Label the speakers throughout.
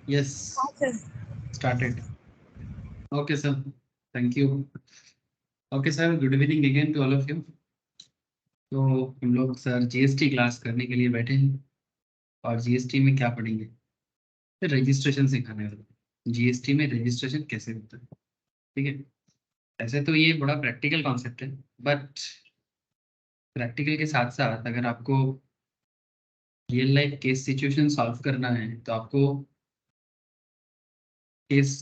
Speaker 1: Yes,
Speaker 2: हाँ sir.
Speaker 1: started. Okay, sir. Thank you. Okay, sir. Good evening again to all of you. तो हम लोग sir GST class करने के लिए बैठे हैं और जीएसटी में क्या पढ़ेंगे? फिर रजिस्ट्रेशन सिखाने वाले। जीएसटी में रजिस्ट्रेशन कैसे होता है? ठीक है। ऐसे तो ये बड़ा प्रैक्टिकल कॉन्सेप्ट है, बट प्रैक्टिकल के साथ साथ अगर आपको real life case situation solve करना है तो आपको केस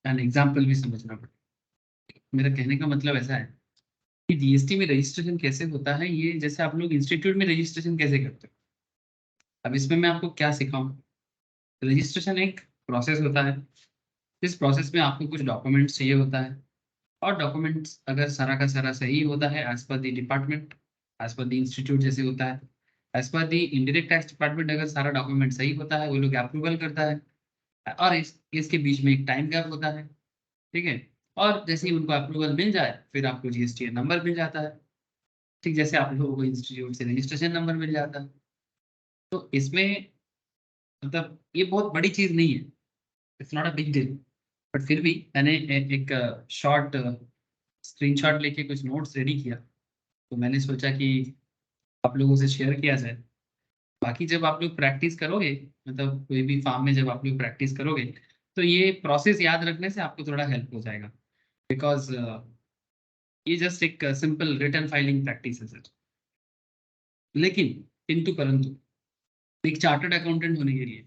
Speaker 1: एंड एग्जाम्पल भी समझना पड़ेगा। मेरा कहने का मतलब ऐसा है कि जीएसटी में रजिस्ट्रेशन कैसे होता है, ये जैसे आप लोग इंस्टीट्यूट में रजिस्ट्रेशन कैसे करते हो। अब इसमें मैं आपको क्या सिखाऊं। रजिस्ट्रेशन एक प्रोसेस होता है। इस प्रोसेस में आपको कुछ डॉक्यूमेंट्स चाहिए होता है, और डॉक्यूमेंट्स अगर सारा का सारा सही होता है as per the department, as per the institute जैसे होता है, as per the indirect tax department अगर सारा डॉक्यूमेंट सही होता है वो लोग अप्रूवल करता है। और इसके बीच में एक टाइम गैप होता है। ठीक है। और जैसे ही उनको अप्रूवल मिल जाए फिर आपको जीएसटी नंबर मिल जाता है। ठीक जैसे आप लोगों को इंस्टीट्यूट से रजिस्ट्रेशन नंबर मिल जाता है। तो इसमें मतलब ये बहुत बड़ी चीज नहीं है, it's not a big deal. But फिर भी मैंने एक शॉर्ट स्क्रीनशॉट लेके कुछ नोट्स रेडी किया, तो मैंने सोचा कि आप लोगों से शेयर किया जाए। बाकी जब आप लोग प्रैक्टिस करोगे, मतलब कोई भी फार्म में जब आप लोग प्रैक्टिस करोगे, तो ये प्रोसेस याद रखने से आपको थोड़ा हेल्प हो जाएगा। बिकॉज ये जस्ट एक सिंपल रिटर्न फाइलिंग प्रैक्टिस है सर। लेकिन किंतु परंतु एक चार्टर्ड अकाउंटेंट होने के लिए,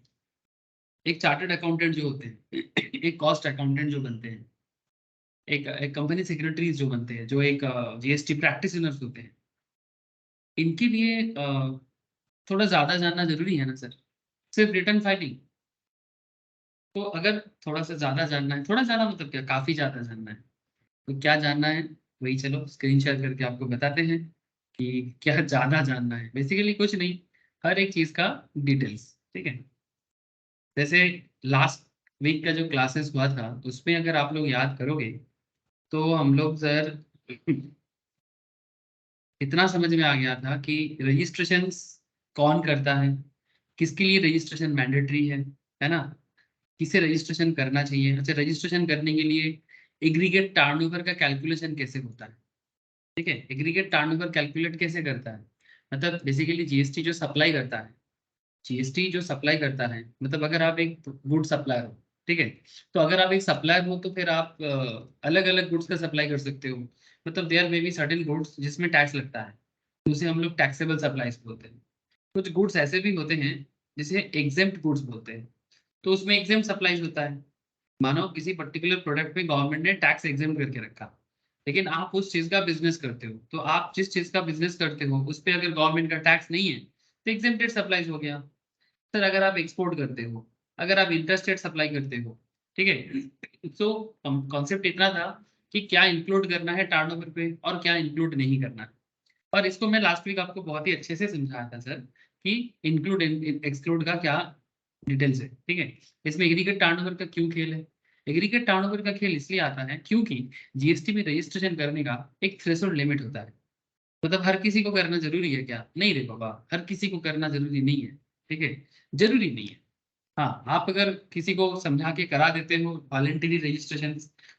Speaker 1: एक चार्टर्ड अकाउंटेंट जो होते हैं, एक कॉस्ट अकाउंटेंट जो बनते हैं, एक कंपनी सेक्रेटरीज जो बनते हैं, जो एक जीएसटी प्रैक्टिशनर्स होते हैं, इनके लिए थोड़ा ज्यादा जानना जरूरी है ना सर। सिर्फ रिटर्न फाइलिंग, तो अगर थोड़ा सा ज्यादा जानना है, थोड़ा ज्यादा मतलब क्या, काफी ज्यादा जानना है, तो क्या जानना है वही चलो स्क्रीन शेयर करके आपको बताते हैं कि क्या ज्यादा जानना है। बेसिकली कुछ नहीं, हर एक चीज का डिटेल्स। ठीक है। जैसे लास्ट वीक का जो क्लासेस हुआ था उसमें अगर आप लोग याद करोगे, तो हम लोग सर इतना समझ में आ गया था कि रजिस्ट्रेशन कौन करता है, किसके लिए रजिस्ट्रेशन मैंडेटरी है ना, किसे रजिस्ट्रेशन करना चाहिए। अच्छा, रजिस्ट्रेशन करने के लिए एग्रीगेट टर्नओवर का कैलकुलेशन कैसे होता है। ठीक है। एग्रीगेट टर्नओवर कैलकुलेट कैसे करता है, मतलब बेसिकली जीएसटी जो सप्लाई करता है, जीएसटी जो सप्लाई करता है, मतलब अगर आप एक गुड सप्लायर हो, ठीक है, तो अगर आप एक सप्लायर हो तो फिर आप अलग अलग गुड्स का सप्लाई कर सकते हो। मतलब there may be certain goods जिसमें टैक्स लगता है, तो उसे हम लोग टैक्सेबल सप्लाईज बोलते हैं। कुछ गुड्स ऐसे भी होते हैं जिसे एग्जेम्प्ट गुड्स बोलते हैं, तो उसमें एग्जेम्प्ट सप्लाईज होता है। मानो किसी पर्टिकुलर प्रोडक्ट पे गवर्नमेंट ने टैक्स एग्जेम्प्ट करके रखा, लेकिन आप उस चीज का बिजनेस करते हो, तो आप जिस चीज का बिजनेस करते हो उस पे अगर गवर्नमेंट का टैक्स नहीं है तो एग्जेम्प्टेड सप्लाईज हो गया। सर अगर आप एक्सपोर्ट करते हो, अगर आप इंटरस्टेट सप्लाई करते हो, ठीक है, तो कॉन्सेप्ट इतना था कि क्या इंक्लूड करना है टर्नओवर पे और क्या इंक्लूड नहीं करना है। और इसको मैं लास्ट वीक आपको बहुत ही अच्छे से समझाया था सर कि इंक्लूड एक्सक्लूड का क्या डिटेल्स है। ठीक है। इसमें एग्रीगेट टर्नओवर का क्यों खेल है। एग्रीगेट टर्नओवर का खेल इसलिए आता है क्योंकि जीएसटी में रजिस्ट्रेशन करने का एक थ्रेशोल्ड लिमिट होता है। मतलब हर किसी को करना जरूरी है क्या? नहीं रे बाबा, हर किसी को करना जरूरी नहीं है। ठीक है। जरूरी नहीं है। हाँ, आप अगर किसी को समझा के करा देते हो वॉलेंटरी रजिस्ट्रेशन,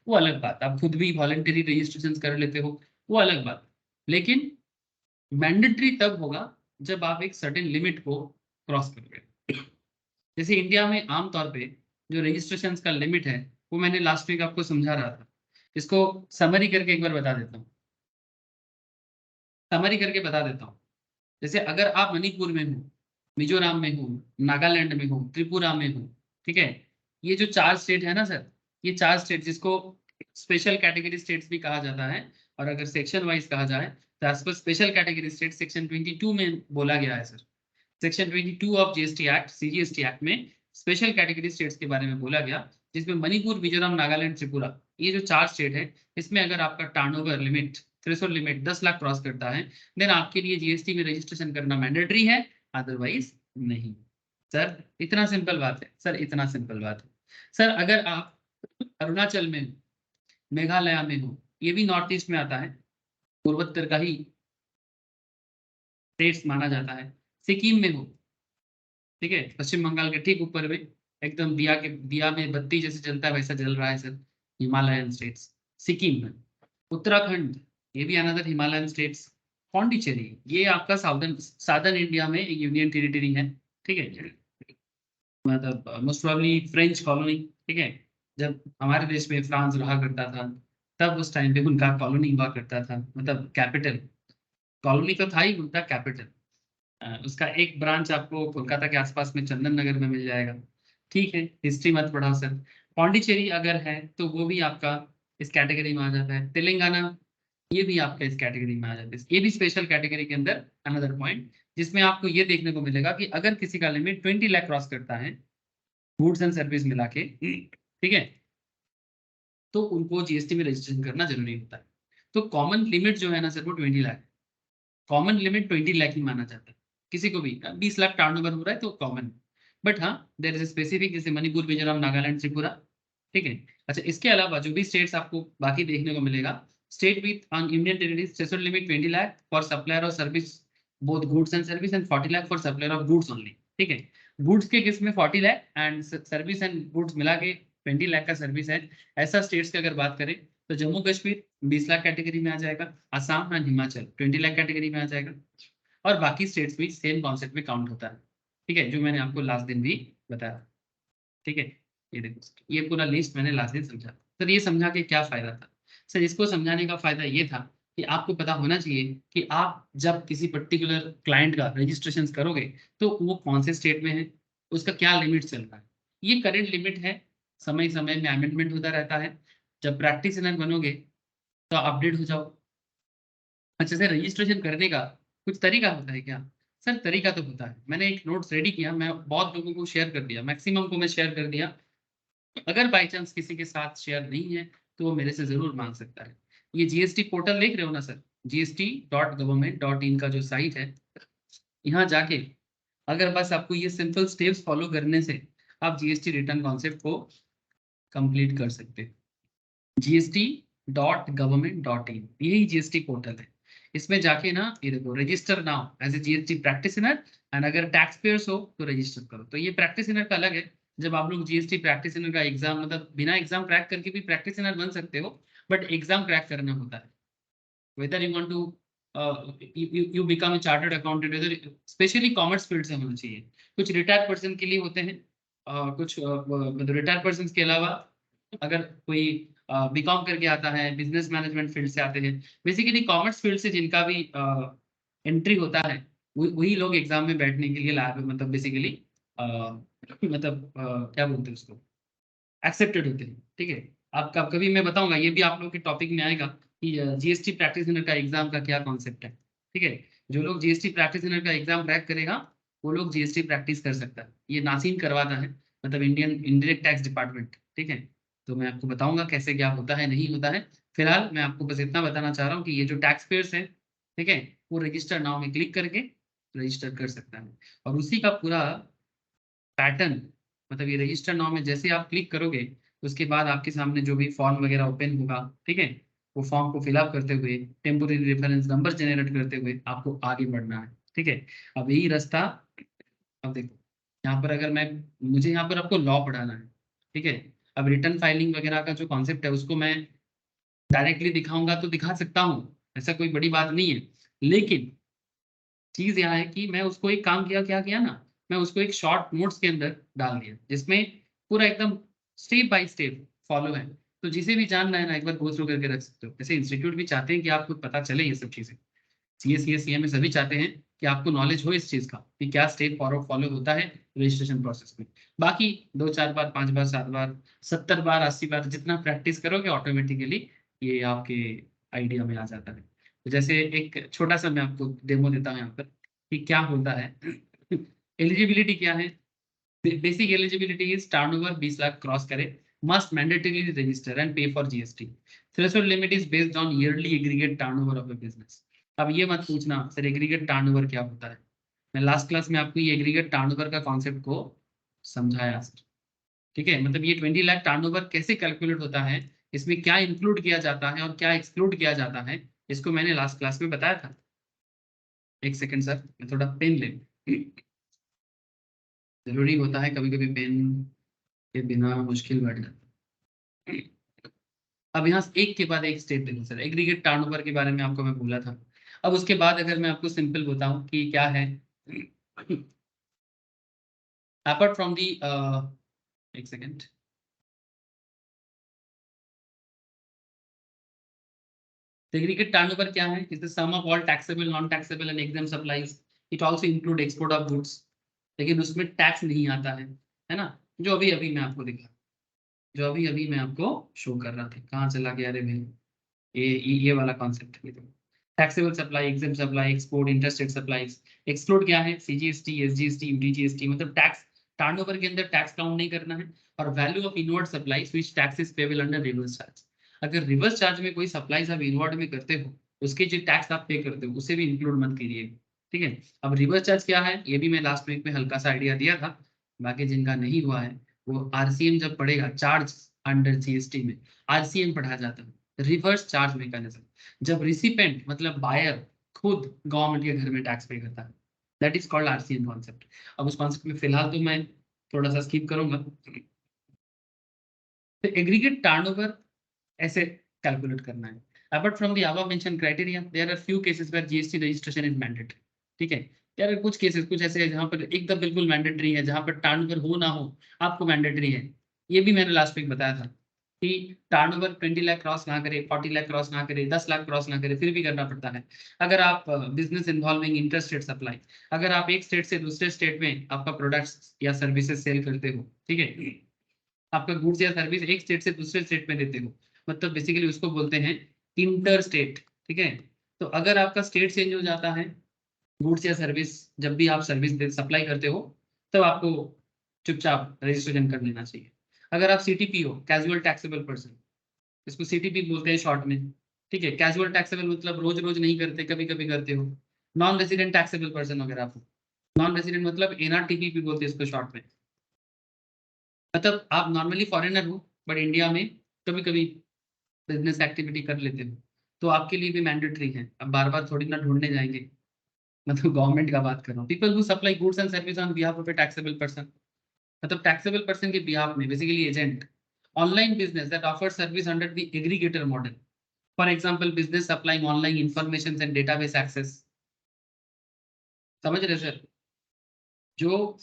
Speaker 1: वो अलग बात। आप खुद भी वॉलेंटरी रजिस्ट्रेशन कर लेते हो, वो अलग बात। लेकिन मैंडेटरी तब होगा जब आप एक सर्टेन लिमिट को क्रॉस कर रहे हो। जैसे इंडिया में आमतौर पे जो रजिस्ट्रेशन का लिमिट है, वो मैंने लास्ट वीक आपको समझा रहा था। इसको समरी करके एक बार बता देता हूँ। समरी करके बता देता हूँ। जैसे अगर आप मणिपुर में हो, मिजोरम में हो, नागालैंड में हो, त्रिपुरा में हो, ठीक है, ये जो चार स्टेट है ना सर, ये चार स्टेट जिसको स्पेशल कैटेगरी स्टेट्स भी कहा जाता है, और अगर सेक्शन वाइज कहा जाए तो as per special category state section 22 में बोला गया है sir. Section 22 of GST act, CGST act में स्पेशल कैटेगरी स्टेट्स के बारे में बोला गया, जिसमें मणिपुर, मिजोरम, नागालैंड, त्रिपुरा, ये जो चार स्टेट है, इसमें अगर आपका turnover limit, threshold limit 10 lakh cross करता है, देन आपके लिए जीएसटी में रजिस्ट्रेशन करना मैंडेटरी है, अदरवाइज नहीं। सर इतना सिंपल बात है, सर इतना सिंपल बात है। सर अगर आप अरुणाचल में हो, मेघालय में हो, ये भी नॉर्थ ईस्ट में आता है, पूर्वोत्तर का ही स्टेट्स माना जाता है, सिक्किम में हो, ठीक है, पश्चिम बंगाल के ठीक ऊपर में, एकदम दिया में बत्ती जैसे जलता है वैसा जल रहा है सर, हिमालयन स्टेट्स। सिक्किम में, उत्तराखंड, ये भी अनदर हिमालयन स्टेट्स। पौंडीचेरी, ये आपका साउदर्न इंडिया में एक यूनियन टेरिटरी है, ठीक है, मतलब मोस्ट प्रोबेबली फ्रेंच कॉलोनी, ठीक है। जब हमारे देश में फ्रांस रहा करता था, तब उस टाइम पे उनका कॉलोनी हुआ करता था, मतलब कैपिटल। कॉलोनी तो था ही, उनका कैपिटल। उसका एक ब्रांच आपको कोलकाता के आसपास में चंदन नगर में मिल जाएगा। ठीक है, हिस्ट्री मत पढ़ाओ सर। पौंडीचेरी अगर है तो वो भी आपका इस कैटेगरी में आ जाता है। तेलंगाना, ये भी आपका इस कैटेगरी में आ जाता है। ये भी स्पेशल कैटेगरी के अंदर अनदर पॉइंट, जिसमें आपको ये देखने को मिलेगा कि अगर किसी का लिमिट 20 लाख क्रॉस करता है गुड्स एंड सर्विस मिला के, ठीक है, तो उनको जीएसटी में रजिस्ट्रेशन करना जरूरी होता है। तो कॉमन लिमिट जो है ना सर वो 20 लाख, कॉमन लिमिट 20 लाख ही माना जाता है। किसी को भी 20 लाख टर्न ओवर हो रहा है तो कॉमन। बट हाँ, देर इज स्पेसिफिक, जैसे मणिपुर, मिजोरम, नागालैंड, त्रिपुरा, ठीक है। अच्छा, इसके अलावा जो भी स्टेट्स आपको बाकी देखने को मिलेगा, state with on Indian territories threshold limit 20 lakh for supplier of service both goods and service, and 40 lakh for supplier of goods only, ठीक है। गुड्स के किस में 40 lakh and service and goods मिला के 20 लाख का सर्विस है। ऐसा स्टेट्स की अगर बात करें तो जम्मू कश्मीर 20 लाख कैटेगरी में आ जाएगा, असम एंड हिमाचल 20 लाख कैटेगरी में आ जाएगा, और बाकी स्टेट्स भी सेम कॉन्सेप्ट में काउंट होता है, ठीक है, जो मैंने आपको लास्ट दिन भी बताया, ठीक है। ये देखो, ये पूरा लिस्ट मैंने लास्ट दिन समझा। सर ये समझा के क्या फायदा था? सर इसको समझाने का फायदा ये था कि आपको पता होना चाहिए कि आप जब किसी पर्टिकुलर क्लाइंट का रजिस्ट्रेशन करोगे तो वो कौन से स्टेट में है, उसका क्या लिमिट चल रहा है। ये करेंट लिमिट है, समय समय में अमेंडमेंट होता रहता है। जब प्रैक्टिशनर बनोगे तो अपडेट हो जाओ। अच्छा सर, रजिस्ट्रेशन करने का कुछ तरीका होता है क्या? सर तरीका तो होता है, मैंने एक नोट्स रेडी किया, मैं बहुत लोगों को शेयर कर दिया, मैक्सिमम को मैं शेयर कर दिया। अगर बाई चांस किसी के साथ शेयर नहीं है तो वो मेरे से जरूर मांग सकता है। ये जीएसटी पोर्टल देख रहे हो ना सर, gst.government.in का जो साइट है, यहाँ जाके अगर बस आपको ये सिंपल स्टेप्स फॉलो करने से आप जीएसटी रिटर्न कॉन्सेप्ट को कंप्लीट कर सकते हैं। gst.government.in, यही जीएसटी पोर्टल है। इसमें जाके ना ये देखो, register now as a GST practitioner, and अगर टैक्स पेयर्स हो तो रजिस्टर करो। तो ये प्रैक्टिशनर का अलग है। जब आप लोग जीएसटी प्रैक्टिशनर का एग्जाम, मतलब बिना एग्जाम क्रैक करके भी प्रैक्टिशनर बन सकते हो, बट एग्जाम क्रैक करना होता है। Whether you want to you become a chartered accountant, whether specially commerce field से होना चाहिए। कुछ रिटायर्ड पर्सन के लिए होते हैं, कुछ रिटायर्ड पर्सन के अलावा अगर कोई बीकॉम करके आता है, बिजनेस मैनेजमेंट फील्ड से आते हैं, बेसिकली कॉमर्स फील्ड से जिनका भी एंट्री होता है, वही लोग एग्जाम में बैठने के लिए मतलब बेसिकली मतलब क्या बोलते हैं उसको, एक्सेप्टेड होते हैं, ठीक है। आपका कभी मैं बताऊंगा, ये भी आप लोगों के टॉपिक में आएगा कि जीएसटी प्रैक्टिशनर का एग्जाम का क्या कॉन्सेप्ट है, ठीक है। जो लोग जीएसटी प्रैक्टिशनर का एग्जाम क्रैक करेगा वो लोग जीएसटी प्रैक्टिस कर सकता है। ये नासीम करवाता है, मतलब इंडियन इनडायरेक्ट टैक्स डिपार्टमेंट, ठीक है। तो मैं आपको बताऊंगा कैसे क्या होता है नहीं होता है। फिलहाल मैं आपको बस इतना बताना चाह रहा हूँ कि ये जो टैक्स पेयर्स है, ठीक है, वो रजिस्टर नाउ में क्लिक करके रजिस्टर कर सकता है। और उसी का पूरा पैटर्न, मतलब ये रजिस्टर नाउ में जैसे आप क्लिक करोगे उसके बाद आपके सामने जो भी फॉर्म वगैरह ओपन होगा, ठीक है, वो फॉर्म को फिलअप करते हुए टेम्पोररी रेफरेंस नंबर जनरेट करते हुए आपको आगे बढ़ना है, ठीक है। अब यही रास्ता, अब देखो यहाँ पर अगर मैं, मुझे यहाँ पर आपको लॉ पढ़ाना है, ठीक है। अब रिटर्न फाइलिंग वगैरह का जो कॉन्सेप्ट है उसको मैं डायरेक्टली दिखाऊंगा तो दिखा सकता हूँ, ऐसा कोई बड़ी बात नहीं है। लेकिन चीज यहाँ है कि मैं उसको एक काम किया, क्या किया ना, मैं उसको एक शॉर्ट नोट्स के अंदर डाल दिया जिसमें पूरा एकदम स्टेप बाय स्टेप फॉलो है। तो जिसे भी जानना है ना एक बार गो थ्रू करके रख सकते हो। जैसे इंस्टीट्यूट भी चाहते हैं कि आपको पता चले ये सब चीजें, सीए सीए सीएमए सभी चाहते हैं कि आपको नॉलेज हो इस चीज का कि क्या स्टेप फॉरवर्ड फॉलो होता है रजिस्ट्रेशन प्रोसेस में। बाकी 2 4 बार, 5 बार, 7 बार, 70 बार, 80 बार जितना प्रैक्टिस करोगे ऑटोमेटिकली ये आपके आइडिया में आ जाता है। तो जैसे एक छोटा सा मैं आपको डेमो देता हूँ यहाँ पर कि क्या होता है। एलिजिबिलिटी क्या है? Basic eligibility is turnover 20 lakh cross करे, मस्ट मैंडेटरीली रजिस्टर एंड पे for GST. Threshold limit is based on yearly aggregate turnover of A business. अब ये मत पूछना सर एग्रीगेट टर्नओवर क्या होता है, मैं लास्ट क्लास में आपको ये एग्रीगेट टर्नओवर का कॉन्सेप्ट को समझाया सर, ठीक है। मतलब ये 20 लाख टर्नओवर कैसे कैलकुलेट होता है, इसमें क्या इंक्लूड किया जाता है और क्या एक्सक्लूड किया जाता है, इसको मैंने लास्ट क्लास में बताया था। एक सेकंड सर, मैं थोड़ा पेन ले लूं। जरूरी होता है कभी कभी पेन ये बिना मुश्किल बढ़ जाता है। अब यहाँ एक के बाद एक स्टेप देखो सर, एग्रीगेट टर्नओवर के बारे में आपको मैं बोला था। अब उसके बाद अगर मैं आपको सिंपल बताऊं कि क्या है, अपार्ट फ्रॉम दी, एक सेकेंड, एग्रीगेट टर्नओवर क्या है, is the sum of all taxable, non taxable and exempt supplies. It also include export of goods, लेकिन उसमें टैक्स नहीं आता है ना, जो अभी अभी मैं आपको दिखा, जो अभी अभी मैं आपको शो कर रहा था, कहाँ चला गया अरे भाई, ये वाला कॉन्सेप्ट है। Taxable supply, exempt supply, export, interstate supplies. Exclude क्या है, सीजीएसटी, एसजीएसटी, यूडीजीएसटी, मतलब टैक्स टर्नओवर के अंदर टैक्स काउंट नहीं करना है। और value of inward supplies which tax is payable under reverse charge. अगर रिवर्स चार्ज में कोई सप्लाईज आप इनवर्ड में करते हो, उसके जो टैक्स आप पे करते हो उसे भी इंक्लूड मत करिए, ठीक है। अब रिवर्स चार्ज क्या है, ये भी मैं लास्ट वीक में हल्का सा आइडिया दिया था, बाकी जिनका नहीं हुआ है वो आरसीएम जब पढ़ेगा, चार्ज अंडर जीएसटी में आरसीएम पढ़ा जाता है, रिवर्स चार्ज मैकेनिज्म। जब रिसिपेंट मतलब बायर खुद गवर्नमेंट के घर में टैक्स पे करता है, that is called RCM concept. अब उस कॉन्सेप्ट में फिलहाल तो मैं थोड़ा सा स्किप करूंगा। तो एग्रीगेट टर्नओवर ऐसे कैलकुलेट करना है। Apart from the above mention criteria, there are few cases where GST registration is mandatory, ठीक है। यार कुछ केसेस कुछ ऐसे हैं जहां पर एकदम बिल्कुल मैंडेटरी है, जहां पर टर्नओवर हो ना हो आपको मैंडेटरी है। ये भी मैंने लास्ट वीक बताया था कि टर्नओवर 20 लाख क्रॉस ना करे, 40 लाख क्रॉस ना करे, 10 लाख क्रॉस ना करे, फिर भी करना पड़ता है। अगर आप बिजनेस इन्वॉल्विंग इंटरस्टेट सप्लाई, अगर आप एक स्टेट से दूसरे स्टेट में आपका प्रोडक्ट्स या सर्विसेज सेल करते हो, ठीक है, आपका गुड्स या सर्विस एक स्टेट से दूसरे स्टेट में देते हो, मतलब बेसिकली उसको बोलते हैं इंटर स्टेट, ठीक है। तो अगर आपका स्टेट चेंज हो जाता है, गुड्स या सर्विस जब भी आप सर्विस सप्लाई करते हो, तब आपको चुपचाप रजिस्ट्रेशन कर लेना चाहिए। अगर आप सीटीपी हो, कैजुअल टैक्सेबल पर्सन, इसको सीटीपी बोलते हैं शॉर्ट में, ठीक है। कैजुअल टैक्सेबल मतलब रोज रोज नहीं करते, कभी कभी करते हो। नॉन रेजिडेंट टैक्सेबल पर्सन अगर आप हो, नॉन रेजिडेंट मतलब एनआरटीपी बोलते हैं इसको शॉर्ट में, मतलब आप नॉर्मली फॉरेनर हो बट इंडिया में कभी कभी बिजनेस एक्टिविटी कर लेते हो, तो आपके लिए भी मैंडेटरी है। अब बार बार थोड़ी ना ढूंढने जाएंगे, मतलब गवर्नमेंट का बात कर रहा हूँ। People who supply goods and service on behalf of a taxable person, मतलब टैक्सेबल पर्सन के बिहाफ में, basically agent. Online business that offer service under the aggregator model, for example business supplying online information and database access, समझ रहे sir, जो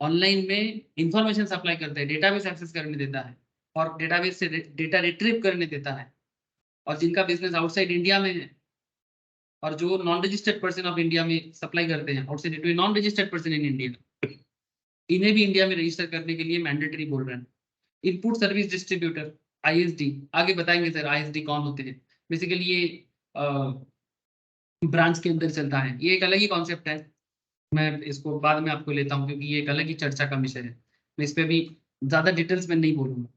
Speaker 1: online में information supply करता है, database access करने देता है और डेटाबेस से डेटा रिट्रीव करने देता है, और जिनका बिजनेस आउटसाइड इंडिया में है, और जो non registered person of India में सप्लाई करते हैं outside to non registered person in India, इन्हें भी इंडिया में रजिस्टर करने के लिए मैंडेटरी बोल रहे हैं। इनपुट सर्विस डिस्ट्रीब्यूटर, आईएसडी, आगे बताएंगे सर आईएसडी कौन होते हैं। बेसिकली ये ब्रांच के अंदर चलता है, ये एक अलग ही कॉन्सेप्ट है, मैं इसको बाद में आपको लेता हूँ क्योंकि ये एक अलग ही चर्चा का विषय है, मैं इस पे भी ज्यादा डिटेल्स में नहीं बोलूंगा।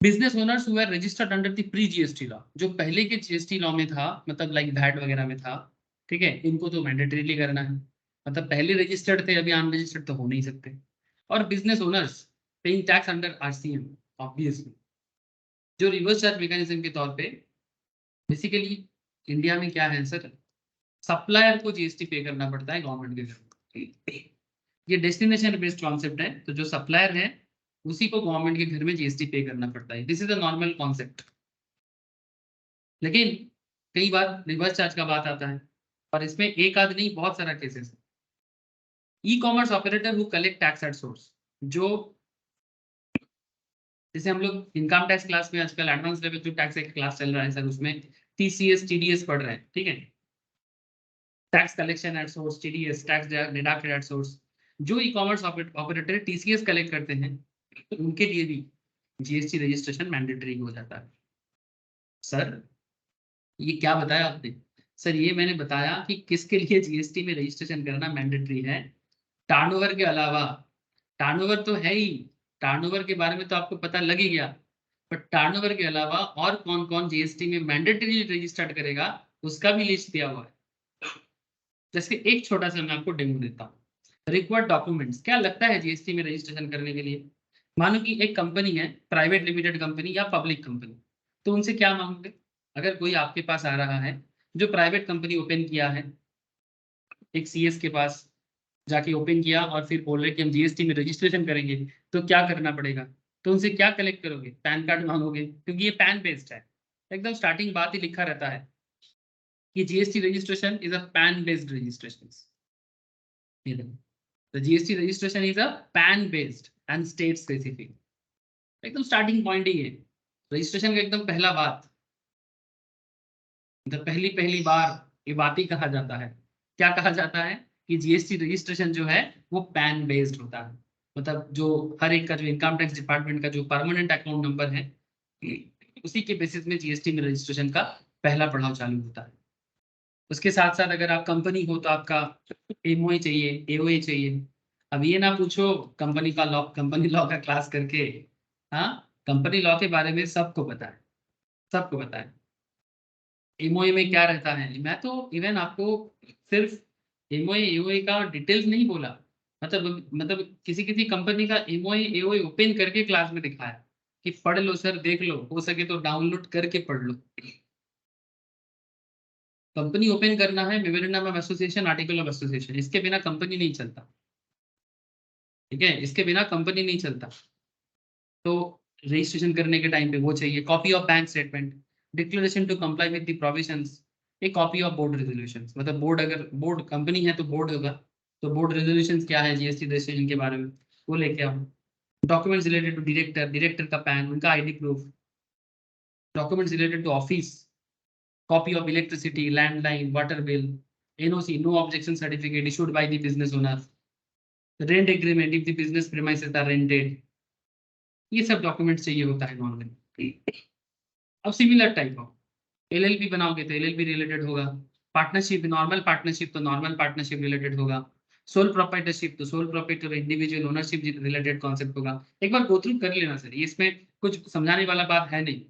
Speaker 1: Business owners who are registered under the pre GST law, जो पहले के जीएसटी लॉ में था, मतलब लाइक वैट वगैरह में था, ठीक है, इनको तो मैंडेटरीली करना है, मतलब पहले रजिस्टर्ड थे अभी अनरजिस्टर्ड तो हो नहीं सकते। और business owners paying tax under RCM, obviously, जो रिवर्स चार्ज मैकेनिज्म के तौर पे, बेसिकली इंडिया में क्या है सर, सप्लायर को जीएसटी पे करना पड़ता है गवर्नमेंट के घर। ये डेस्टिनेशन बेस्ड कॉन्सेप्ट है, तो जो सप्लायर है उसी को गवर्नमेंट के घर में जीएसटी पे करना पड़ता है, this is a normal concept. लेकिन कई बार रिवर्स चार्ज का बात आता है, और इसमें एक आध नहीं बहुत सारा केसेस है। ई commerce operator who collect tax at source, जो जैसे हम लोग इनकम टैक्स क्लास में आजकल एडवांस लेवल जो टैक्स एक क्लास चल रहा है सर, उसमें टीसीएस टीडीएस पढ़ रहे हैं, ठीक है, tax collection at source, TDS tax deducted at source. जो e commerce operator TCS collect करते हैं, तो उनके लिए भी जीएसटी रजिस्ट्रेशन मैंडेटरी हो जाता है। सर ये क्या बताया आपने, सर ये मैंने बताया कि किसके लिए जीएसटी में रजिस्ट्रेशन करना मैंडेटरी है, टर्नओवर के अलावा। टर्नओवर तो है ही, टर्नओवर के बारे में तो आपको पता लग ही गया, पर टर्नओवर के अलावा और कौन कौन जीएसटी में मैंडेटरी रजिस्टर्ड करेगा उसका भी लिस्ट दिया हुआ है। जैसे एक छोटा सा मैं आपको डेमो देता हूँ। रिक्वायर्ड डॉक्यूमेंट्स, क्या लगता है जीएसटी में रजिस्ट्रेशन करने के लिए, मानो कि एक कंपनी है, प्राइवेट लिमिटेड कंपनी या पब्लिक कंपनी, तो उनसे क्या मांगोगे। अगर कोई आपके पास आ रहा है जो प्राइवेट कंपनी ओपन किया है, एक सीएस के पास जाके ओपन किया और फिर बोल रहे कि हम जीएसटी में रजिस्ट्रेशन करेंगे, तो क्या करना पड़ेगा? तो उनसे क्या कलेक्ट करोगे? पैन कार्ड मांगोगे, क्योंकि ये पैन बेस्ड है। एकदम स्टार्टिंग बात ही लिखा रहता है कि GST registration is a pan based registration. The GST registration is a PAN based and state specific। एकदम स्टार्टिंग पॉइंट ही है रजिस्ट्रेशन का, एकदम पहला बात, मतलब पहली पहली बार ये बात ही कहा जाता है। क्या कहा जाता है कि जीएसटी रजिस्ट्रेशन जो है वो पैन बेस्ड होता है। मतलब जो हर एक का जो इनकम टैक्स डिपार्टमेंट का जो परमानेंट अकाउंट नंबर है, उसी के बेसिस में जीएसटी में रजिस्ट्रेशन का पहला पड़ाव चालू होता है। उसके साथ साथ अगर आप कंपनी हो तो आपका एमओए चाहिए, एओए चाहिए। अब ये ना पूछो कंपनी का लॉ, कंपनी लॉ का क्लास करके। हाँ, कंपनी लॉ के बारे में सबको पता है, सबको पता है एमओए में क्या रहता है। मैं तो इवन आपको सिर्फ एमओए एओए का डिटेल्स नहीं बोला, मतलब किसी किसी कंपनी का एमओए एओए ओपन करके क्लास में दिखाया कि पढ़ लो सर, देख लो, हो सके तो डाउनलोड करके पढ़ लो। कंपनी ओपन करना है, memorandum of association, article of association, इसके बिना कंपनी नहीं चलता। ठीक है, इसके बिना कंपनी नहीं चलता। तो रजिस्ट्रेशन करने के टाइम पे वो चाहिए, copy of bank statement, declaration to comply with the provisions, एक कॉपी ऑफ बोर्ड रेजोल्यूशंस, मतलब बोर्ड, अगर बोर्ड कंपनी है तो बोर्ड होगा, तो बोर्ड रेजोल्यूशंस क्या है जीएसटी रजिस्ट्रेशन के बारे में, वो लेके आओ। Documents related to director, director का पैन, उनका ID proof. Documents related to office, copy of electricity, landline, water bill, NOC, no objection certificate issued by the business owner, rent agreement if the business premises are rented। ये सब document चाहिए होता है normally. अब similar type of LLP बनाओगे तो LLP related होगा, partnership, normal partnership तो नॉर्मल पार्टनरशिप रिलेटेड होगा, सोल प्रोप्राइटरशिप तो sole proprietor individual ownership related concept होगा। एक बार गो थ्रू कर लेना सर, इसमें कुछ समझाने वाला बात है नहीं,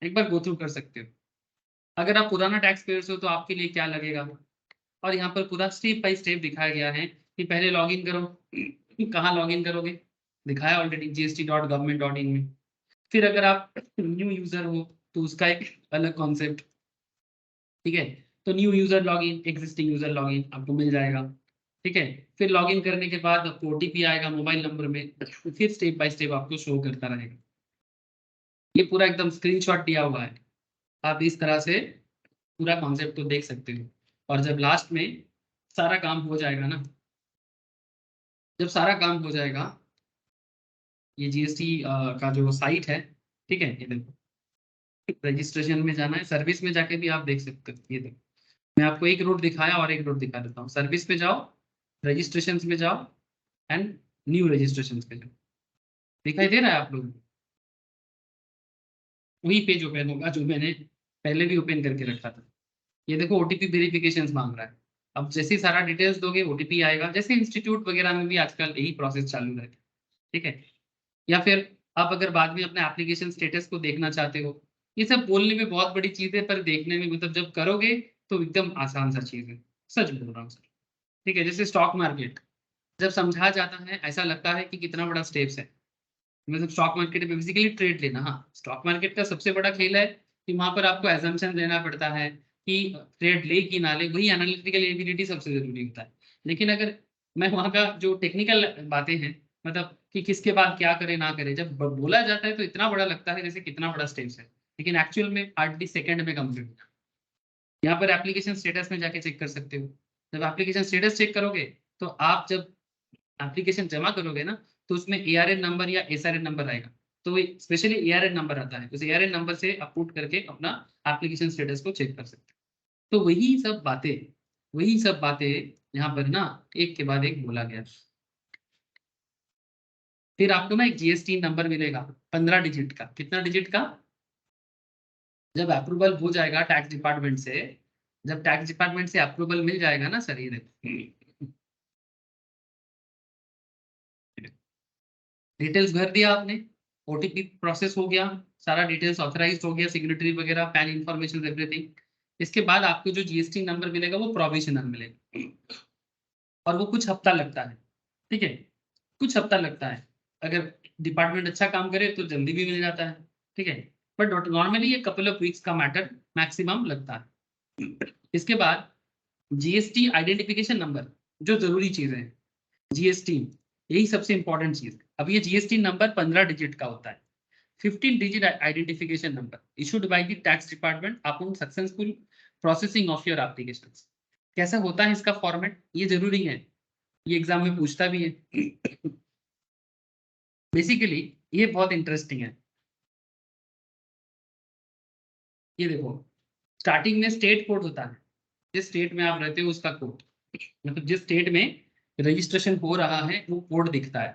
Speaker 1: एक बार गो थ्रू कर सकते हो। अगर आप पुराना टैक्स पेयर्स हो तो आपके लिए क्या लगेगा, और यहाँ पर पूरा स्टेप बाय स्टेप दिखाया गया है कि पहले लॉगिन करो। कहाँ लॉगिन करोगे, दिखाया ऑलरेडी gst.government.in में। फिर अगर आप न्यू यूजर हो तो उसका एक अलग कॉन्सेप्ट। ठीक है, तो new user login, existing user login आपको मिल जाएगा। ठीक है, फिर लॉगिन करने के बाद आपको ओटीपी आएगा मोबाइल नंबर में, फिर स्टेप बाय स्टेप आपको शो करता रहेगा। ये पूरा एकदम स्क्रीनशॉट दिया हुआ है, आप इस तरह से पूरा कॉन्सेप्ट को देख सकते हो। और जब लास्ट में सारा काम हो जाएगा ना, जब सारा काम हो जाएगा, ये जीएसटी का जो साइट है, ठीक है, ये देखो, रजिस्ट्रेशन में जाना है, सर्विस में जाके भी आप देख सकते हो। ये देखो, मैं आपको एक रूट दिखाया और एक रूट दिखा देता हूँ। सर्विस में जाओ, रजिस्ट्रेशन में जाओ, एंड न्यू रजिस्ट्रेशन पे जाओ। दिखाई दे रहा है आप लोग? वही पेज ओपन होगा जो मैंने पहले भी ओपन करके रखा था। ये देखो, ओटीपी वेरिफिकेशन मांग रहा है। अब जैसे ही सारा डिटेल्स दोगे ओटीपी आएगा, जैसे इंस्टीट्यूट वगैरह में भी आजकल यही प्रोसेस चालू रहता है। ठीक है, या फिर आप अगर बाद में अपने एप्लीकेशन स्टेटस को देखना चाहते हो, ये सब बोलने में बहुत बड़ी चीज है, पर देखने में, मतलब जब करोगे तो एकदम आसान सा चीज है। सच बोल रहा हूँ सर। ठीक है, जैसे स्टॉक मार्केट जब समझा जाता है ऐसा लगता है कि कितना बड़ा स्टेप्स है, मतलब स्टॉक मार्केट में बेसिकली ट्रेड लेना। हाँ, स्टॉक मार्केट का सबसे बड़ा खेल है कि वहां पर आपको एजम्पशन लेना पड़ता है कि ट्रेड ले कि ना ले, वही एनालिटिकल एबिलिटी सबसे जरूरी होता है। लेकिन अगर मैं वहाँ का जो टेक्निकल बातें हैं, मतलब कि किसके बाद क्या करे ना करे, जब बोला जाता है तो इतना बड़ा लगता है जैसे कितना बड़ा स्टेप्स है, लेकिन एक्चुअल में हार्डली सेकंड में कंप्लीट। यहाँ पर एप्लीकेशन स्टेटस में जाके चेक कर सकते हो। जब एप्लीकेशन स्टेटस चेक करोगे, तो आप जब एप्लीकेशन जमा करोगे ना, तो उसमें एआरएन नंबर या एसआरएन नंबर आएगा। तो स्पेशली एआरएन नंबर आता है, उस एआरएन नंबर से आप पुट करके अपना एप्लीकेशन स्टेटस को चेक कर सकते हो। तो वही सब बातें यहाँ पर ना एक के बाद एक बोला गया। फिर आपको ना एक जीएसटी नंबर मिलेगा 15 डिजिट का। कितना डिजिट का? जब अप्रूवल हो जाएगा टैक्स डिपार्टमेंट से, जब टैक्स डिपार्टमेंट से अप्रूवल मिल जाएगा ना सर, ये देखो, डिटेल्स भर दिया आपने, ओटीपी प्रोसेस हो गया, सारा डिटेल्स ऑथराइज हो गया, सिग्नेटरी वगैरह, पैन इंफॉर्मेशन, एवरीथिंग। इसके बाद आपको जो जीएसटी नंबर मिलेगा वो प्रोविजनल मिलेगा, और वो कुछ हफ्ता लगता है। ठीक है, कुछ हफ्ता लगता है। अगर डिपार्टमेंट अच्छा काम करे तो जल्दी भी मिल जाता है। ठीक है, बट नॉर्मली ये कपल ऑफ वीक्स का मैटर मैक्सिमम लगता है। इसके बाद जीएसटी आइडेंटिफिकेशन नंबर, जो जरूरी चीजें हैं, जीएसटी, यही सबसे इंपॉर्टेंट चीज है। अब ये जीएसटी नंबर 15 डिजिट का होता है, 15 digit identification number issued by the tax department upon successful processing of your application. कैसा होता है इसका फॉर्मेट, ये जरूरी है, ये एग्जाम में पूछता भी है। बेसिकली ये बहुत इंटरेस्टिंग है। ये देखो, स्टार्टिंग में स्टेट कोड होता है, जिस स्टेट में आप रहते हो उसका कोड, मतलब जिस स्टेट में रजिस्ट्रेशन हो रहा है वो कोड दिखता है।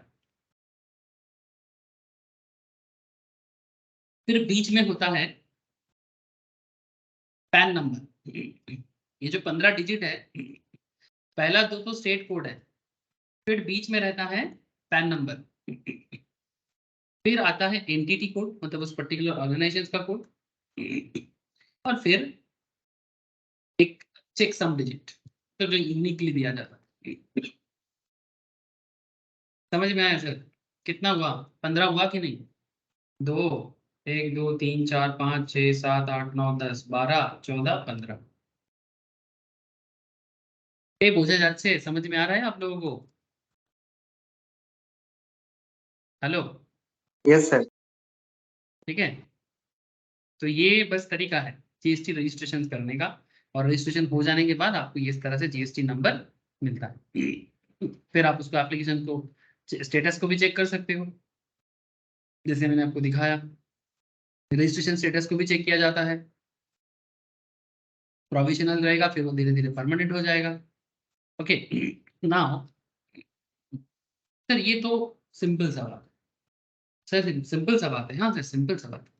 Speaker 1: फिर बीच में होता है पैन नंबर। ये जो 15 डिजिट है, पहला दो तो स्टेट कोड है, फिर बीच में रहता है पैन नंबर, फिर आता है एंटिटी कोड, मतलब उस पर्टिकुलर ऑर्गेनाइजेशन का कोड, और फिर एक चेक सम डिजिट, तो जो यूनिकली दिया जाता है। समझ में आया सर? कितना हुआ? 15 हुआ कि नहीं? दो, 1 2 3 4 5 6 7 8 9 10 12 14 15। ये पूछा जात से समझ में आ रहा है आप लोगों को? हेलो?
Speaker 2: Yes sir.
Speaker 1: ठीक है, तो ये बस तरीका है जीएसटी रजिस्ट्रेशन करने का, और रजिस्ट्रेशन हो जाने के बाद आपको इस तरह से जीएसटी नंबर मिलता है। फिर आप उसको एप्लीकेशन को स्टेटस को भी चेक कर सकते हो, जैसे मैंने आपको दिखाया, रजिस्ट्रेशन स्टेटस को भी चेक किया जाता है। प्रोविजनल रहेगा, फिर वो धीरे धीरे परमानेंट हो जाएगा। ओके, नाउ सर ये तो सिंपल सा बात है। सर सिंपल सा बात है, हाँ सर सिंपल सा बात है।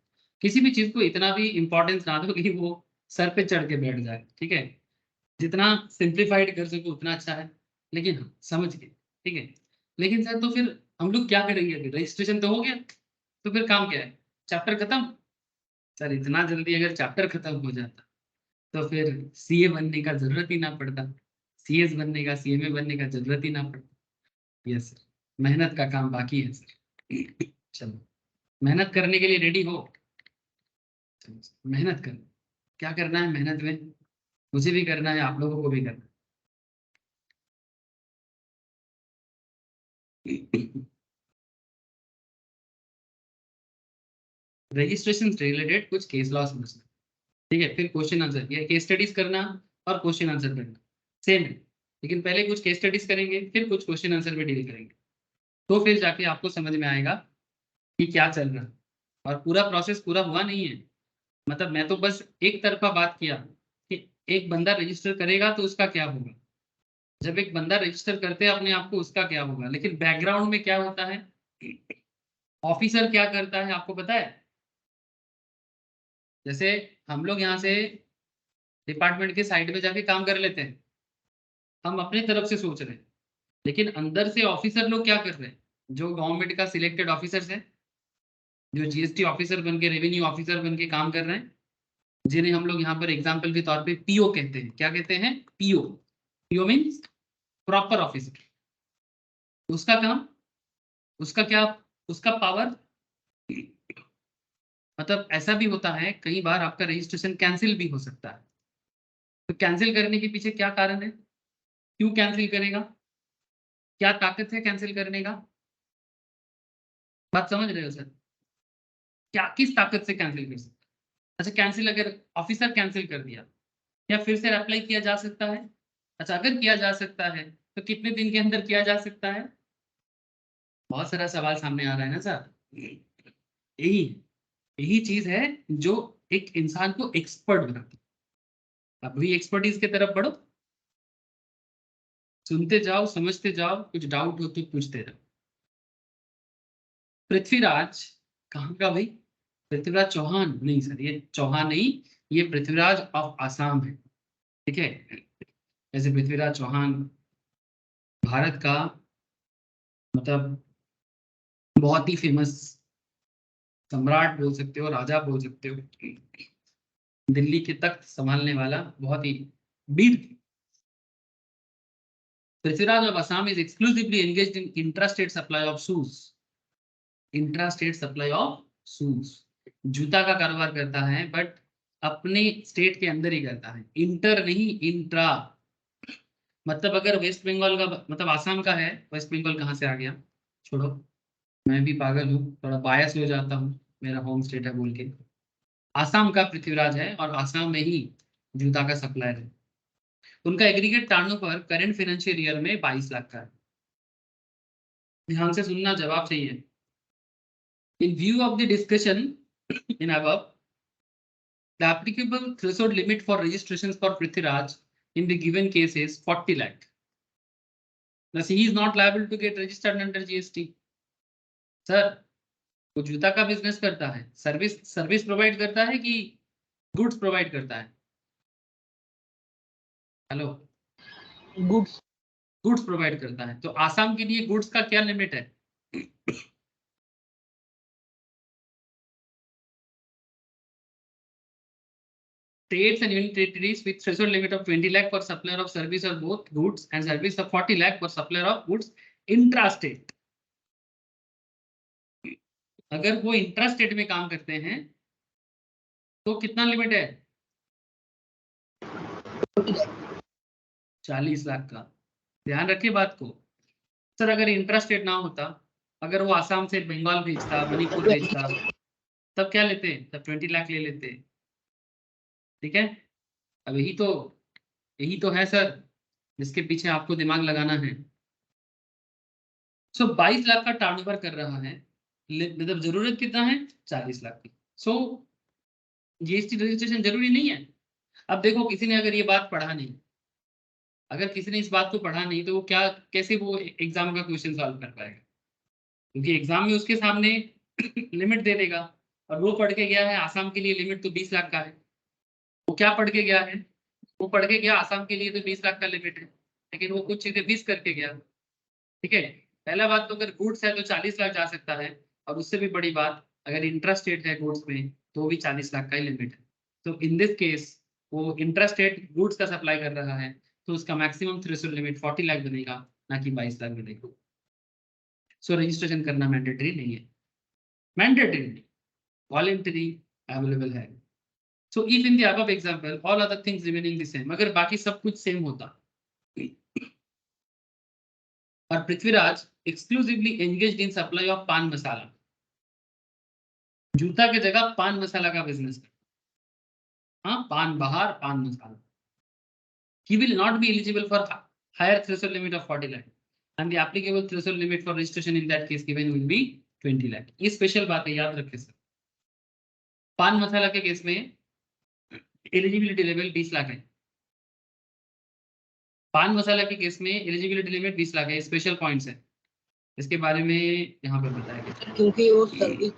Speaker 1: किसी भी चीज को इतना भी इंपॉर्टेंस ना दो कि वो सर पे चढ़ के बैठ जाए, ठीक है? जितना सिंप्लीफाइड कर सको उतना अच्छा है, लेकिन हाँ समझ गए, ठीक है। लेकिन सर तो फिर हम लोग क्या करेंगे? अभी रजिस्ट्रेशन तो हो गया, तो फिर काम क्या है? चैप्टर खत्म? सर इतना जल्दी अगर चैप्टर खत्म हो जाता तो फिर सीए बनने का जरूरत ही ना पड़ता, सीएस बनने का, सीएमए बनने का जरूरत ही ना पड़ता। यस सर, मेहनत का काम बाकी है सर। चलो, मेहनत करने के लिए रेडी हो? चलो मेहनत करो। क्या करना है मेहनत में? मुझे भी करना है, आप लोगों को भी करना है। रजिस्ट्रेशन से रिलेटेड कुछ केस लॉ समझना, ठीक है? फिर क्वेश्चन आंसर, ये केस स्टडीज करना और क्वेश्चन आंसर करना सेम है, लेकिन पहले कुछ केस स्टडीज करेंगे, फिर कुछ क्वेश्चन आंसर पे डील करेंगे, तो फिर जाके आपको समझ में आएगा कि क्या चल रहा है। और पूरा प्रोसेस पूरा हुआ नहीं है, मतलब मैं तो बस एक तरफा बात किया कि एक बंदा रजिस्टर करेगा तो उसका क्या होगा, जब एक बंदा रजिस्टर करते हैं अपने आप को उसका क्या होगा, लेकिन बैकग्राउंड में क्या होता है, ऑफिसर क्या करता है आपको पता है? जैसे हम लोग यहाँ से डिपार्टमेंट के साइड में जाके काम कर लेते हैं, हम अपने तरफ से सोच रहे हैं, लेकिन अंदर से ऑफिसर लोग क्या कर रहे हैं, जो गवर्नमेंट का सिलेक्टेड ऑफिसर्स है, जो जीएसटी ऑफिसर बन के, रेवेन्यू ऑफिसर बन के काम कर रहे हैं, जिन्हें हम लोग यहाँ पर एग्जाम्पल के तौर पे पीओ कहते हैं। क्या कहते हैं? PO. PO means proper officer. उसका काम, उसका क्या, उसका पावर, मतलब ऐसा भी होता है कई बार आपका रजिस्ट्रेशन कैंसिल भी हो सकता है, तो कैंसिल करने के पीछे क्या कारण है, क्यों कैंसिल करेगा, क्या ताकत है कैंसिल करने का? बात समझ रहे हो सर? क्या किस ताकत से कैंसिल कर सकता है? अच्छा, कैंसिल अगर ऑफिसर कैंसिल कर दिया, क्या फिर से अप्लाई किया जा सकता है? अच्छा, अगर किया जा सकता है तो कितने दिन के अंदर किया जा सकता है? बहुत सारा सवाल सामने आ रहा है ना सर। यही यही चीज है जो एक इंसान को एक्सपर्ट बनाती है। अब भी एक्सपर्टीज की तरफ बढ़ो, सुनते जाओ, समझते जाओ, कुछ डाउट हो तो पूछते जाओ। पृथ्वीराज कहाँ का भाई? पृथ्वीराज चौहान नहीं सर, ये चौहान नहीं, ये पृथ्वीराज ऑफ आसाम है, ठीक है? ऐसे पृथ्वीराज चौहान भारत का, मतलब बहुत ही फेमस सम्राट बोल सकते हो, राजा बोल सकते हो, दिल्ली के तख्त संभालने वाला बहुत ही वीर। Prithviraj of Assam is exclusively engaged in intrastate supply of shoes. Intrastate supply of shoes, जूता का कारोबार करता है, बट अपने स्टेट के अंदर ही करता है, इंटर नहीं इंट्रा। मतलब अगर वेस्ट बंगाल का मतलब आसाम का है, वेस्ट बंगाल कहाँ से आ गया, छोड़ो, मैं भी पागल हूँ, थोड़ा बायस हो जाता हूँ, मेरा होम स्टेट है बोल के। आसाम का पृथ्वीराज है और आसाम में ही जूता का सप्लायर है। उनका aggregate turnover current financial year में 22 लाख का है। ध्यान से सुनना, जवाब चाहिए। इन view of the discussion in above, the applicable threshold limit for registrations for Prithviraj in the given case is 40 lakh. Thus, he is not liable to get registered under GST. Sir, वो जूता का business करता है, service service provide करता है कि goods provide करता है? Hello,
Speaker 2: goods.
Speaker 1: गुड्स प्रोवाइड करता है। तो आसाम के लिए गुड्स का क्या लिमिट है? States and union territories with threshold limit of 20 lakh for supplier of service or both goods and service of 40 lakh for supplier of goods intrastate. अगर वो इंट्रास्टेट में काम करते हैं तो कितना लिमिट है? 40 लाख का। ध्यान रखिए बात को। सर अगर इंट्रास्टेट ना होता, अगर वो आसाम से बंगाल भेजता, मणिपुर भेजता, तब क्या लेते? तब 20 लाख ले लेते। ठीक है, अब यही तो है सर जिसके पीछे आपको दिमाग लगाना है। सो 22 लाख का टर्नओवर कर रहा है, मतलब जरूरत कितना है? 40 लाख की। सो जीएसटी रजिस्ट्रेशन जरूरी नहीं है। अब देखो, किसी ने अगर ये बात पढ़ा नहीं, अगर किसी ने इस बात को पढ़ा नहीं, तो वो क्या, कैसे वो एग्जाम का क्वेश्चन सॉल्व कर पाएगा? क्योंकि एग्जाम में उसके सामने लिमिट दे देगा, और वो पढ़ के गया है आसाम के लिए लिमिट तो 20 लाख का है। वो क्या पढ़ के गया है? वो पढ़ के गया आसाम के लिए तो 20 लाख का लिमिट है, लेकिन वो कुछ चीजें मिस करके गया। ठीक है, पहला बात तो अगर गुड्स है तो 40 लाख जा सकता है, और उससे भी बड़ी बात, अगर इंट्रास्टेट है गुड्स में तो भी 40 लाख का ही लिमिट है। तो इन दिस केस वो इंट्रास्टेट गुड्स का सप्लाई कर रहा है, तो उसका मैक्सिमम थ्रेशोल्ड लिमिट 40 लाख बनेगा, ना कि 22 लाख बनेगा। सो रजिस्ट्रेशन करना मैंडेटरी नहीं है, मैंडेटरी नहीं, वॉलंटरी अवेलेबल है। So if in the above example all other things remaining the same, अगर बाकी सब कुछ सेम होता और Prithviraj exclusively engaged in supply of पान मसाला, जूता की जगह पान मसाला का बिजनेस कर, हाँ, पान बहार, पान मसाला, he will not be eligible for higher threshold limit of 40 lakh and the applicable threshold limit for registration in that case given will be 20 lakh. ये स्पेशल बात है, याद रखें सर। पान मसाला के केस में एलिजिबिलिटी लेवल 20 लाख है। पान मसाला के केस में एलिजिबिलिटी लिमिट 20 लाख है। स्पेशल पॉइंट्स है, इसके बारे में यहाँ पर बताया गया।
Speaker 2: क्योंकि वो सर्विस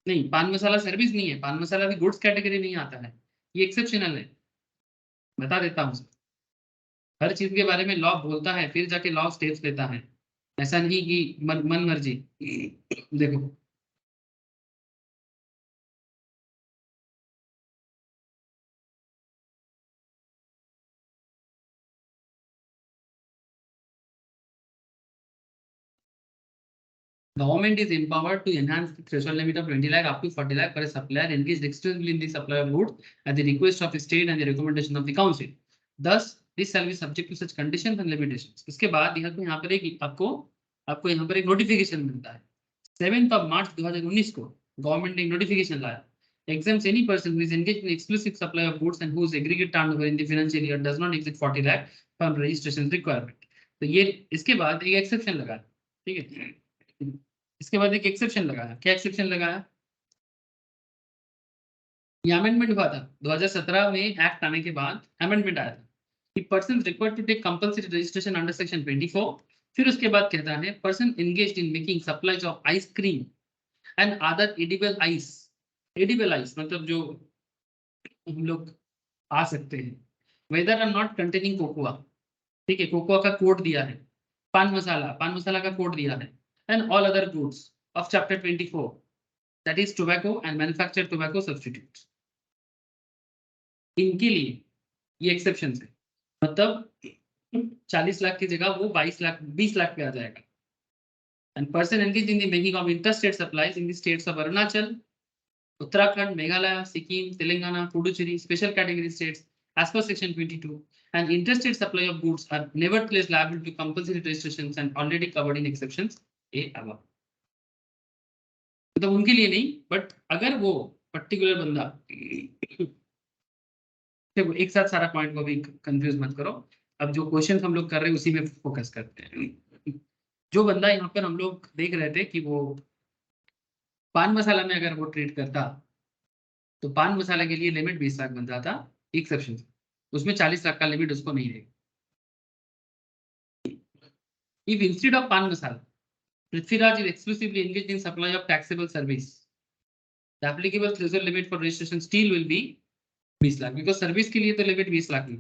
Speaker 1: नहीं, पान मसाला सर्विस नहीं है, पान मसाला भी गुड्स कैटेगरी नहीं आता है, ये एक्सेप्शनल है, बता देता हूँ। हर चीज के बारे में लॉ बोलता है, फिर जाके लॉ स्टेप्स लेता है, ऐसा नहीं कि मन मर्जी। देखो, government is empowered to enhance the threshold limit of 20 lakh up to 40 lakh for a supplier engaged exclusively in the supply of goods at the request of the state and the recommendation of the council. Thus, this shall be subject to such conditions and limitations. इसके बाद यहाँ पर एक आपको यहाँ पर एक notification मिलता है। 7 मार्च 2019 को गवर्नमेंट ने नोटिफिकेशन लाया, exempts any person who is engaged in exclusive supply of goods and whose aggregate turnover in the financial year does not exceed 40 lakh from registration requirement. तो ये इसके बाद एक एक्सेप्शन लगा, ठीक है, इसके बाद एक एक्सेप्शन लगाया। क्या एक्सेप्शन लगाया? ये अमेंडमेंट हुआ था 2017 में, एक्ट आने के बाद अमेंडमेंट आया था कि person required to take compulsory registration under section 24। फिर उसके बाद कहता है person engaged in making supplies of ice cream and other edible ice. Edible ice मतलब जो हम लोग आ सकते हैं, whether or not containing cocoa, ठीक है, कोकोआ का कोड दिया है। पान मसाला का कोड दिया है। And all other goods of chapter 24, that is tobacco and manufactured tobacco substitutes, इनके लिए ये एक्सेप्शन है। मतलब 40 लाख की जगह वो 20 लाख पे आ जाएगा। And person engage in the making of interstate supplies in the states of Arunachal, Uttarakhand, Meghalaya, Sikkim, Telangana, Puducherry, special category states as per section 22, and interstate supply of goods are nevertheless liable to compulsory registrations and already covered in exceptions A above. तो उनके लिए नहीं, but अगर वो particular बंदा देखो एक साथ सारा पॉइंट को भी कंफ्यूज मत करो। अब जो क्वेश्चन हम लोग कर रहे हैं उसी में फोकस करते हैं। जो बंदा यहाँ पर हम लोग देख रहे थे कि वो पान मसाला में अगर वो ट्रेड करता तो पान मसाला के लिए लिमिट 20 लाख बनता था एक्सेप्शन, उसमें 40 लाख का लिमिट उसको नहीं रहेगा। इफ इंस्टेड ऑफ पान मसाला Prithviraj is exclusively engaged in supply of taxable service, the applicable threshold limit for registration still will be 20 lakh, because service के लिए तो लिमिट 20 लाख है,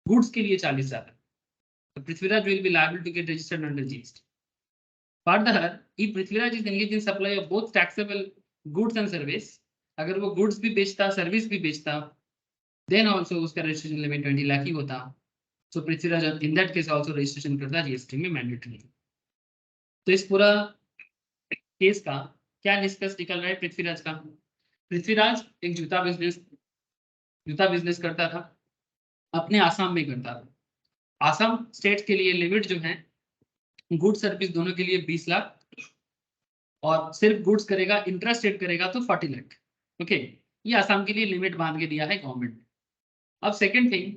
Speaker 1: गुड्स के लिए 40 लाख है। तो Prithviraj will be liable to get registered under GST. Further, if Prithviraj is engaged in supply of both taxable goods and service, अगर वो गुड्स भी बेचता सर्विस भी बेचता, then also उसका रजिस्ट्रेशन लिमिट 20 लाख ही होता। So Prithviraj in that case also registration करता GST में मैंडेटरी। तो इस पूरा केस का क्या निष्कर्ष निकल रहा है पृथ्वीराज का? पृथ्वीराज एक जूता बिजनेस करता था, अपने आसाम में करता था। आसाम स्टेट के लिए लिमिट जो है गुड सर्विस दोनों के लिए 20 लाख, और सिर्फ गुड्स करेगा इंट्रा स्टेट करेगा तो 40 लाख। ओके, ये आसाम के लिए लिमिट बांध के दिया है गवर्नमेंट। अब सेकंड थिंग,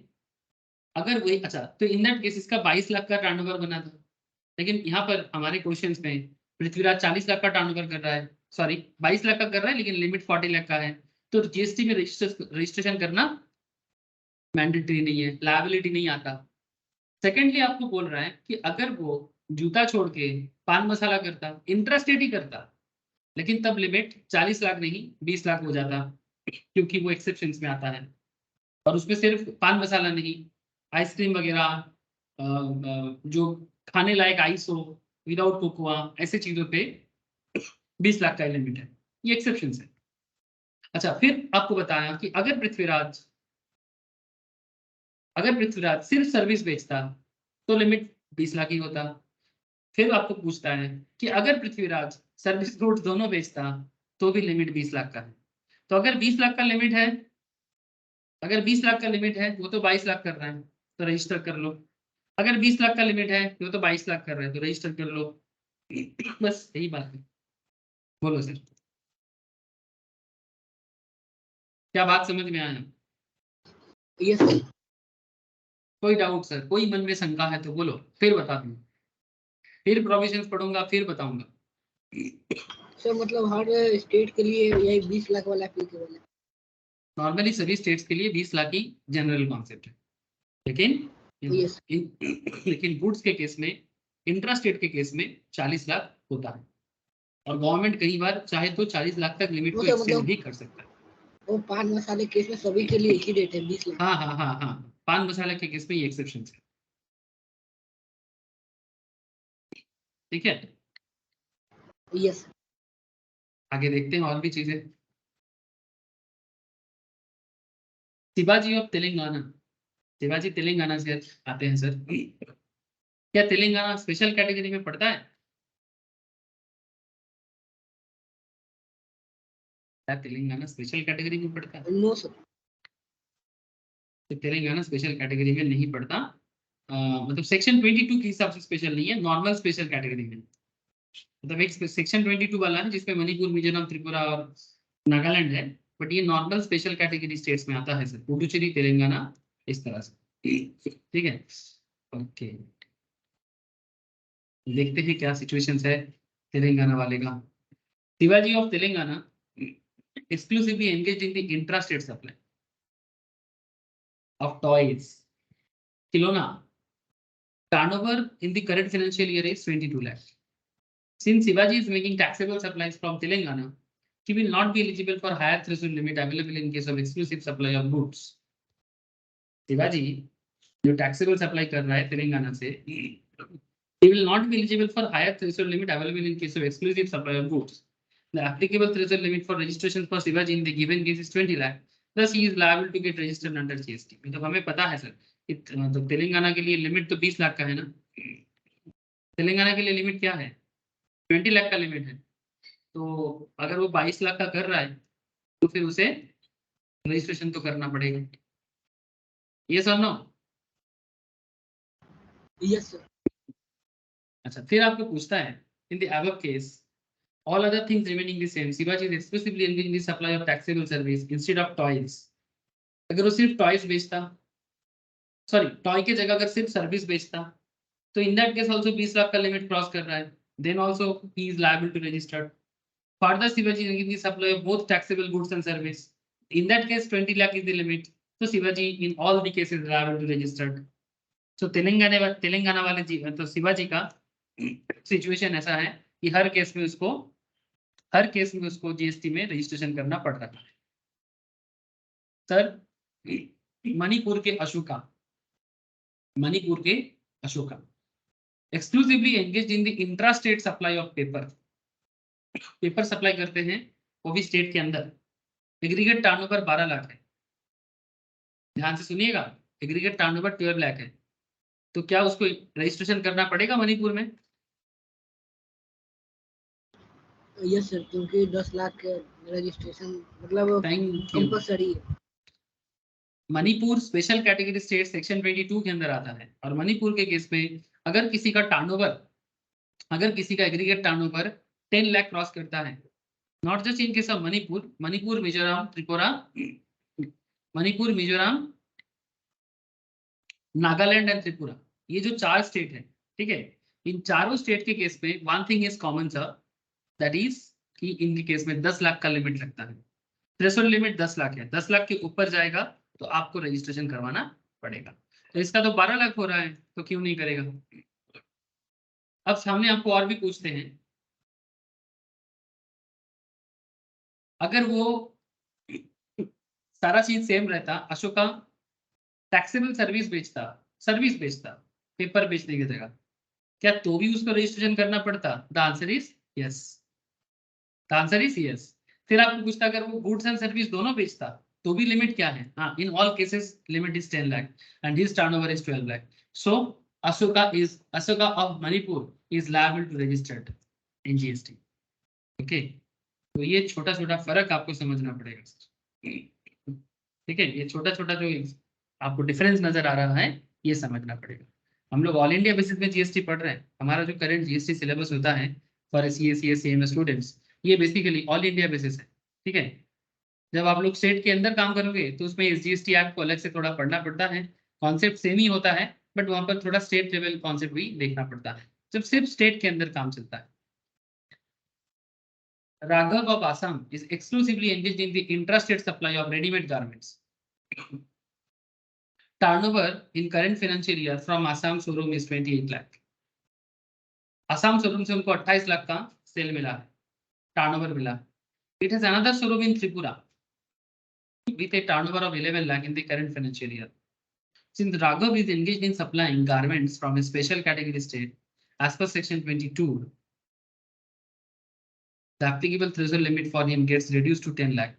Speaker 1: अगर वही अच्छा तो इन दैट केस इसका 22 लाख का टर्नओवर बना था, लेकिन यहाँ पर हमारे क्वेश्चंस में पृथ्वीराज 40 लाख का टर्नओवर कर रहा है, सॉरी 22 लाख का कर रहा है, लेकिन लिमिट 40 लाख का है, तो जीएसटी में रजिस्ट्रेशन करना मैंडेटरी नहीं है, लायबिलिटी नहीं आता। सेकेंडली आपको बोल रहा है कि अगर वो जूता छोड़ के पान मसाला करता, इंट्रास्टेट ही करता, लेकिन तब लिमिट 40 लाख नहीं 20 लाख हो जाता, क्योंकि वो एक्सेप्शन में आता है। और उसमें सिर्फ पान मसाला नहीं, आइसक्रीम वगैरह जो खाने लायक आइस हो विदाउट कोकोआ, ऐसे चीजों पे 20 लाख का लिमिट है, ये एक्सेप्शन है। अच्छा, फिर आपको बताया कि अगर पृथ्वीराज सिर्फ सर्विस बेचता तो लिमिट 20 लाख ही होता। फिर आपको पूछता है कि अगर पृथ्वीराज सर्विस गुड्स दोनों बेचता तो भी लिमिट 20 लाख का है। तो अगर 20 लाख का लिमिट है, वो तो 22 लाख कर रहा है तो रजिस्टर कर लो। अगर 20 लाख का लिमिट है वो तो 22 लाख कर रहा है तो रजिस्टर कर लो। बस यही बात है। बोलो सर, क्या बात समझ में आया?
Speaker 2: Yes sir.
Speaker 1: कोई डाउट सर, कोई मन में शंका है तो बोलो, फिर बता दूं, फिर प्रोविजंस पढ़ूंगा फिर बताऊंगा।
Speaker 2: सर मतलब हर स्टेट के लिए यही 20 लाख वाला एप्लीकेबल है?
Speaker 1: नॉर्मली सभी स्टेट्स के लिए 20 लाख ही जनरल कॉन्सेप्ट है, लेकिन
Speaker 2: यस।
Speaker 1: लेकिन गुड्स के केस में, इंट्रा स्टेट के केस में 40 लाख होता है, और गवर्नमेंट कई बार चाहे तो 40 लाख तक लिमिट को एक्सटेंड भी कर सकता है।
Speaker 2: वो पान मसाले केस में सभी के लिए एक ही रेट है 20 लाख?
Speaker 1: हाँ, पान मसाला के केस में ये एक्सेप्शन है। ठीक है,
Speaker 2: यस।
Speaker 1: आगे देखते हैं और भी चीजें। शिवाजी ऑफ तेलंगाना, शिवाजी तेलंगाना से आते हैं सर। क्या तेलंगाना स्पेशल कैटेगरी में पड़ता है? क्या तेलंगाना स्पेशल कैटेगरी में पड़ता है?
Speaker 2: No sir.
Speaker 1: तो तेलंगाना स्पेशल कैटेगरी में नहीं पड़ता, मतलब सेक्शन 22 के हिसाब से स्पेशल नहीं है, नॉर्मल स्पेशल कैटेगरी में। मतलब एक सेक्शन 22 वाला है जिसमें मणिपुर, मिजोरम, त्रिपुरा और नागालैंड है, बट ये नॉर्मल स्पेशल कैटेगरी स्टेट्स में आता है सर, पुडुचेरी, तेलंगाना, इस तरह से। ठीक है, ओके, देखते हैं क्या सिचुएशन है तेलंगाना वाले का। Shivaji of Telangana exclusively engaged in the intra-state supply of toys, खिलौना। Turnover in the current financial year is 22 lakh. Since Shivaji is making taxable supplies from Telangana, he will not be eligible for higher threshold limit available in case of exclusive supply of goods. Shivaji जो taxable supply कर रहा है तेलंगाना से, he will not be eligible for higher threshold limit available in case of exclusive supply of goods. The applicable threshold limit for registration for Shivaji in the given case is 20 lakh. Thus, he is liable to get registered under GST. मतलब हमें पता है sir, तो तेलंगाना के लिए limit तो 20 लाख का है ना। तेलंगाना के लिए लिमिट क्या है? 20 लाख का लिमिट है। तो अगर वो 22 लाख का कर रहा है तो फिर उसे रजिस्ट्रेशन तो करना पड़ेगा। यस और नो?
Speaker 2: Yes sir.
Speaker 1: अच्छा, फिर आपको पूछता है in the above case all other things remaining the same, Shivaji is exclusively engaged in the supply of taxable service instead of toys. अगर वो सिर्फ टॉयज बेचता, सॉरी टॉय की जगह अगर सिर्फ सर्विस बेचता, तो in that case also 20 lakh का लिमिट क्रॉस कर रहा है, then also he is liable to registered. Further Shivaji is engaged in the supply of both taxable goods and service, in that case 20 lakh is the limit, so Shivaji in all the cases is liable to registered. So Telangana वाले जी तो शिवाजी का situation ऐसा है कि हर case में उसको GST में registration करना पड़ रहा है. सर मणिपुर के Ashoka exclusively engage in the intra state supply of paper supply करते हैं, वो भी स्टेट के अंदर. एग्रीगेट टर्नओवर 12 लाख है, ध्यान से सुनिएगा, एग्रीगेट टर्नओवर 12 लाख है. तो क्या उसको रजिस्ट्रेशन करना पड़ेगा मणिपुर में?
Speaker 2: यस सर, क्योंकि 10 लाख रजिस्ट्रेशन मतलब कंपलसरी है.
Speaker 1: Manipur special category state section 22 के अंदर आता है, और मणिपुर के केस में अगर किसी का एग्रीगेट टर्नओवर 10 लाख क्रॉस करता है, not just in case of Manipur, Mizoram, Tripura, Nagaland and Tripura, ये जो 4 स्टेट है, ठीक है, इन चारों स्टेट के केस में one thing is common sir, that is कि इनके केस में 10 लाख का लिमिट लगता है. थ्रेशोल्ड लिमिट 10 लाख है, 10 लाख के ऊपर जाएगा तो आपको रजिस्ट्रेशन करवाना पड़ेगा. तो इसका तो 12 लाख हो रहा है, तो क्यों नहीं करेगा? अब सामने आपको और भी पूछते हैं, अगर वो सारा चीज सेम रहता, अशोका टैक्सेबल सर्विस बेचता पेपर बेचने की जगह, क्या तो भी उसको रजिस्ट्रेशन करना पड़ता? The answer is yes. फिर आपको पूछता अगर वो गुड्स एंड सर्विस दोनों बेचता, तो भी लिमिट क्या है? हाँ, in all cases limit is 10 lakh and his turnover is 12 lakh. So Ashoka of Manipur is liable to registered in GST. Okay, तो ये छोटा छोटा फर्क आपको समझना पड़ेगा. ठीक है, ये छोटा छोटा जो आपको डिफरेंस नजर आ रहा है, ये समझना पड़ेगा. हम लोग ऑल इंडिया बेसिस में जीएसटी पढ़ रहे हैं. हमारा जो करंट जीएसटी सिलेबस होता है फॉर CA स्टूडेंट्स, ये बेसिकली ऑल इंडिया बेसिस है. ठीक है, जब आप लोग स्टेट के अंदर काम करोगे तो उसमें SGST एक्ट को अलग से थोड़ा पढ़ना पड़ता है. कॉन्सेप्ट सेम ही होता है, बट वहां पर थोड़ा स्टेट लेवल कॉन्सेप्ट भी देखना पड़ता है जब सिर्फ स्टेट के अंदर काम चलता है. Raghav of Assam is exclusively engaged in the intrastate supply of ready-made garments. Turnover in current financial year from Assam showroom is 28 lakh. Assam showroom से उनको 28 लाख का सेल मिला है, टर्नओवर मिला. It has another showroom in Tripura with a turnover of 11 lakh in the current financial year. Since Raghav is engaged in supplying garments from a special category state, as per section 22, the applicable threshold limit for him gets reduced to 10 lakh.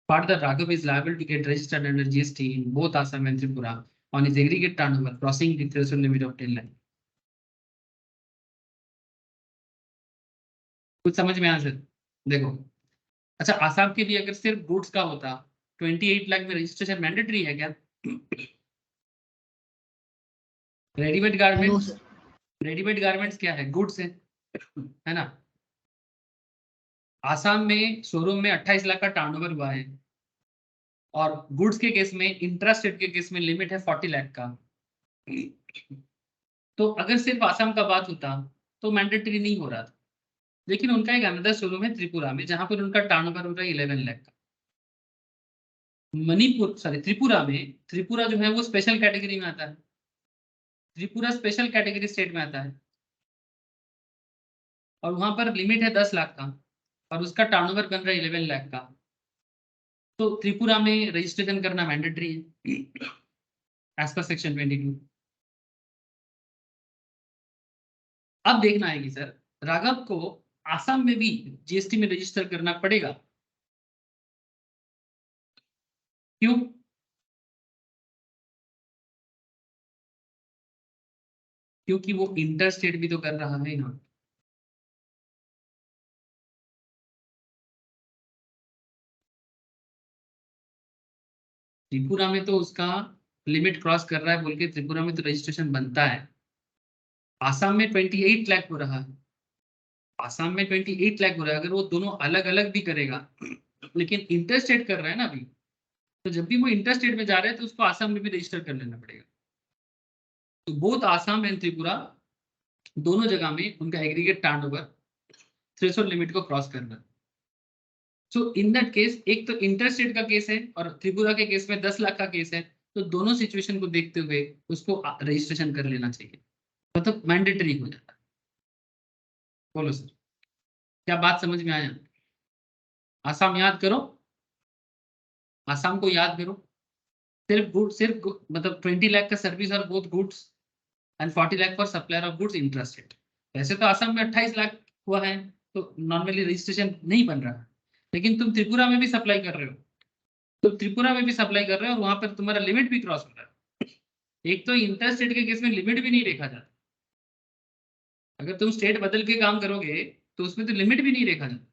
Speaker 1: Further, Raghav is liable to get registered under GST in both Assam and Tripura on his aggregate turnover crossing the threshold limit of 10 lakh. कुछ समझ में आया sir? देखो, अच्छा आसाम के लिए अगर सिर्फ गुड्स का होता 28 लाख में रजिस्ट्रेशन मैंडेटरी है क्या? रेडीमेड गारमेंट्स क्या है? गुड्स है ना. आसाम में शोरूम में 28 लाख का टर्नओवर हुआ है, और गुड्स के केस में, इंट्रास्टेट के केस में लिमिट है 40 लाख का. तो अगर सिर्फ आसाम का बात होता तो मैंडेटरी नहीं हो रहा था. लेकिन उनका एक अनदर शोरूम है त्रिपुरा में, जहां पर उनका टर्नओवर हो रहा है 11 लाख का. त्रिपुरा जो है वो स्पेशल कैटेगरी में आता है. त्रिपुरा स्पेशल कैटेगरी स्टेट में आता है, और वहां पर लिमिट है 10 लाख का, और उसका टर्नओवर बन रहा है 11 लाख का. तो त्रिपुरा में रजिस्ट्रेशन करना मैंडेटरी है एज पर सेक्शन 22. अब देखना है कि सर राघव को आसाम में भी जीएसटी में रजिस्टर करना पड़ेगा. क्यों? क्योंकि वो इंटर स्टेट भी तो कर रहा है यहाँ. त्रिपुरा में तो उसका लिमिट क्रॉस कर रहा है बोल के त्रिपुरा में तो रजिस्ट्रेशन बनता है। आसाम में 28 लाख हो रहा है, आसाम में 28 लाख हो रहा है। अगर वो दोनों अलग अलग भी करेगा लेकिन इंटर स्टेट कर रहा है ना अभी, तो जब भी वो इंटर स्टेट में जा रहा है तो उसको आसाम में भी रजिस्टर कर लेना पड़ेगा। तो बोथ आसाम एंड त्रिपुरा दोनों जगह में उनका एग्रीगेट टर्नओवर थ्रेशोल्ड लिमिट को क्रॉस करना। सो इन दैट केस एक तो इंटर स्टेट का केस है और त्रिपुरा के केस में 10 लाख का केस है, तो दोनों सिचुएशन को देखते हुए उसको रजिस्ट्रेशन कर लेना चाहिए, मतलब मैंडेटरी हो जाता है। बोलो सर, क्या बात समझ में आया? आसाम याद करो, आसाम को याद करो। मतलब 20 लाख का सर्विस और both goods and 40 lakh for supplier of goods interested. वैसे तो आसाम में 28 लाख हुआ है तो नॉर्मली रजिस्ट्रेशन नहीं बन रहा है, लेकिन तुम त्रिपुरा में भी सप्लाई कर रहे हो, तो त्रिपुरा में भी सप्लाई कर रहे हो और वहां पर तुम्हारा लिमिट भी क्रॉस हो रहा है। एक तो इंटर स्टेट के केस में लिमिट भी नहीं देखा जाता, अगर तुम स्टेट बदल के काम करोगे तो उसमें तो लिमिट भी नहीं देखा जाता,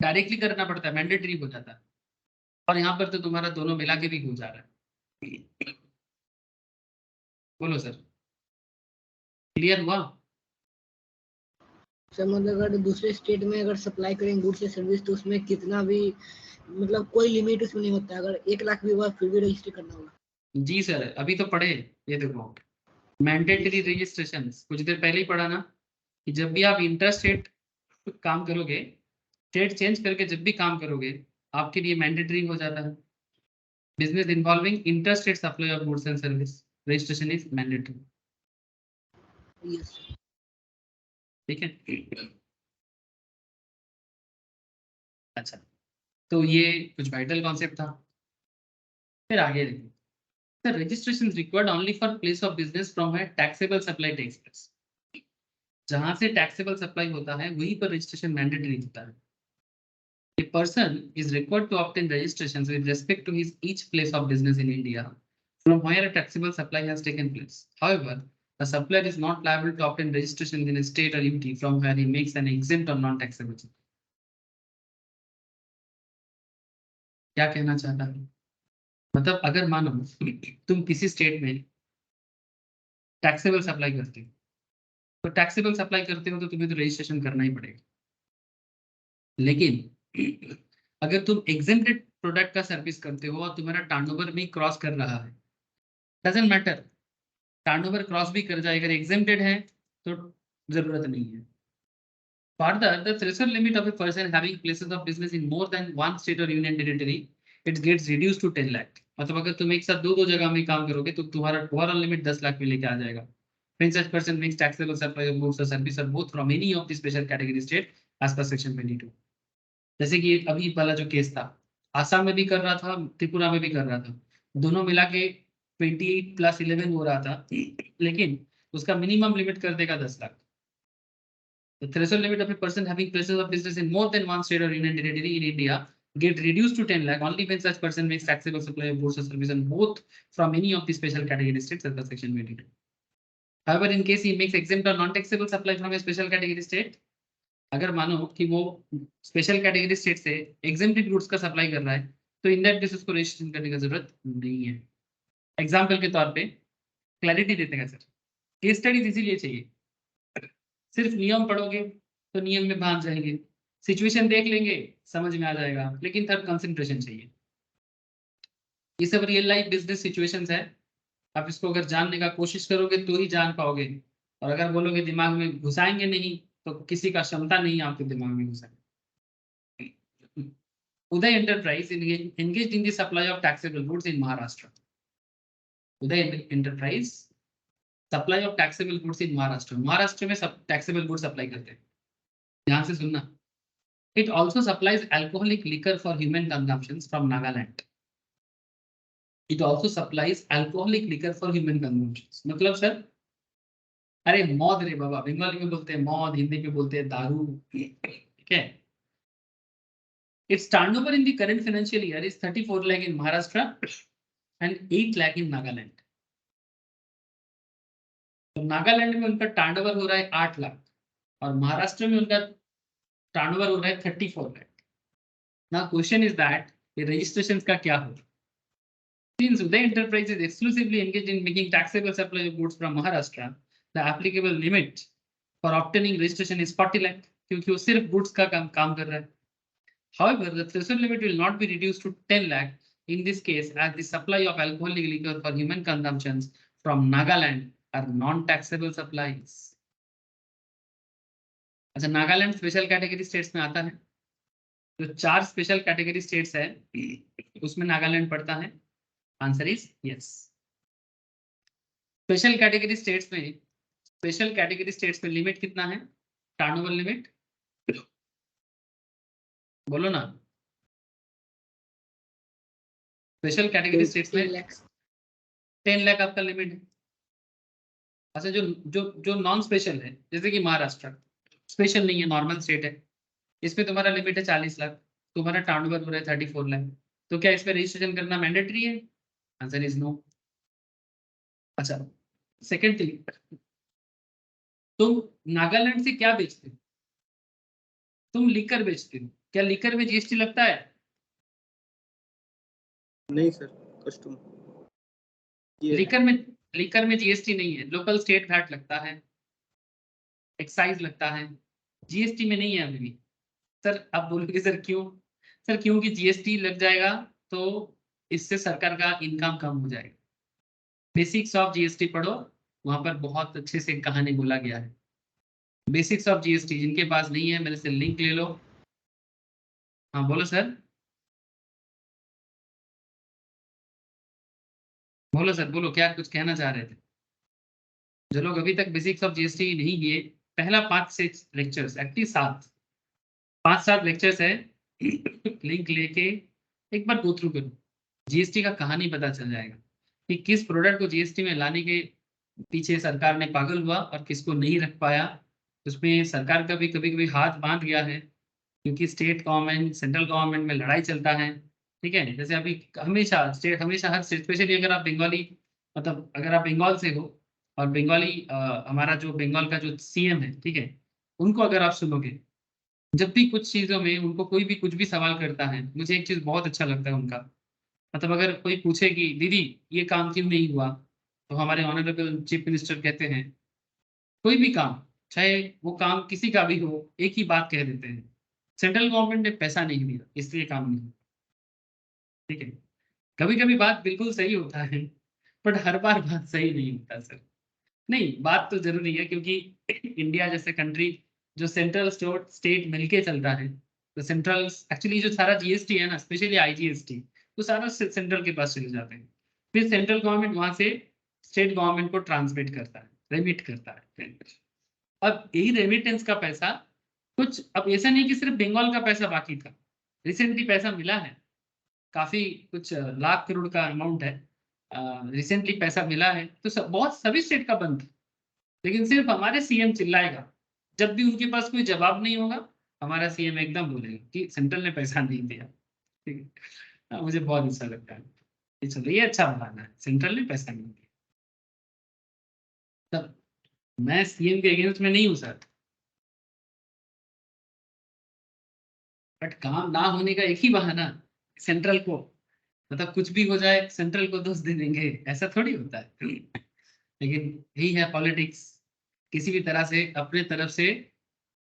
Speaker 1: डायरेक्टली करना पड़ता है, मैंडेटरी हो जाता है। और यहाँ पर तो तुम्हारा दोनों मिला के भी हो जा रहा है। बोलो सर, क्लियर हुआ?
Speaker 2: सर मतलब अगर दूसरे स्टेट में अगर सप्लाई करें गुड्स या सर्विस तो उसमें कितना भी मतलब कोई लिमिट उसमें नहीं होता, अगर 1 लाख भी हुआ फिर भी रजिस्टर करना होगा।
Speaker 1: जी सर, अभी तो पढ़े, ये देखो मैंडेटरी रजिस्ट्रेशन कुछ देर पहले ही पढ़ा ना, कि जब भी आप इंटर स्टेट काम करोगे, स्टेट चेंज करके जब भी काम करोगे, आपके लिए मैंडेटरी हो जाता है। Business involving inter state supply of goods and service, registration is mandatory.
Speaker 2: Yes sir.
Speaker 1: ठीक है, अच्छा, तो ये कुछ वाइटल कॉन्सेप्ट था। फिर आगे देखिए, The registration is required only for place of business from where taxable supply takes place. जहां से taxable supply होता है वहीं पर registration mandatory होता है। A person is required to obtain registrations with respect to his each place of business in India from where a taxable supply has taken place. However, a supplier is not liable to obtain registration in a state or UT from where he makes an exempt or non-taxable supply. क्या कहना चाहता है? मतलब अगर मानो तुम किसी state में टैक्सेबल सप्लाई करते हो, तो टैक्सेबल सप्लाई करते हो तो तुम्हें तो रजिस्ट्रेशन करना ही पड़ेगा। लेकिन अगर तुम एग्जेम्प्टेड प्रोडक्ट का सर्विस करते हो और तुम्हारा टर्नओवर भी क्रॉस कर रहा है, डजंट मैटर, टर्नओवर क्रॉस भी कर जाए, अगर एग्जेम्प्टेड है तो जरूरत नहीं है। Further, the threshold limit of a person having places of business in more than one state or union territory, it gets reduced to 10 lakh. मतलब अगर तुम एक साथ दो जगह में काम करोगे तो तुम्हारा ओवरऑल लिमिट 10 लाख में लेके आ जाएगा। When such person makes taxable supply of goods or services or both from any of the special category state as per section 22. जैसे कि अभी वाला जो केस था, आसाम में भी कर रहा था, त्रिपुरा में भी कर रहा था, दोनों मिला के 28 + 11 हो रहा था, लेकिन उसका मिनिमम लिमिट कर देगा 10 lakh. The threshold limit of a person having places of business in more than one state or union territory in India get reduced to 10 lakh only when such person makes taxable supply of goods or services both from any of the special category states under section 22. However, in case he makes exempt or non-taxable supply from a special category state, अगर मानो कि वो special category state से exempted goods का supply कर रहा है, तो इन दैट केस उसको रजिस्ट्रेशन करने की जरूरत नहीं है। एग्जाम्पल के तौर पे क्लैरिटी देते हैं सर, केस स्टडीज इसीलिए चाहिए, सिर्फ नियम पढ़ोगे तो नियम में भाग जाएंगे, सिचुएशन देख लेंगे समझ में आ जाएगा, लेकिन तब कंसंट्रेशन चाहिए। ये सब रियल लाइफ बिजनेस सिचुएशंस है, आप इसको अगर जानने का कोशिश करोगे तो ही जान पाओगे, और अगर बोलोगे दिमाग में घुसाएंगे नहीं तो किसी का क्षमता नहीं आपके दिमाग में घुसाएंगे। Uday Enterprise engaged in the supply of taxable goods in Maharashtra. Uday Enterprise supply of taxable goods in Maharashtra. Maharashtra में सब taxable goods supply करते हैं। ध्यान से सुनना। It also supplies alcoholic liquor for human consumptions from Nagaland. It also supplies alcoholic liquor for human consumptions. मतलब sir, अरे मौत रे बाबा, बंगाली में बोलते हैं मौत, हिंदी में बोलते हैं दारू, ठीक है। Its turnover in the current financial year is 34 lakh in Maharashtra and 8 lakh in Nagaland. तो नागालैंड में उनका टर्नओवर हो रहा है 8 लाख और महाराष्ट्र में उनका टर्नओवर हो रहा है 34 lakh. Now question is that ये रजिस्ट्रेशन का क्या होगा? Since Uday Enterprises exclusively engaged in making taxable supply of goods from Maharashtra, the applicable limit for obtaining registration is 40 lakh, क्योंकि वो सिर्फ goods का काम कर रहा है. However, the threshold limit will not be reduced to 10 lakh in this case, as the supply of alcoholic liquor for human consumptions from Nagaland are non-taxable supplies. अच्छा, Nagaland special category states में आता है. जो 4 स्पेशल कैटेगरी स्टेट्स है उसमें नागालैंड पड़ता है. Answer is yes. Special category states में लिमिट कितना है? टर्नओवर लिमिट बोलो ना. स्पेशल कैटेगरी स्टेट्स में 10 लाख आपका लिमिट है. अच्छा, जो जो जो नॉन स्पेशल है, जैसे कि महाराष्ट्र स्पेशल नहीं है, नॉर्मल स्टेट है, इसमें तुम्हारा लिमिट है 40 लाख, तुम्हारा टर्नओवर हो रहा है 34 लाख, तो क्या इसमें रजिस्ट्रेशन करना मैंडेटरी है? Answer is no. अच्छा, सेकंड थिंग, तुम नागालैंड से क्या बेचते हो? तुम लिकर बेचते हो, क्या लिकर में जीएसटी लगता है?
Speaker 3: नहीं सर, कस्टम.
Speaker 1: लिकर में जीएसटी नहीं है. लोकल स्टेट वैट लगता है, एक्साइज लगता है, जीएसटी में नहीं है अभी भी. सर आप बोलोगे सर क्यों? सर क्योंकि जीएसटी लग जाएगा तो इससे सरकार का इनकम कम हो जाएगा. बेसिक्स ऑफ जीएसटी पढ़ो, वहां पर बहुत अच्छे से कहानी बोला गया है. बेसिक्स ऑफ जीएसटी जिनके पास नहीं है मेरे से लिंक ले लो. हाँ बोलो सर. बोलो सर, बोलो, क्या कुछ कहना चाह रहे थे? जो लोग अभी तक बेसिक्स ऑफ जीएसटी नहीं किए, पहला 5-6 लेक्चर्स, एक्चुअली 5-7 लेक्चर्स है, लिंक लेके एक बार गो थ्रू करो. जीएसटी का कहानी पता चल जाएगा कि किस प्रोडक्ट को जीएसटी में लाने के पीछे सरकार ने पागल हुआ और किसको नहीं रख पाया. उसमें सरकार का भी कभी कभी हाथ बांध गया है, क्योंकि स्टेट गवर्नमेंट सेंट्रल गवर्नमेंट में लड़ाई चलता है. ठीक है, जैसे अभी हमेशा हर स्टेट, स्पेशली अगर आप बंगाली, मतलब अगर आप बंगाल से हो और बंगाली हमारा जो बंगाल का जो सीएम है, ठीक है, उनको अगर आप सुनोगे, जब भी कुछ चीजों में उनको कोई भी कुछ भी सवाल करता है, मुझे एक चीज बहुत अच्छा लगता है उनका. मतलब अगर कोई पूछे कि दीदी ये काम क्यों नहीं हुआ, तो हमारे ऑनरेबल चीफ मिनिस्टर कहते हैं कोई भी काम, चाहे वो काम किसी का भी हो, एक ही बात कह देते हैं, सेंट्रल गवर्नमेंट ने पैसा नहीं दिया इसलिए काम नहीं. ठीक है, कभी कभी बात बिल्कुल सही होता है, बट हर बार बात सही नहीं होता सर. नहीं, बात तो जरूरी है, क्योंकि इंडिया जैसे कंट्री जो सेंट्रल स्टेट मिलके चलता है, तो सेंट्रल एक्चुअली जो सारा जीएसटी है ना, स्पेशली आईजीएसटी, तो सारा सेंट्रल के पास चले जाते हैं. फिर सेंट्रल गवर्नमेंट वहां से स्टेट गवर्नमेंट को ट्रांसमिट करता है, रेमिट करता है. अब यही रेमिटेंस का पैसा कुछ, अब ऐसा नहीं कि सिर्फ बंगाल का पैसा बाकी था, रिसेंटली पैसा मिला है, काफी कुछ लाख करोड़ का अमाउंट है, रिसेंटली पैसा मिला है, तो बहुत सभी स्टेट का बंद था. लेकिन सिर्फ हमारे सीएम चिल्लाएगा, जब भी उनके पास कोई जवाब नहीं होगा, हमारा सीएम एकदम बोलेगा कि सेंट्रल ने पैसा नहीं दिया. ठीक है, मुझे बहुत अच्छा लगता है. चलो, ये अच्छा बहाना है, सेंट्रल ने पैसा नहीं दिया. तब मैं सीएम के अगेंस्ट में नहीं हूँ सर, बट काम ना होने का एक ही बहाना, सेंट्रल को, मतलब कुछ भी हो जाए सेंट्रल को दोष दे देंगे, ऐसा थोड़ी होता है. लेकिन यही है पॉलिटिक्स, किसी भी तरह से अपने तरफ से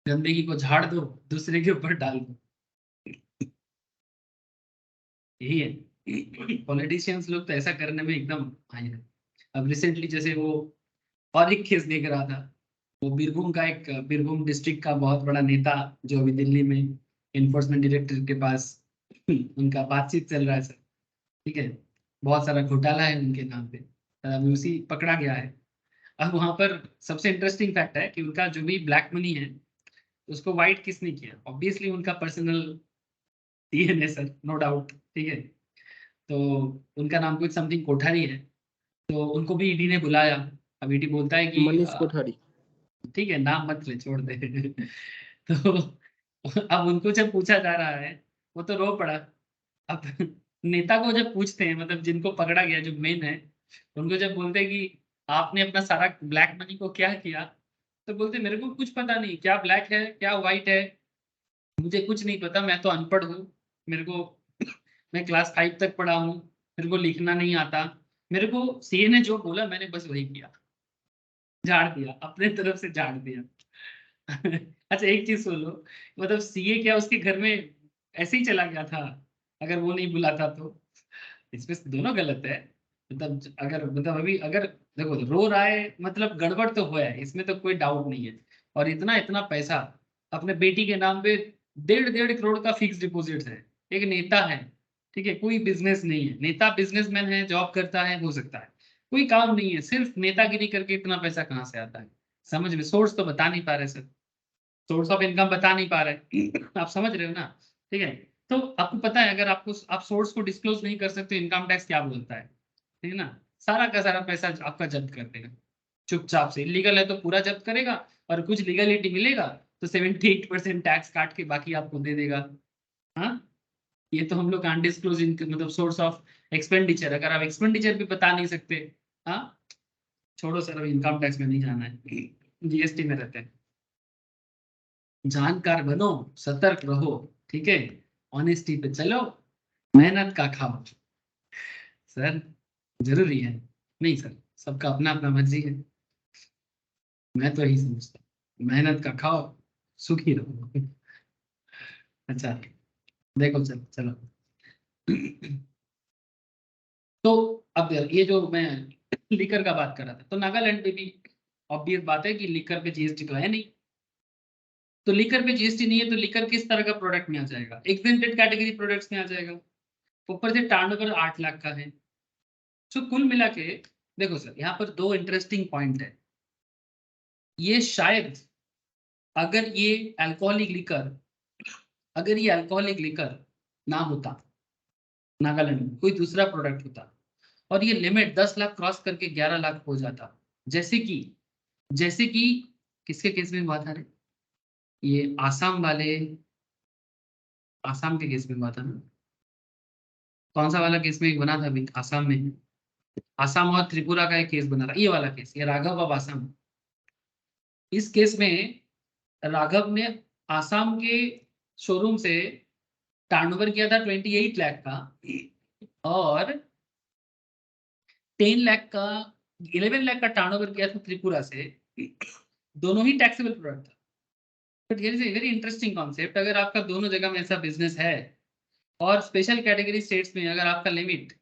Speaker 1: गंदगी को झाड़ दो, दूसरे के ऊपर डाल दो, यही है. पॉलिटिशियंस लोग तो ऐसा करने में एकदम आए हैं. अब रिसेंटली जैसे वो और एक केस देख रहा था, वो बीरभूम डिस्ट्रिक्ट का बहुत बड़ा नेता जो अभी दिल्ली में इन्फोर्समेंट डायरेक्टर के पास उनका बातचीत चल रहा है सर. ठीक है, बहुत सारा घोटाला है उनके नाम पे, अभी उसी पकड़ा गया है. अब वहां पर सबसे इंटरेस्टिंग फैक्ट है कि उनका जो भी ब्लैक मनी है उसको वाइट किसने किया? ऑब्वियसली उनका पर्सनल टीएन है सर, नो डाउट. ठीक है, तो उनका नाम कुछ समथिंग कोठारी है, तो उनको भी ईडी ने बुलाया. अब ईडी बोलता है कि
Speaker 3: मनीष कोठारी.
Speaker 1: ठीक है, नाम मत ले, छोड़ दे. तो अब उनको जब पूछा जा रहा है, वो तो रो पड़ा. अब नेता को जब पूछते हैं, मतलब जिनको पकड़ा गया जो मेन है, उनको जब बोलते हैं कि आपने अपना सारा ब्लैक मनी को क्या किया, तो बोलते मेरे को कुछ पता नहीं, क्या ब्लैक है क्या व्हाइट है, मुझे कुछ नहीं पता, मैं तो अनपढ़ हूँ, मेरे को मैं क्लास 5 तक पढ़ा हूँ, मेरे को लिखना नहीं आता, मेरे को सीए ने जो बोला मैंने बस वही किया, झाड़ दिया, अपने तरफ से झाड़ दिया। अच्छा एक चीज सुन लो, मतलब सीए क्या उसके घर में ऐसे ही चला गया था अगर वो नहीं बुलाता तो? इसमें दोनों गलत है। मतलब अगर मतलब अभी अगर देखो रो रहा है मतलब गड़बड़ तो हुआ है, इसमें तो कोई डाउट नहीं है। और इतना इतना पैसा अपने बेटी के नाम पे 1.5 करोड़ का फिक्स डिपॉजिट है। एक नेता है, ठीक है, कोई बिजनेस नहीं है, नेता बिजनेसमैन है, जॉब करता है, हो सकता है, कोई काम नहीं है, सिर्फ नेतागिरी करके इतना पैसा कहाँ से आता है? समझ में, सोर्स तो बता नहीं पा रहे सर, सोर्स ऑफ इनकम बता नहीं पा रहे। आप समझ रहे हो ना? ठीक है, तो आपको पता है अगर आपको आप सोर्स को डिस्क्लोज नहीं कर सकते, इनकम टैक्स क्या बोलता है? ठीक है ना, सारा का सारा पैसा आपका जब्त कर देगा चुपचाप से। इलीगल है तो पूरा जब्त करेगा, और कुछ लीगलिटी मिलेगा तो 78% टैक्स काट के बाकी आपको दे देगा। हाँ, ये तो हम लोग अनडिस्क्लोज मतलब सोर्स ऑफ एक्सपेंडिचर, अगर आप एक्सपेंडिचर भी बता नहीं सकते, हाँ छोड़ो सर, अभी इनकम टैक्स में नहीं जाना है, जीएसटी में रहते हैं। जानकार बनो, सतर्क रहो, ठीक है, ऑनेस्टी पे चलो, मेहनत का खाओ। सर जरूरी है? नहीं सर, सबका अपना अपना मर्जी है, मैं तो यही समझता हूँ, मेहनत का खाओ, सुखी रहो। अच्छा देखो चलो चलो। तो अब ये जो मैं लिकर का बात कर रहा था, तो नागालैंड पे भी ऑब्वियस बात है कि लिकर पे जीएसटी तो है नहीं। तो लिकर पे जीएसटी नहीं है तो लिकर किस तरह का प्रोडक्ट में आ जाएगा? एग्जेम्प्टेड कैटेगरी प्रोडक्ट्स में आ जाएगा। ऊपर से टर्नओवर 8 लाख का है। तो कुल मिला के देखो सर, यहाँ पर दो इंटरेस्टिंग पॉइंट है। ये शायद अगर ये अल्कोहलिक लिकर, अगर ये अल्कोहलिक लिकर ना होता नागालैंड में, कोई दूसरा प्रोडक्ट होता, और ये लिमिट 10 लाख क्रॉस करके 11 लाख हो जाता, जैसे कि किसके केस में हुआ था रे? ये आसाम वाले, आसाम के केस में हुआ था ना? कौन सा वाला केस में एक बना था अभी आसाम में? आसाम और त्रिपुरा का एक केस बना था, ये वाला केस, ये राघव ऑफ आसाम। इस केस में राघव ने आसाम के शोरूम से टर्नओवर किया था 28 लाख का, और 10 लाख का, 11 लाख का टर्नओवर किया था त्रिपुरा से। दोनों ही टैक्सेबल प्रोडक्ट था। But here is a very interesting concept, अगर आपका दोनों जगह में ऐसा बिजनेस है, और स्पेशल कैटेगरी स्टेट्स में अगर आपका लिमिट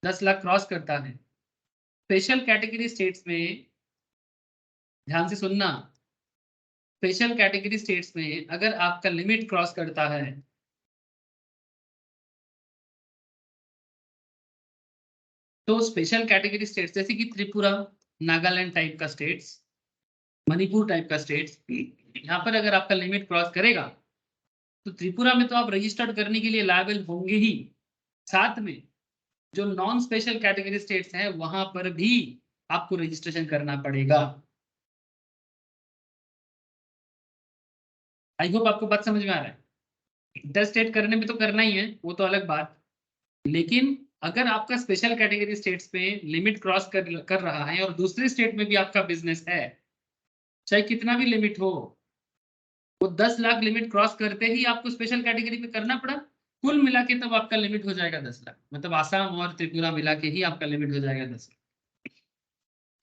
Speaker 1: 10 लाख क्रॉस करता है, स्पेशल कैटेगरी स्टेट्स में, ध्यान से सुनना, स्पेशल कैटेगरी स्टेट्स में अगर आपका लिमिट क्रॉस करता है, तो स्पेशल कैटेगरी स्टेट्स जैसे कि त्रिपुरा, नागालैंड टाइप का स्टेट्स, मणिपुर टाइप का स्टेट्स, यहाँ पर अगर आपका लिमिट क्रॉस करेगा, तो त्रिपुरा में तो आप रजिस्टर्ड करने के लिए लायबल होंगे ही, साथ में जो नॉन स्पेशल कैटेगरी स्टेट्स हैं वहां पर भी आपको रजिस्ट्रेशन करना पड़ेगा। आई होप आपको बात समझ में आ रहा है। इंटर स्टेट करने में तो करना ही है, वो तो अलग बात, लेकिन अगर आपका स्पेशल कैटेगरी स्टेट्स में लिमिट क्रॉस कर रहा है, और दूसरे स्टेट में भी आपका बिजनेस है, चाहे कितना भी लिमिट हो, वो 10 लाख लिमिट क्रॉस करते ही आपको स्पेशल कैटेगरी में करना पड़ा, कुल मिला के तब आपका लिमिट हो जाएगा 10 लाख, मतलब आसाम और त्रिपुरा मिला के ही आपका लिमिट हो जाएगा 10 लाख,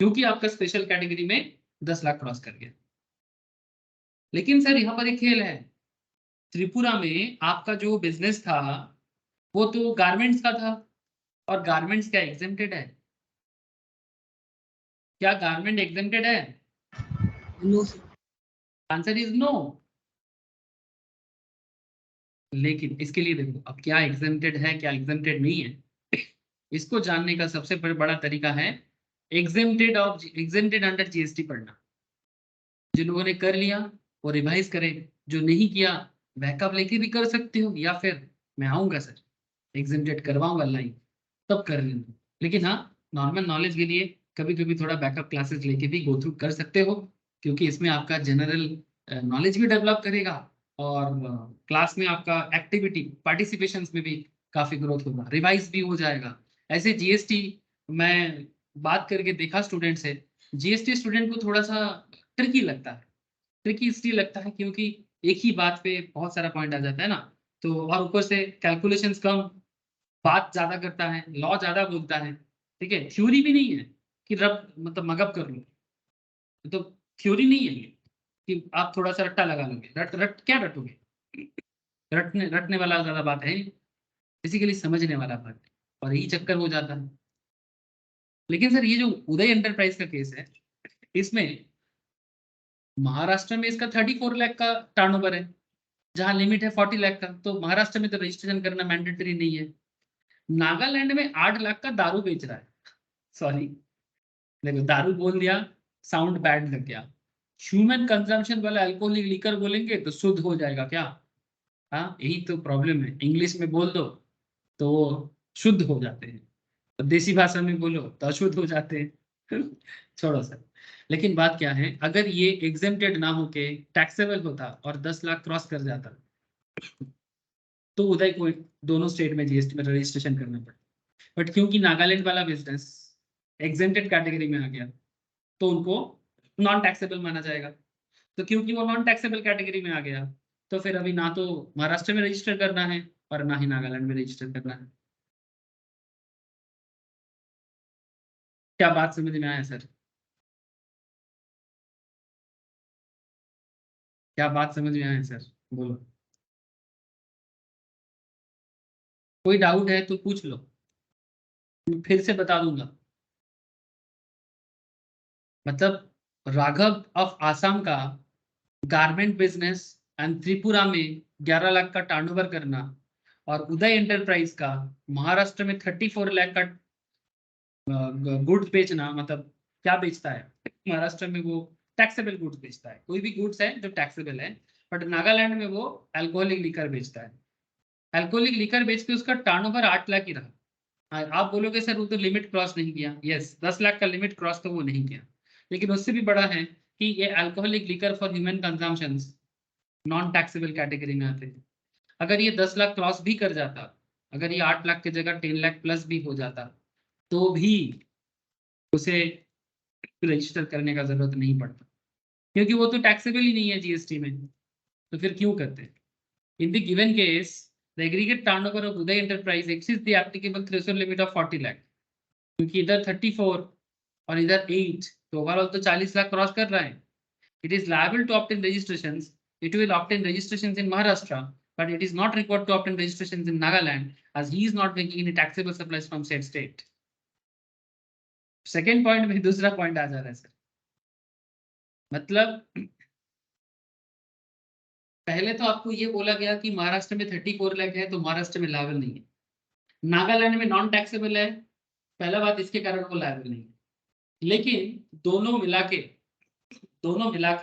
Speaker 1: क्योंकि आपका स्पेशल कैटेगरी में 10 लाख क्रॉस कर गया। लेकिन सर यहाँ पर एक खेल है, त्रिपुरा में आपका जो बिजनेस था वो तो गारमेंट्स का था, और गारमेंट्स क्या एग्जेम्प्टेड है? क्या गारमेंट एग्जेम्प्टेड है?
Speaker 2: No sir.
Speaker 1: Answer is no. लेकिन इसके लिए देखो अब क्या एग्जेम्प्टेड है क्या एग्जेम्प्टेड नहीं है, इसको जानने का सबसे बड़ा तरीका है एग्जेम्प्टेड अंडर जीएसटी पढ़ना। जिन लोगों ने कर लिया वो रिवाइज करें, जो नहीं किया बैकअप लेके भी कर सकते हो, या फिर मैं आऊंगा सर एग्जेम्प्टेड करवाऊंगा लाइव, तब कर लेना। लेकिन हाँ, नॉर्मल नॉलेज के लिए कभी कभी थोड़ा बैकअप क्लासेस लेके भी गो थ्रू कर सकते हो, क्योंकि इसमें आपका जनरल नॉलेज भी डेवलप करेगा, और क्लास में आपका एक्टिविटी पार्टिसिपेशन में भी काफी ग्रोथ होगा, रिवाइज भी हो जाएगा। ऐसे जीएसटी मैं बात करके देखा स्टूडेंट से, जीएसटी स्टूडेंट को थोड़ा सा ट्रिकी लगता है। ट्रिकी इसलिए लगता है क्योंकि एक ही बात पे बहुत सारा पॉइंट आ जाता है ना, तो और ऊपर से कैलकुलेशंस कम, बात ज्यादा करता है, लॉ ज्यादा बोलता है, ठीक है, थ्योरी भी नहीं है कि रब मतलब मगअप कर लो, तो थ्योरी नहीं है ये कि आप थोड़ा सा रट्टा लगा लोगे, रट रट क्या रटोगे, रटने वाला ज्यादा बात है, बेसिकली समझने वाला बात है, और यही चक्कर हो जाता है। लेकिन सर ये जो उदय एंटरप्राइज का केस है, इसमें महाराष्ट्र में इसका 34 लाख का टर्नओवर है, जहां लिमिट है 40 लाख का, तो महाराष्ट्र में तो रजिस्ट्रेशन करना मैंडेटरी नहीं है। नागालैंड में 8 लाख का दारू बेच रहा है, सॉरी देखो दारू बोल दिया, साउंड बैड लग गया, ह्यूमन कंजम्पशन वाला अल्कोहलिक लीकर बोलेंगे तो शुद्ध हो जाएगा क्या? हाँ यही तो प्रॉब्लम है, इंग्लिश में बोल दो तो वो शुद्ध हो जाते हैं, तो देसी भाषा में बोलो तो अशुद्ध हो जाते हैं। छोड़ो सर, लेकिन बात क्या है, अगर ये एग्जेम्प्टेड ना होके टैक्सेबल होता और 10 लाख क्रॉस कर जाता, तो उदय को दोनों स्टेट में जीएसटी में रजिस्ट्रेशन करना पड़ता, बट क्योंकि नागालैंड वाला बिजनेस एग्जेम्प्टेड कैटेगरी में आ गया, तो उनको नॉन टैक्सेबल माना जाएगा। तो क्योंकि वो नॉन टैक्सेबल कैटेगरी में आ गया, तो फिर अभी ना तो महाराष्ट्र में रजिस्टर करना है और ना ही नागालैंड में रजिस्टर करना है। क्या बात समझ में आया सर? क्या बात समझ में आया सर? बोलो, कोई डाउट है तो पूछ लो, मैं फिर से बता दूंगा। मतलब राघव ऑफ आसाम का गारमेंट बिजनेस एंड त्रिपुरा में 11 लाख का टर्नओवर करना, और उदय एंटरप्राइज का महाराष्ट्र में 34 लाख का गुड्स बेचना, मतलब क्या बेचता है महाराष्ट्र में, वो टैक्सेबल गुड्स बेचता है, कोई भी गुड्स है जो टैक्सेबल है, बट नागालैंड में वो अल्कोहलिक लिकर बेचता है। अल्कोहलिक लिकर बेच के उसका टर्नओवर 8 लाख ही रहा। आप बोलोगे सर वो तो लिमिट क्रॉस नहीं किया, यस 10 लाख का लिमिट क्रॉस तो वो नहीं किया, लेकिन उससे भी बड़ा है कि ये alcoholic liquor for human consumption non taxable category में आते हैं। अगर ये 10 लाख क्रॉस भी कर जाता, अगर ये 8 लाख की जगह 10 लाख प्लस भी हो जाता, तो भी उसे रजिस्टर करने का जरूरत नहीं पड़ता, क्योंकि वो तो टैक्सेबल ही नहीं है जीएसटी में, तो फिर क्यों करते हैं? In the given case the aggregate turnover of Uday enterprise exceeds the applicable threshold limit of 40 lakh, क्योंकि इधर 34 और इधर 8, तो ओवरऑल तो 40 लाख क्रॉस कर रहा है। It is liable to obtain registrations, it will obtain registrations in Maharashtra, but it is not required to obtain registrations in Nagaland as he is not making any taxable supplies from said state. Second point में दूसरा point आ जा रहा है sir, मतलब पहले तो आपको ये बोला गया कि महाराष्ट्र में 34 लाख है तो महाराष्ट्र में लायबल नहीं है, नागालैंड में नॉन टैक्सेबल है, पहला बात इसके कारण वो लायबल नहीं है, लेकिन दोनों मिला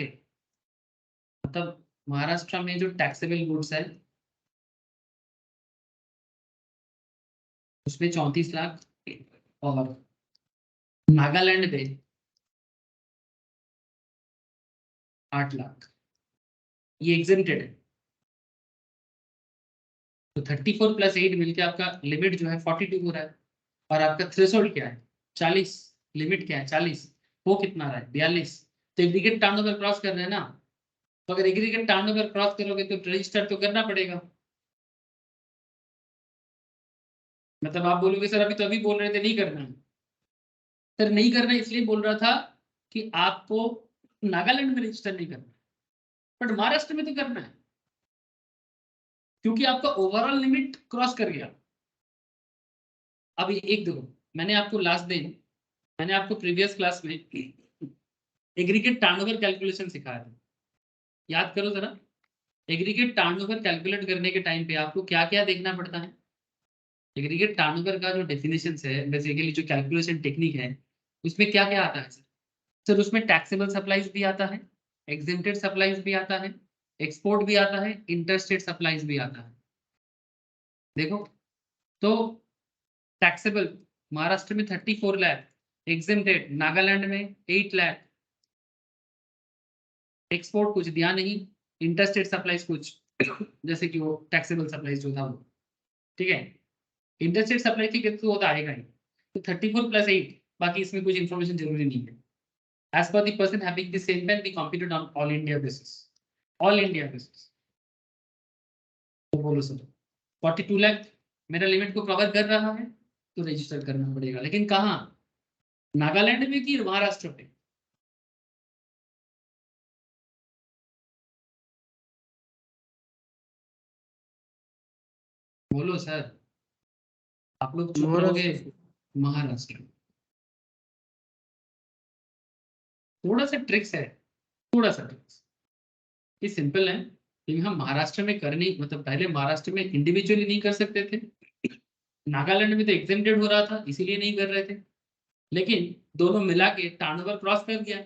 Speaker 1: के मतलब महाराष्ट्र में जो टैक्सेबल गुड्स है उसमें 34 लाख और नागालैंड में 8 लाख, ये एग्जेम्प्टेड है, तो 34 प्लस 8 मिलकर आपका लिमिट जो है 42 हो रहा है, और आपका थ्रेशोल्ड क्या है 40, लिमिट क्या है 40, वो कितना रहा है 42, तो एग्रीगेट टर्नओवर क्रॉस कर रहे हैं ना, तो अगर एग्रीगेट टर्नओवर क्रॉस करोगे तो रजिस्टर तो करना पड़ेगा। मतलब आप बोलोगे सर अभी तो अभी बोल रहे थे नहीं करना है, सर नहीं करना इसलिए बोल रहा था कि आपको नागालैंड में रजिस्टर नहीं करना, बट महाराष्ट्र में तो करना है, क्योंकि आपका ओवरऑल लिमिट क्रॉस कर गया। अब एक देखो, मैंने आपको लास्ट दिन, मैंने आपको प्रीवियस क्लास में एग्रीगेट टर्नओवर कैलकुलेशन सिखाया था, याद करो जरा। एग्रीगेट टर्नओवर कैलकुलेट करने के टाइम पे आपको क्या क्या देखना पड़ता है? एग्रीगेट टर्नओवर का जो डेफिनेशन है, बेसिकली जो कैलकुलेशन टेक्निक है, उसमें क्या क्या आता है सर? सर उसमें टैक्सेबल सप्लाईज भी आता है, एग्जेम्प्टेड सप्लाईज भी आता है, एक्सपोर्ट भी आता है, इंटरस्टेट सप्लाईज भी आता है। देखो तो टैक्सेबल महाराष्ट्र में 34 लाख, एग्जेम्प्टेड नागालैंड में 8 लाख, एक्सपोर्ट कुछ दिया नहीं, इंटरस्टेट सप्लाईज कुछ जैसे कि वो टैक्सेबल सप्लाईज जो था वो, ठीक है, इंटरस्टेट सप्लाई की तो वो तो आएगा ही, तो 34 प्लस 8, बाकी इसमें कुछ इंफॉर्मेशन जरूरी नहीं है। As per the person having the same pen, we computed on all India basis. All India basis. तो बोलो सर 42 लाख मेरा लिमिट को कवर कर रहा है तो रजिस्टर करना पड़ेगा। लेकिन कहाँ, नागालैंड में कि महाराष्ट्र में? बोलो सर, आप लोग चुप रहोगे।
Speaker 3: महाराष्ट्र से।
Speaker 1: महाराष्ट्र। थोड़ा सा ट्रिक्स है, थोड़ा सा ट्रिक्स, ये सिंपल है। लेकिन हम महाराष्ट्र में कर नहीं, मतलब पहले महाराष्ट्र में इंडिविजुअली नहीं कर सकते थे, नागालैंड में तो एग्जेम्प्टेड हो रहा था इसीलिए नहीं कर रहे थे, लेकिन दोनों मिला के टर्नओवर क्रॉस कर गया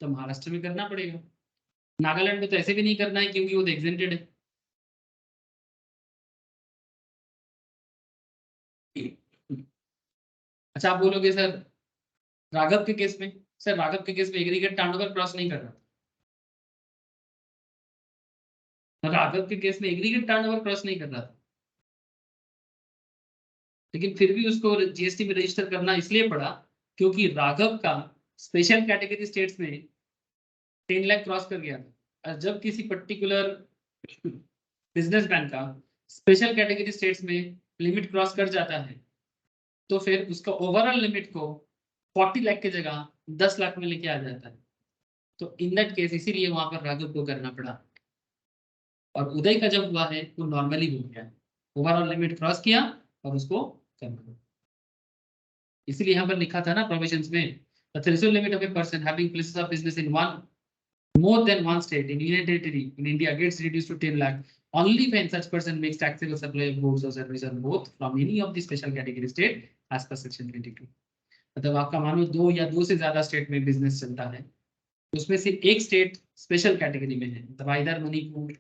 Speaker 1: तो महाराष्ट्र में करना पड़ेगा। नागालैंड में तो ऐसे भी नहीं करना है क्योंकि वो तो एग्जेम्प्टेड है। अच्छा, आप बोलोगे सर राघव के केस में, सर राघव के केस में एग्रीगेट टर्नओवर क्रॉस नहीं कर रहा था, राघव के केस में एग्रीगेट टर्नओवर क्रॉस नहीं कर रहा था, लेकिन फिर भी उसको जीएसटी में रजिस्टर करना इसलिए पड़ा क्योंकि राघव का स्पेशल कैटेगरी स्टेट्स में 10 लाख क्रॉस कर गया था। और जब किसी पर्टिकुलर बिजनेसमैन का स्पेशल कैटेगरी स्टेट्स में लिमिट क्रॉस कर जाता है तो फिर उसका ओवरऑल लिमिट को 40 लाख की जगह 10 लाख में लेके आ जाता है। तो इन दैट केस इसीलिए वहां पर राघव को करना पड़ा। और उदय का जब हुआ है वो नॉर्मली हो गया, ओवरऑल लिमिट क्रॉस किया और उसको करना पड़ा। इसीलिए यहाँ पर लिखा था ना प्रोविजंस में, the threshold limit of a person having places of business in one more than one state in union territory in India gets reduced to 10 lakh only when such person makes taxable supply of goods or services on both from any of the special category state as per section 22। मतलब आपका मानो दो या दो से ज्यादा state में business चलता है, उसमें से एक स्टेट स्पेशल कैटेगरी में है, मतलब इधर मणिपुर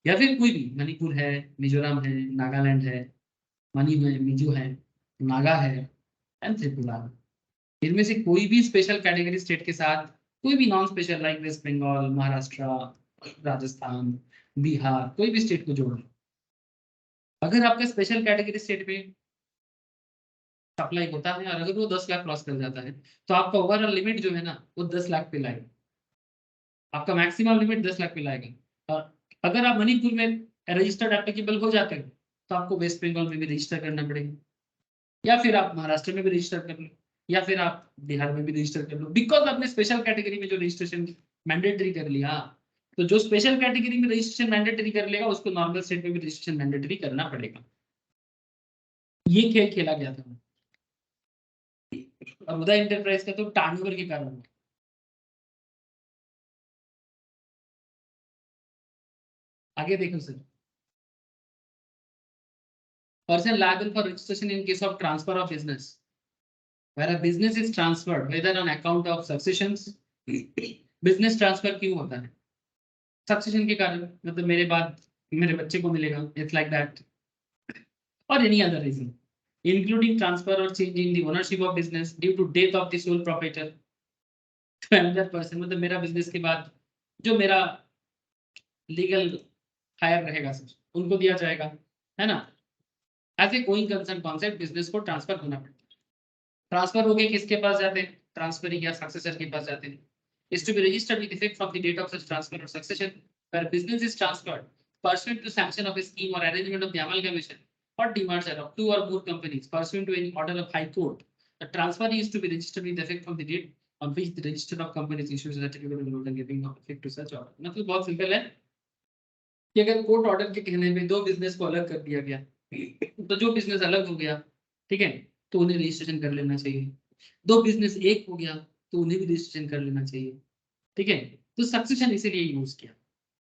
Speaker 1: या फिर कोई भी, मणिपुर है, मिजोरम है, नागालैंड है, मणि है, मिजो है, नागा है एंड त्रिपुरा। इनमें से कोई भी स्पेशल कैटेगरी स्टेट के साथ कोई भी non special like West Bengal, Maharashtra, Rajasthan, Bihar, कोई भी स्टेट को जोड़ लो। अगर आपका स्पेशल कैटेगरी स्टेट में सप्लाई होता है और अगर वो 10 लाख क्रॉस कर जाता है तो आपका ओवरऑल लिमिट जो है ना वो 10 लाख पे लाएगा, आपका मैक्सिमम लिमिट 10 लाख पे लाएगा। और अगर आप मणिपुर में रजिस्टर्ड एप्लीकेबल हो जाते हो तो आपको वेस्ट बंगाल में भी रजिस्टर करना पड़ेगा, या फिर आप महाराष्ट्र में भी रजिस्टर कर लो, या फिर आप बिहार में भी रजिस्टर कर लो, बिकॉज आपने स्पेशल कैटेगरी में जो रजिस्ट्रेशन मैंडेटरी कर लिया। तो जो स्पेशल कैटेगरी में रजिस्ट्रेशन मैंडेटरी कर लेगा उसको नॉर्मल स्टेट में भी रजिस्ट्रेशन मैंडेटरी करना पड़ेगा। ये खेल खेला गया था और उदय एंटरप्राइज का तो टर्नओवर के कारण। आगे देखो sir, person liable for registration in case of transfer of business where a business is transferred whether on account of successions। Business transfer क्यों होता है? सक्सेशन के कारण, मतलब मेरे बाद मेरे बच्चे को मिलेगा, इट्स लाइक दैट, और any other reason including transfer और change in the ownership of business due to death of the sole proprietor to another person. मतलब मेरा बिजनेस के बाद जो मेरा लीगल हायर रहेगा सर उनको दिया जाएगा, है ना। As a going concern concept business को ट्रांसफर होना पड़ता है। ट्रांसफर हो गए किसके पास जाते हैं? ट्रांसफर या सक्सेसर के पास जाते हैं। is to be registered with effect from the date of such transfer or succession where business is transferred pursuant to sanction of a scheme or arrangement of the amalgamation or demerger of two or more companies pursuant to any order of high court। The transfer is to be registered with effect from the date on which the register of companies issues a certificate of note and giving effect to such order। मतलब बहुत simple है कि अगर court order के कहने पे दो business को अलग कर दिया गया तो जो बिजनेस अलग हो गया, ठीक है, तो उन्हें रजिस्ट्रेशन कर लेना चाहिए। दो बिजनेस एक हो गया तो उन्हें भी रजिस्ट्रेशन कर लेना चाहिए, ठीक है। तो सक्सेशन इसीलिए यूज किया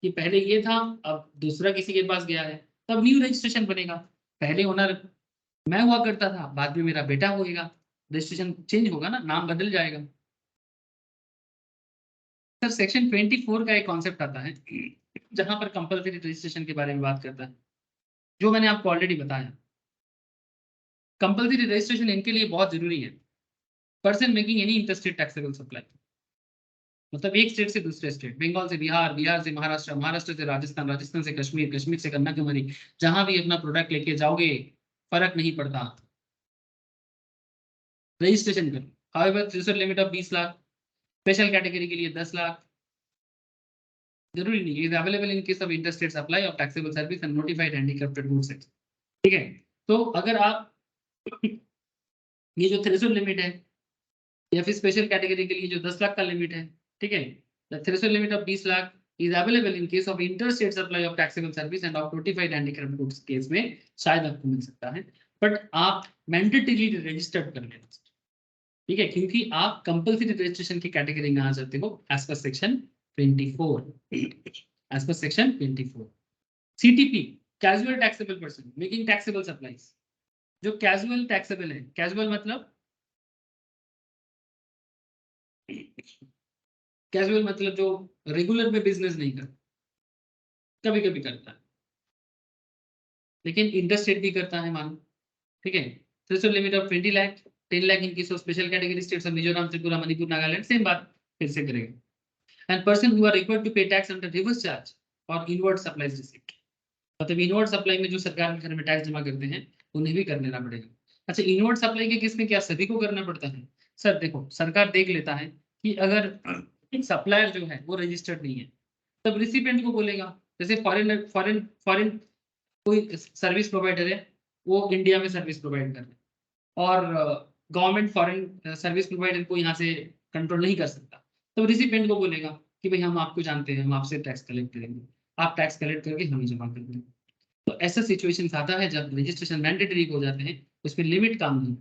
Speaker 1: कि पहले ये था, अब दूसरा किसी के पास गया है तब न्यू रजिस्ट्रेशन बनेगा। पहले ओनर मैं हुआ करता था, बाद में मेरा बेटा होएगा, रजिस्ट्रेशन चेंज होगा ना, नाम बदल जाएगा। सर सेक्शन 24 का एक कॉन्सेप्ट आता है जहां पर कंपलसरी रजिस्ट्रेशन के बारे में बात करता है, जो मैंने आपको ऑलरेडी बताया। कंपलसरी रजिस्ट्रेशन इनके लिए बहुत जरूरी है। Person making any interstate taxable supply, मतलब एक स्टेट से दूसरे स्टेट, बंगाल से बिहार, बिहार से महाराष्ट्र, महाराष्ट्र से राजस्थान, राजस्थान से कश्मीर, कश्मीर से कन्याकुमारी, जहां भी अपना प्रोडक्ट लेके जाओगे फर्क नहीं पड़ता, रजिस्ट्रेशन करो। However threshold limit of 20 lakh, special category के लिए 10 लाख, जरूरी नहीं, is available in case of interstate supply of taxable service and notified handicrafted goods. ठीक है, तो अगर आप ये जो थ्रेशोल्ड लिमिट है या फिर स्पेशल कैटेगरी के लिए जो 10 लाख का लिमिट है, ठीक है, the threshold limit of 20 lakh is available in case of inter state supply of taxable service end of notified handicraft goods case में शायद आपको मिल सकता है, बट आप मैंडेटरी रजिस्टर्ड कर लेना, ठीक है, क्योंकि आप कंपल्सरी रजिस्ट्रेशन की कैटेगरी में आ जाते हो as per section 24, as per section 24। CTP casual taxable person making taxable supplies, जो कैजुअल टैक्सेबल है, कैजुअल मतलब कैजुअल मतलब जो रेगुलर में बिजनेस नहीं करता, कभी कभी करता है, लेकिन इंटरस्टेट भी करता है मानो, ठीक है। Threshold limit of 20 lakh, 10 lakh in case of special category states of Mizoram, Tripura, Manipur, Nagaland, same बात फिर से करेगा। And person who are required to pay tax under reverse charge और इनवर्ड सप्लाईज रिसिप्ट, मतलब इनवर्ड सप्लाई में जो सरकार के घर में टैक्स जमा करते हैं उन्हें भी कर लेना पड़ेगा। अच्छा, इनवर्ड सप्लाई के केस में क्या सभी को करना पड़ता है? सर देखो, सरकार देख लेता है कि अगर सप्लायर जो है वो रजिस्टर्ड नहीं है, तब रिसिपेंट को बोलेगा, जैसे फॉरेन फॉरेन फॉरेन कोई सर्विस प्रोवाइडर है, वो इंडिया में सर्विस प्रोवाइड कर रहे हैं और गवर्नमेंट फॉरेन सर्विस प्रोवाइडर को यहाँ से कंट्रोल नहीं कर सकता, तो रिसिपेंट को बोलेगा कि भाई हम आपको जानते हैं, हम आपसे टैक्स कलेक्ट करेंगे, आप टैक्स कलेक्ट करके हमें जमा कर देंगे। तो ऐसा सिचुएशन आता है जब रजिस्ट्रेशन मैंडेटरी हो जाते हैं, उसमें लिमिट काम नहीं।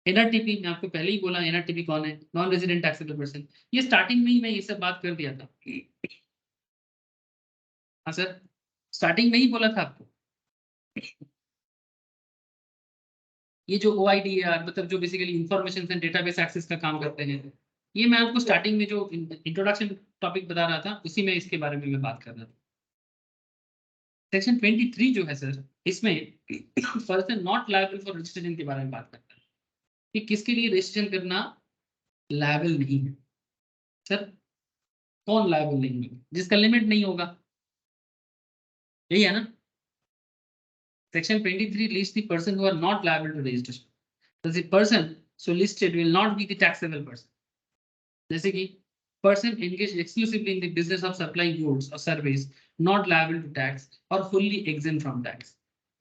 Speaker 1: एनआरटीपी मैं आपको पहले ही बोला, एनआरटीपी कौन है? Non resident taxable person. ये स्टार्टिंग में ही मैं ये सब बात कर दिया था। हाँ सर, स्टार्टिंग में ही बोला था आपको। ये जो OIDAR मतलब जो basically information and database access का काम करते हैं, ये मैं आपको स्टार्टिंग में जो इंट्रोडक्शन टॉपिक बता रहा था उसी में इसके बारे में मैं बात कर रहा था। सेक्शन 23 जो है सर, इसमें person not liable for registration के बारे में बात करता है कि किसके लिए रजिस्ट्रेशन करना लायबल नहीं है। सर कौन लायबल नहीं है? जिसका लिमिट नहीं होगा, यही है ना। Section 23 lists the person who are not liable to registration. The person so listed will not be the taxable person. जैसे कि person engaged exclusively in the business of supplying goods or service not liable to tax or fully exempt from tax.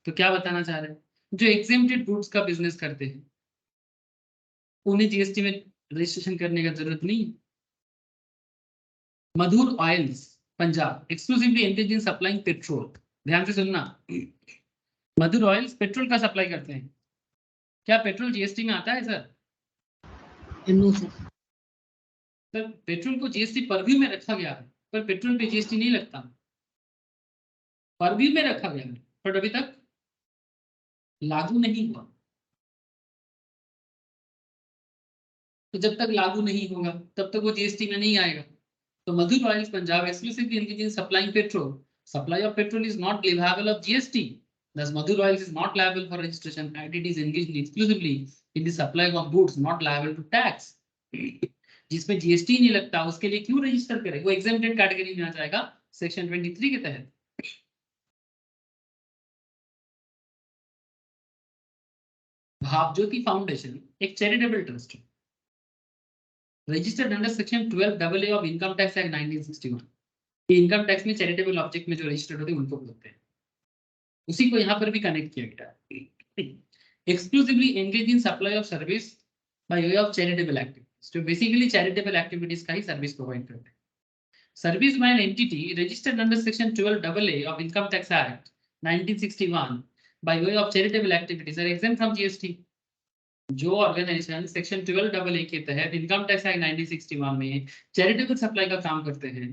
Speaker 1: तो क्या बताना चाह रहे हैं? जो exempted goods का बिजनेस करते हैं उन्हें जीएसटी में रजिस्ट्रेशन करने का जरूरत नहीं। Madhur oils Punjab exclusively engage in supplying petrol, ध्यान से सुनना, मधुर ऑयल्स पेट्रोल का सप्लाई करते हैं। क्या पेट्रोल जीएसटी में आता है sir?
Speaker 2: No sir.
Speaker 1: Sir petrol को जीएसटी परव्यू में रखा गया है, पर पेट्रोल पे जीएसटी नहीं लगता। परव्यू में रखा गया है, पर अभी तक लागू नहीं हुआ। तो जब तक लागू नहीं होगा तब तक वो जीएसटी में नहीं आएगा। तो Madhur oils Punjab exclusively engage in supplying petrol, supply of petrol is not liable of GST. Thus Madhur Oils is not liable for registration and it is engaged exclusively in the supply of goods not liable to tax. जिसमें GST नहीं लगता उसके लिए क्यों register करें? वो exempted category में आ जाएगा सेक्शन 23 के तहत। भावज्योति फाउंडेशन एक चैरिटेबल ट्रस्ट है, registered under section 12AA of income tax act 1961। ये इनकम टैक्स में चैरिटेबल ऑब्जेक्ट में जो रजिस्टर्ड होते हैं उनको बोलते हैं, उसी को यहाँ पर भी कनेक्ट किया गया है। Exclusively engage in supply of service by way of charitable activities, जो बेसिकली चैरिटेबल एक्टिविटीज का ही सर्विस प्रोवाइड करते हैं। Service by an entity registered under section 12AA of income tax act 1961 by way of charitable activities are exempt from GST. जो organisation section 12AA के तहत income tax act 1961 में charitable supply का काम करते हैं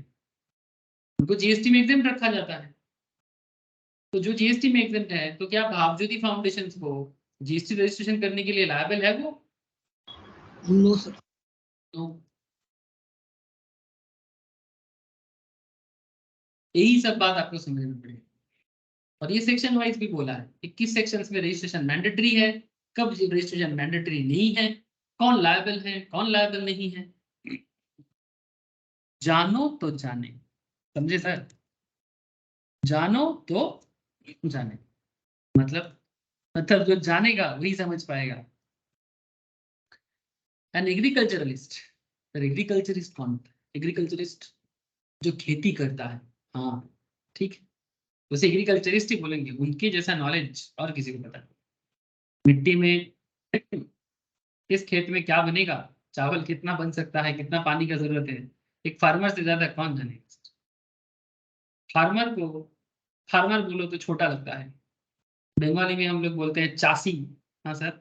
Speaker 1: उनको जीएसटी में exempt रखा जाता है। तो जो जीएसटी में exempt है, तो क्या भावज्योति फाउंडेशन को जीएसटी रजिस्ट्रेशन करने के लिए लायबल है वो?
Speaker 2: No sir.
Speaker 1: तो यही सब बात आपको समझना पड़ेगी। और ये सेक्शन वाइज भी बोला है 21 सेक्शंस में रजिस्ट्रेशन मैंडेटरी है, कब रजिस्ट्रेशन मैंडेटरी नहीं है, कौन लायबल है कौन लायबल नहीं है। जानो तो जाने, समझे सर? जानो तो जाने मतलब जो जानेगा वही समझ पाएगा। एन एग्रीकल्चरलिस्ट, सर एग्रीकल्चरिस्ट कौन होता है? एग्रीकल्चरिस्ट जो खेती करता है, हाँ ठीक है, उसे एग्रीकल्चरिस्ट ही बोलेंगे, उनके जैसा नॉलेज और किसी को पता नहीं। मिट्टी में किस खेत में क्या बनेगा, चावल कितना बन सकता है, कितना पानी का जरूरत है, एक फार्मर से ज्यादा कौन जानेगा। फार्मर को फार्मर बोलो तो छोटा लगता है, बंगाली में हम लोग बोलते हैं चासी। हाँ सर,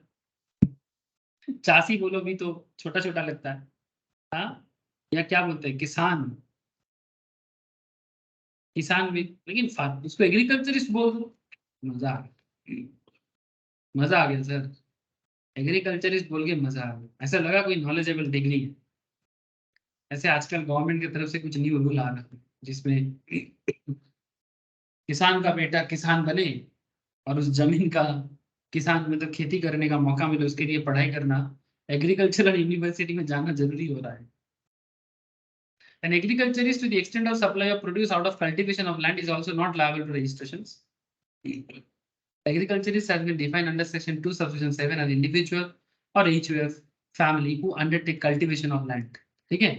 Speaker 1: चासी बोलो भी तो छोटा छोटा लगता है। हाँ, या क्या बोलते हैं किसान, किसान भी, लेकिन उसको एग्रीकल्चरिस्ट बोल दो, मजा आ गया, मजा आ गया सर। एग्रीकल्चरिस्ट बोल के मजा आ गया, ऐसा लगा कोई नॉलेजेबल डिग्री है। ऐसे आजकल गवर्नमेंट की तरफ से कुछ न्यू रूल आ रहा है जिसमें किसान का बेटा किसान बने और उस जमीन का, किसान मतलब खेती करने का मौका मिले, उसके लिए पढ़ाई करना, एग्रीकल्चरल यूनिवर्सिटी में जाना जरूरी हो रहा है। An agriculturist to the extent of supply of produce out of cultivation of land is also not liable to registrations. Agriculturist has been defined under section 2 subsection 7 as individual or HUF family who undertake cultivation of land. ठीक है,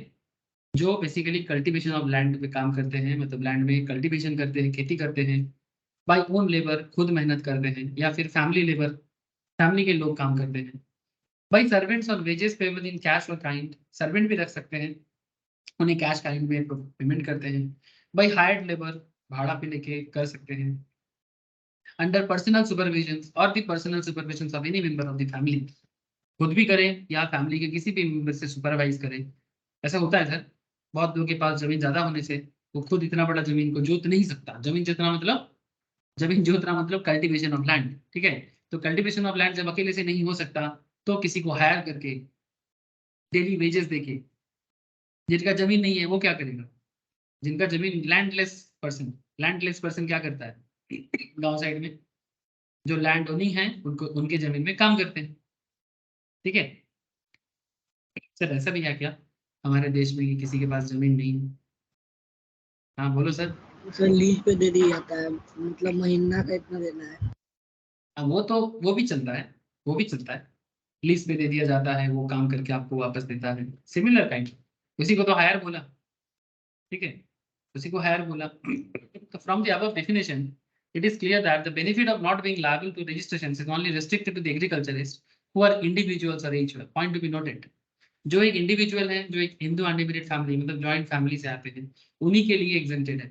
Speaker 1: जो basically cultivation of land पे काम करते हैं, मतलब land में cultivation करते हैं, खेती करते हैं, बाय ओन लेबर, खुद मेहनत करते हैं, या फिर फैमिली लेबर, फैमिली के लोग काम करते हैं। By servants on wages payable in cash और काइंड, सर्वेंट भी रख सकते हैं, उन्हें कैश काइंड में पेमेंट करते हैं। बाय हायर्ड लेबर, भाड़ा पे लेके कर सकते हैं। अंडर पर्सनल सुपरविजन और the personal supervision of any member of the family, खुद भी करें या फैमिली के किसी भी मेंबर से सुपरवाइज करें। ऐसा होता है सर, बहुत लोगों के पास जमीन ज्यादा होने से वो खुद इतना बड़ा जमीन को जोत नहीं सकता। जमीन जितना मतलब, जमीन जोतना मतलब कल्टीवेशन ऑफ लैंड, ठीक है। तो कल्टीवेशन ऑफ लैंड जब अकेले से नहीं हो सकता तो किसी को हायर करके डेली वेजेस देके, जिनका जमीन नहीं है वो क्या करेगा, जिनका जमीन, लैंडलेस पर्सन क्या करता है गांव साइड में, जो लैंड ओनिंग है उनको, उनके जमीन में काम करते हैं, ठीक है। सर ऐसा भी है क्या हमारे देश में कि किसी के पास जमीन नहीं है? हाँ बोलो सर।
Speaker 2: सर लीज पे दे दिया जाता है, मतलब महीना का इतना देना है।
Speaker 1: हाँ, वो तो वो भी चलता है, वो भी चलता है, लीज पे दे दिया जाता है, वो काम करके आपको वापस देता है, सिमिलर काइंड। उसी को तो हायर बोला, ठीक है, उसी को हायर बोला। तो from the above definition it is clear that the benefit of not being liable to registrations is only restricted to the agriculturists who are individuals or HUF. Point to be noted. जो एक individual है, जो एक Hindu undivided family मतलब joint family से आते हैं, उन्हीं के लिए एग्जेम्प्टेड है।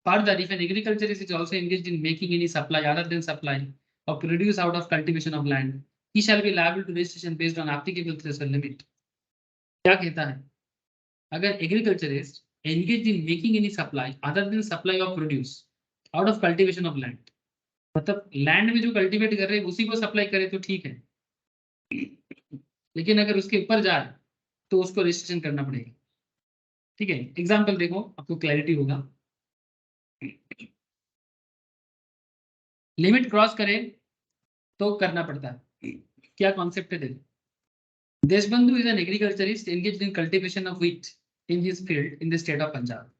Speaker 1: Further, if an agriculturist is also engaged in making any supply other than supply or produce out of cultivation of land, he shall be liable to registration based on applicable threshold limit. क्या कहता है, अगर agriculturist engaged in making any supply other than supply of produce out of cultivation of land, मतलब land में जो cultivate कर रहे हैं उसी को सप्लाई करे तो ठीक है, लेकिन अगर उसके ऊपर जाए तो उसको रजिस्ट्रेशन करना पड़ेगा, ठीक है। एग्जाम्पल देखो आपको क्लैरिटी होगा। लिमिट क्रॉस करे तो करना पड़ता है, क्या कॉन्सेप्ट है देखो। Deshbandhu is an agriculturist engaged in cultivation of wheat in his field in the state of Punjab.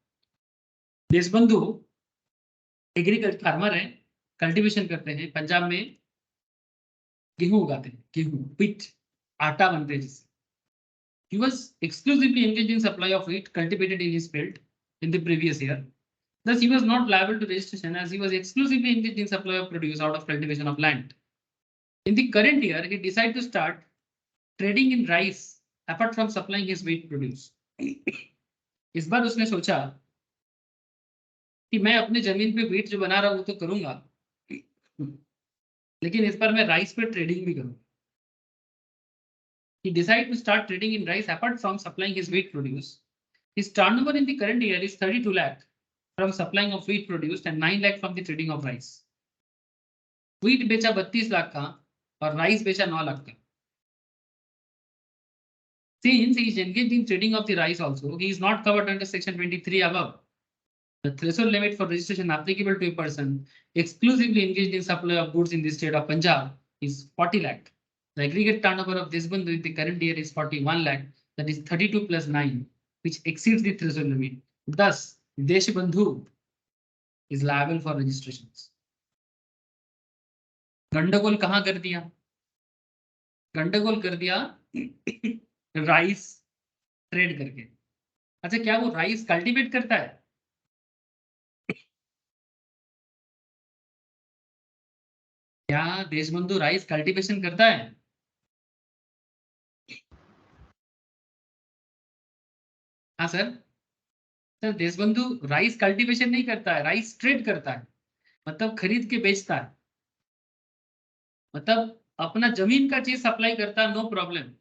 Speaker 1: Deshbandhu agriculture farmer है, कल्टीवेशन करते हैं, पंजाब में गेहूं उगाते हैं, गेहूं व्हीट, आटा बनते हैं जिससे। He was exclusively engaged in supply of wheat cultivated in his field in the previous year. Thus, he was not liable to registration as he was exclusively engaged in supply of produce out of cultivation of land. In the current year, he decided to start trading in rice apart from supplying his wheat produce. इस बार उसने सोचा कि मैं अपने जमीन पे wheat जो बना रहा हूँ वो तो करूंगा, लेकिन इस बार मैं राइस पे ट्रेडिंग भी करूंगा। He decided to start trading in rice apart from supplying his wheat produce. His turnover in the current year is 32 lakh from supplying of wheat produced and 9 lakh from the trading of rice. Wheat बेचा 32 लाख का और rice बेचा 9 लाख का। Since he is engaged in trading of the rice also, he is not covered under section 23 above. The threshold limit for registration applicable to a person exclusively engaged in supply of goods in the state of Punjab is 40 lakh. The aggregate turnover of this bandhu in the current year is 41 lakh, that is 32 plus 9, which exceeds the threshold limit. Thus, Deshbandhu is liable for registrations. गंडगोल कहां कर दिया, गंडगोल कर दिया rice trade करके। अच्छा क्या वो rice cultivate करता है? क्या देशबंधु राइस कल्टीवेशन करता है? हाँ sir. Sir Deshbandhu rice cultivation नहीं करता है, राइस ट्रेड करता है, मतलब खरीद के बेचता है। मतलब अपना जमीन का चीज सप्लाई करता है, नो प्रॉब्लम।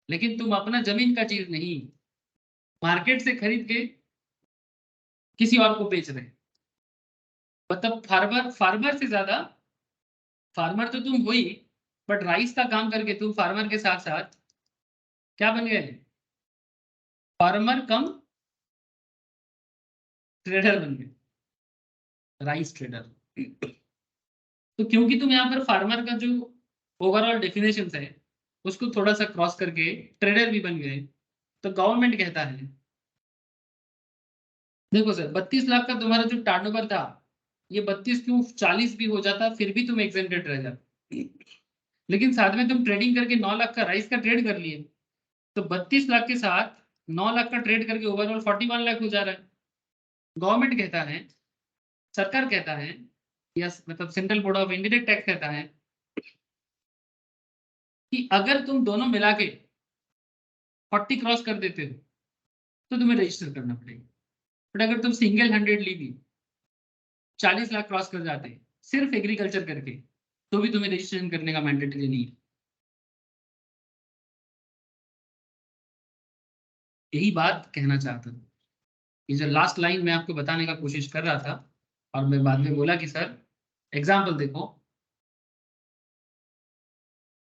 Speaker 1: लेकिन तुम अपना जमीन का चीज नहीं, मार्केट से खरीद के किसी और को बेच रहे। मतलब फार्मर फार्मर से ज्यादा, फार्मर तो तुम हो ही, बट राइस का काम करके तुम फार्मर के साथ साथ क्या बन गए? फार्मर कम ट्रेडर बन गए, राइस ट्रेडर। तो क्योंकि तुम यहाँ पर फार्मर का जो ओवरऑल डेफिनेशन है उसको थोड़ा सा क्रॉस करके ट्रेडर भी बन गए, तो गवर्नमेंट कहता है देखो सर 32 लाख का तुम्हारा जो टर्नओवर था, ये 32 क्यों 40 भी हो जाता फिर भी तुम एग्जेम्प्टेड रह जाते। लेकिन साथ में तुम ट्रेडिंग करके 9 लाख का राइस का ट्रेड कर लिए, तो 32 लाख के साथ 9 लाख का ट्रेड करके ओवरऑल 41 लाख हो जा रहा है। गवर्नमेंट कहता है, सरकार कहता है, या मतलब central board of indirect tax कहता है कि अगर तुम दोनों मिला के 40 क्रॉस कर देते हो तो तुम्हें रजिस्टर करना पड़ेगा। बट अगर तुम सिंगल 100 ली भी 40 लाख क्रॉस कर जाते सिर्फ एग्रीकल्चर करके, तो भी तुम्हें रजिस्ट्रेशन करने का मैंडेटरी नहीं है। यही बात कहना चाहता हूँ। ये जो लास्ट लाइन मैं आपको बताने का कोशिश कर रहा था, और मैं बाद में बोला कि सर एग्जाम्पल देखो,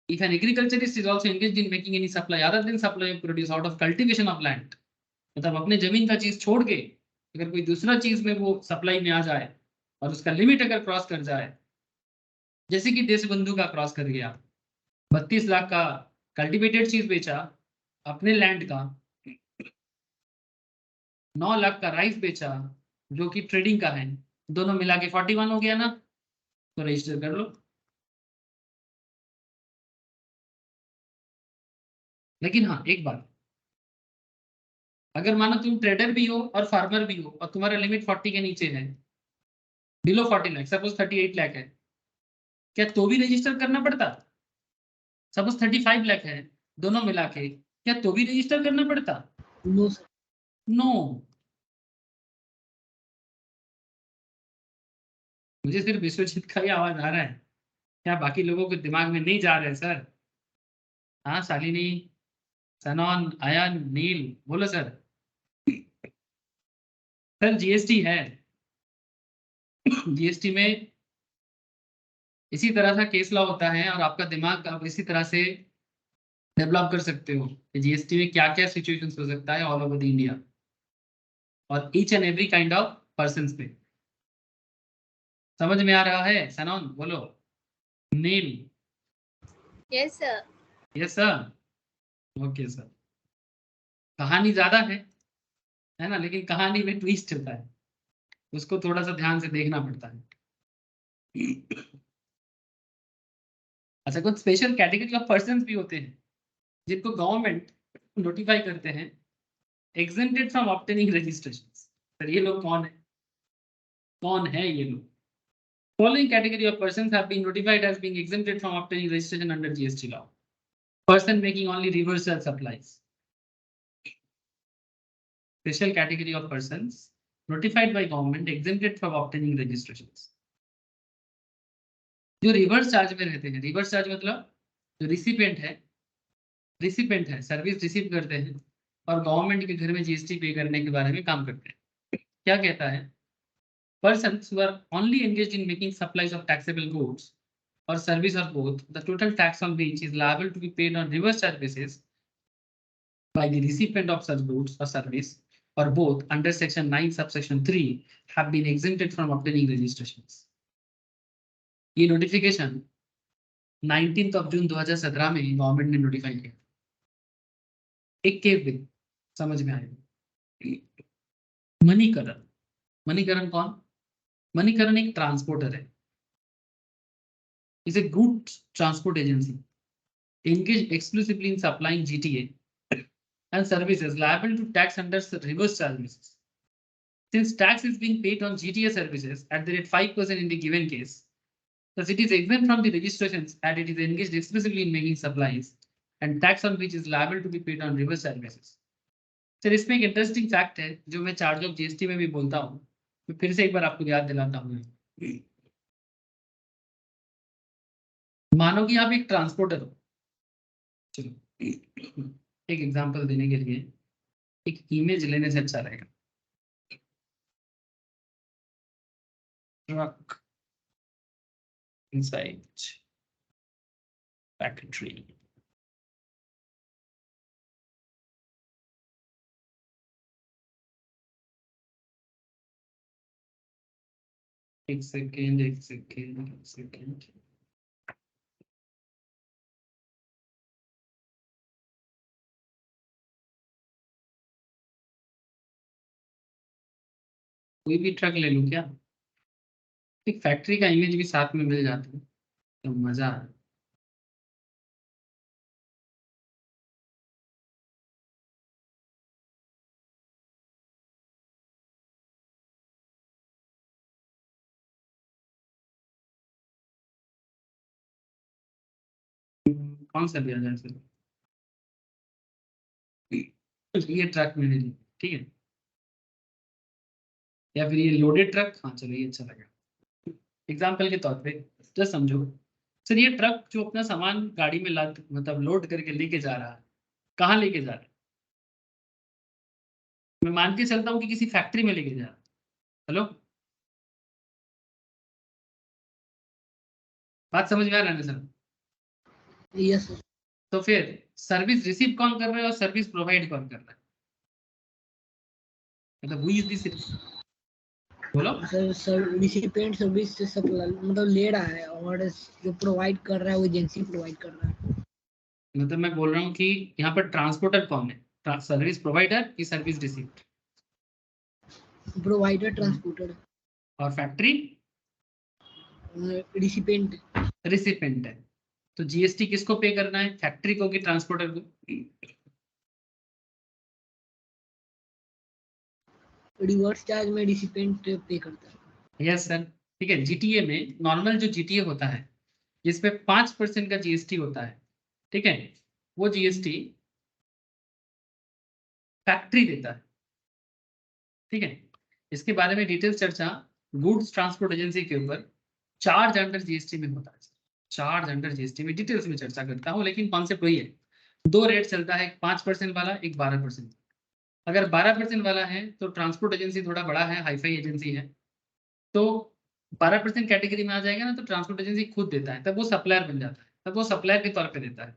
Speaker 1: if an agriculturist is also engaged in making any supply other than supply of produce out of cultivation of land, मतलब अपने जमीन का चीज छोड़ के अगर कोई दूसरा चीज में वो सप्लाई में आ जाए और उसका लिमिट अगर क्रॉस कर जाए, जैसे कि देशबंधु का क्रॉस कर गया, 32 लाख का कल्टीवेटेड चीज बेचा अपने लैंड का, 9 लाख का राइस बेचा जो कि ट्रेडिंग का है, दोनों मिला के 41 हो गया ना, तो रजिस्टर कर लो। लेकिन हाँ एक बात, अगर मानो तुम ट्रेडर भी हो और फार्मर भी हो और तुम्हारा लिमिट 40 के नीचे है, बिलो 40 लाख, सपोज 38 लाख है, क्या तो भी रजिस्टर करना पड़ता? सपोज 35 लाख है, दोनों मिला के, क्या तो भी रजिस्टर करना पड़ता?
Speaker 2: No sir.
Speaker 1: नो। मुझे सिर्फ विश्वजीत का ही आवाज आ रहा है, क्या बाकी लोगों के दिमाग में नहीं जा रहे सर? हाँ शालिनी, सनौन, आयन, नील, बोलो सर। सर जीएसटी है, जीएसटी में इसी तरह का केस लॉ होता है, और आपका दिमाग आप इसी तरह से डेवलप कर सकते हो कि जीएसटी में क्या क्या सिचुएशंस हो सकता है ऑल ओवर द इंडिया और each and every kind of person पे। समझ में आ रहा है सनौन? बोलो। Neel?
Speaker 4: Yes sir.
Speaker 1: Yes sir. Okay sir. कहानी ज्यादा है ना, लेकिन कहानी में ट्विस्ट होता है, उसको थोड़ा सा ध्यान से देखना पड़ता है। अच्छा, कुछ स्पेशल कैटेगरी ऑफ पर्संस भी होते हैं जिनको गवर्नमेंट नोटिफाई करते हैं exempted from obtaining registration. Sir ये लोग कौन है? कौन है ये लोग? Following category of persons have been notified as being exempted from obtaining registration under GST law. Person making only reverse charge supplies. Special category of persons notified by government exempted from obtaining registrations. जो reverse charge में रहते हैं, reverse charge मतलब जो recipient है service receive करते हैं और गवर्नमेंट के घर में जीएसटी पे करने के बारे में काम करते हैं। क्या कहता है? Persons who are only engaged in making supplies of taxable goods or service or both, the total tax on which is liable to be paid on reverse charge basis by the recipient of such goods or service or both under section 9 subsection 3 have been exempted from obtaining registrations. ये notification 19 जून 2017 में government ने notify किया। एक case भी समझ में आएगा। मणिकरण। मणिकरण कौन? मणिकरण एक ट्रांसपोर्टर है, is a goods transport agency engaged exclusively in supplying GTA and services liable to tax under reverse charge basis. Since tax is being paid on GTA services at the rate 5% in the given case, Thus, it is exempt from the registrations and it is engaged exclusively in making supplies, and tax on which is liable to be paid on reverse charge basis. Sir इसमें एक interesting fact है जो मैं charge of GST में भी बोलता हूँ, मैं फिर से एक बार आपको याद दिलाता हूँ। मानो कि आप एक ट्रांसपोर्टर हो, चलो एक एग्जांपल देने के लिए एक इमेज लेने से अच्छा रहेगा। Truck inside factory. एक सेकेंड। कोई भी ट्रक ले लूं क्या? एक फैक्ट्री का इमेज भी साथ में मिल जाता है तो मजा है। कौन सा लिया जाए सर? ये ट्रक मैंने लिया, ठीक है, या फिर ये लोडेड ट्रक। हाँ चलो ये अच्छा लगा एग्जाम्पल के तौर पे। जस्ट समझो सर, ये ट्रक जो अपना सामान गाड़ी में लाद मतलब लोड करके लेके जा रहा है, कहाँ लेके जा रहा है? मैं मान के चलता हूँ कि किसी फैक्ट्री में लेके जा रहा है। हेलो, बात समझ में आ रहा है ना सर?
Speaker 2: Yes sir.
Speaker 1: तो फिर सर्विस रिसीव कौन कर रहा है और सर्विस प्रोवाइड कौन कर रहा है? मतलब हुई इज दिस, बोलो।
Speaker 2: सर रिसिपिएंट सर्विस से सप्लाई मतलब ले रहा है और जो प्रोवाइड कर रहा है वो एजेंसी प्रोवाइड कर रहा है।
Speaker 1: मतलब मैं बोल रहा हूँ कि यहाँ पर ट्रांसपोर्टर कौन है? सर्विस प्रोवाइडर की सर्विस रिसीप्ट?
Speaker 2: Provider transporter.
Speaker 1: और फैक्ट्री
Speaker 2: रिसिपिएंट
Speaker 1: रिसिपेंट है। तो जीएसटी किसको पे करना है, फैक्ट्री को कि ट्रांसपोर्टर को?
Speaker 2: रिवर्स चार्ज में रिसिपिएंट पे करता है।
Speaker 1: यस सर, ठीक है। जीटीए में नॉर्मल जो जीटीए होता है जिसपे 5% का जीएसटी होता है, ठीक है, वो जीएसटी फैक्ट्री देता है, ठीक है। इसके बारे में डिटेल चर्चा गुड्स ट्रांसपोर्ट एजेंसी के ऊपर चार्ज अंडर जीएसटी में होता है। चार्ज अंडर जीएसटी में डिटेल्स में चर्चा करता हूँ, लेकिन कॉन्सेप्ट वही है। दो रेट चलता है, एक 5% वाला, एक 12%। अगर 12% वाला है तो ट्रांसपोर्ट एजेंसी थोड़ा बड़ा है, हाईफाई एजेंसी है, तो 12% कैटेगरी में आ जाएगा ना, तो ट्रांसपोर्ट एजेंसी खुद देता है, तब वो सप्लायर बन जाता है, तब वो सप्लायर के तौर पे देता है।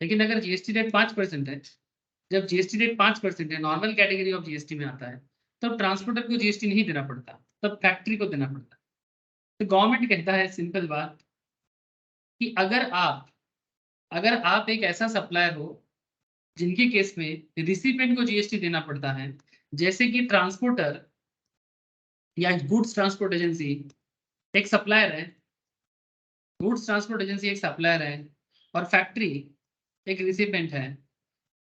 Speaker 1: लेकिन अगर जीएसटी रेट 5% है, जब जीएसटी रेट 5% है, नॉर्मल कैटेगरी ऑफ जीएसटी में आता है, तब ट्रांसपोर्टर को जीएसटी नहीं देना पड़ता, तब फैक्ट्री को देना पड़ता है। तो गवर्नमेंट कहता है सिंपल बात कि अगर आप एक ऐसा सप्लायर हो जिनके केस में रिसिपेंट को जीएसटी देना पड़ता है, जैसे कि ट्रांसपोर्टर या गुड्स ट्रांसपोर्ट एजेंसी एक सप्लायर है, गुड्स ट्रांसपोर्ट एजेंसी एक सप्लायर है और फैक्ट्री एक रिसिपेंट है।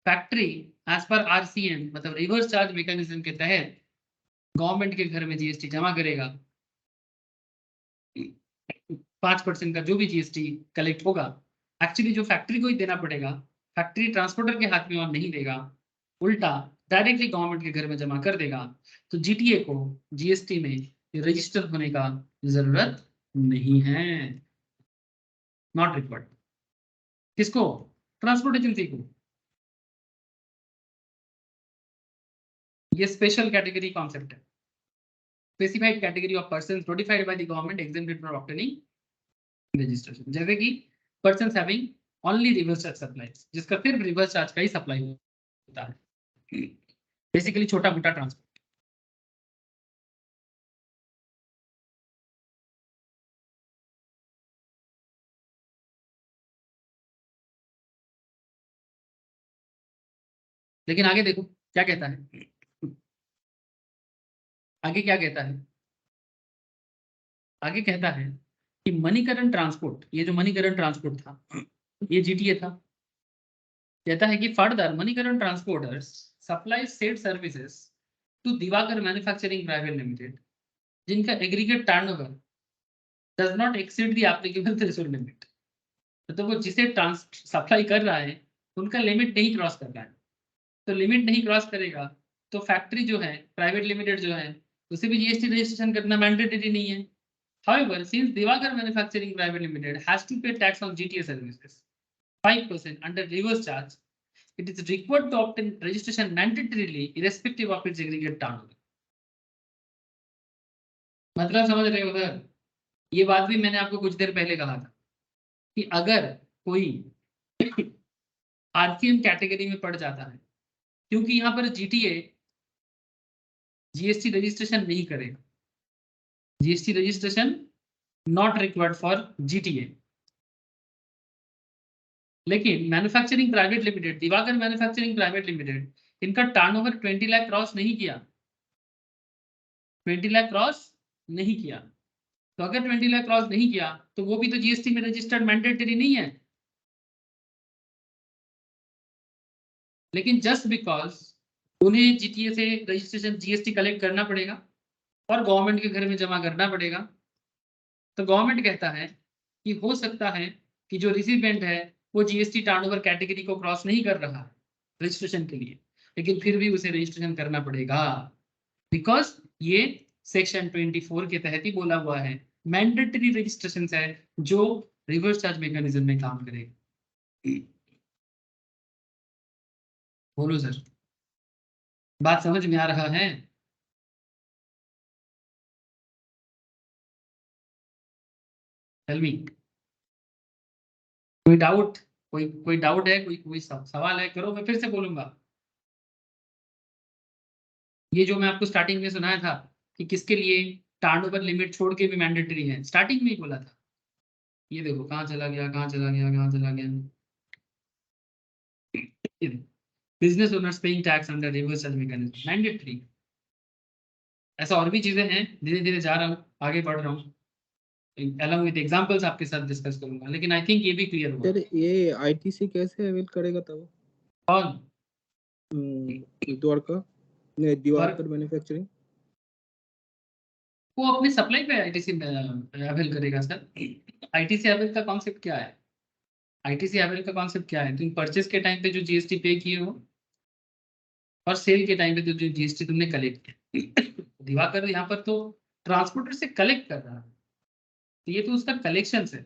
Speaker 1: फैक्ट्री एज पर आरसीएम मतलब रिवर्स चार्ज मैकेनिज्म के तहत गवर्नमेंट के घर में जीएसटी जमा करेगा। 5% का जो भी जीएसटी कलेक्ट होगा, एक्चुअली जो फैक्ट्री को ही देना पड़ेगा, फैक्ट्री ट्रांसपोर्टर के हाथ में और नहीं देगा, उल्टा डायरेक्टली गवर्नमेंट के घर में जमा कर देगा। तो जीटीए को जीएसटी में रजिस्टर होने का जरूरत नहीं है, नॉट रिक्वायर्ड। किसको? ट्रांसपोर्ट एजेंसी को। ये स्पेशल कैटेगरी कॉन्सेप्ट है, specified category of persons notified by the government exempted from obtaining registration, जैसे कि persons having only reverse charge supplies, जिसका सिर्फ रिवर्स चार्ज का ही सप्लाई होता है, बेसिकली छोटा मोटा ट्रांसपोर्ट। लेकिन आगे देखो क्या कहता है, आगे क्या कहता है? आगे कहता है कि मणिकरण ट्रांसपोर्ट, ये जो मणिकरण ट्रांसपोर्ट था ये जीटीए था। कहता है कि further Manikaran transporters supply said services to Diwakar manufacturing private limited, जिनका aggregate turnover does not exceed the applicable threshold limit. तो वो जिसे सप्लाई कर रहा है उनका लिमिट नहीं क्रॉस कर रहा है, तो लिमिट नहीं क्रॉस करेगा तो फैक्ट्री जो है प्राइवेट लिमिटेड जो है उसे भी जीएसटी रजिस्ट्रेशन करना मैंडेटरी नहीं है। However, since Divakar Manufacturing Private Limited has to pay tax on GTA services 5% under reverse charge, it is required to obtain registration mandatorily irrespective of its aggregate turnover. मतलब समझ रहे हो sir? ये बात भी मैंने आपको कुछ देर पहले कहा था कि अगर कोई आरसीएम कैटेगरी में पड़ जाता है, क्योंकि यहाँ पर जीटीए जीएसटी रजिस्ट्रेशन नहीं करेगा, GST registration not required for GTA, लेकिन manufacturing private limited, Diwakar manufacturing private limited, इनका टर्नओवर 20 लाख क्रॉस नहीं किया, 20 लाख क्रॉस नहीं किया, तो अगर 20 लाख क्रॉस नहीं किया तो वो भी तो जीएसटी में रजिस्टर्ड मैंडेटरी नहीं है। लेकिन जस्ट बिकॉज उन्हें जीटीए से रजिस्ट्रेशन जीएसटी कलेक्ट करना पड़ेगा और गवर्नमेंट के घर में जमा करना पड़ेगा, तो गवर्नमेंट कहता है कि हो सकता है कि जो रिसिपेंट है वो जीएसटी टर्नओवर कैटेगरी को क्रॉस नहीं कर रहा रजिस्ट्रेशन के लिए, लेकिन फिर भी उसे रजिस्ट्रेशन करना पड़ेगा, बिकॉज ये सेक्शन 24 के तहत ही बोला हुआ है, मैंडेटरी रजिस्ट्रेशन है जो रिवर्स चार्ज मैकेनिज्म में काम करेगा। बोलो सर, बात समझ में आ रहा है? टेल मी, कोई डाउट, कोई डाउट है, कोई सवाल है, करो, मैं फिर से बोलूंगा। ये जो मैं आपको स्टार्टिंग में सुनाया था कि किसके लिए टर्नओवर लिमिट छोड़ के भी मैंडेटरी है, स्टार्टिंग में ही बोला था। ये देखो कहाँ चला गया, कहाँ चला गया, कहाँ चला गया। Business owners paying tax under reverse charge mechanism mandatory. ऐसा और भी चीजें हैं, धीरे धीरे जा रहा हूँ, आगे बढ़ रहा हूँ, अलॉन्ग विद एग्जांपल्स आपके साथ डिस्कस करूंगा, लेकिन आई थिंक ये भी क्लियर हुआ।
Speaker 3: सर ये आईटीसी कैसे अवेल करेगा तब?
Speaker 1: कौन?
Speaker 3: द्वारका नहीं, दिवाकर मैन्युफैक्चरिंग।
Speaker 1: वो अपने सप्लाई पे आईटीसी अवेल करेगा सर। आईटीसी अवेल का कॉन्सेप्ट क्या है? आईटीसी अवेल का कॉन्सेप्ट क्या है? तुम परचेस के टाइम पे जो जीएसटी पे किए हो और सेल के टाइम पे तो जो जीएसटी तुमने कलेक्ट किया। दिवाकर यहाँ पर तो ट्रांसपोर्टर से कलेक्ट कर रहा है, तो ये तो उसका कलेक्शन है,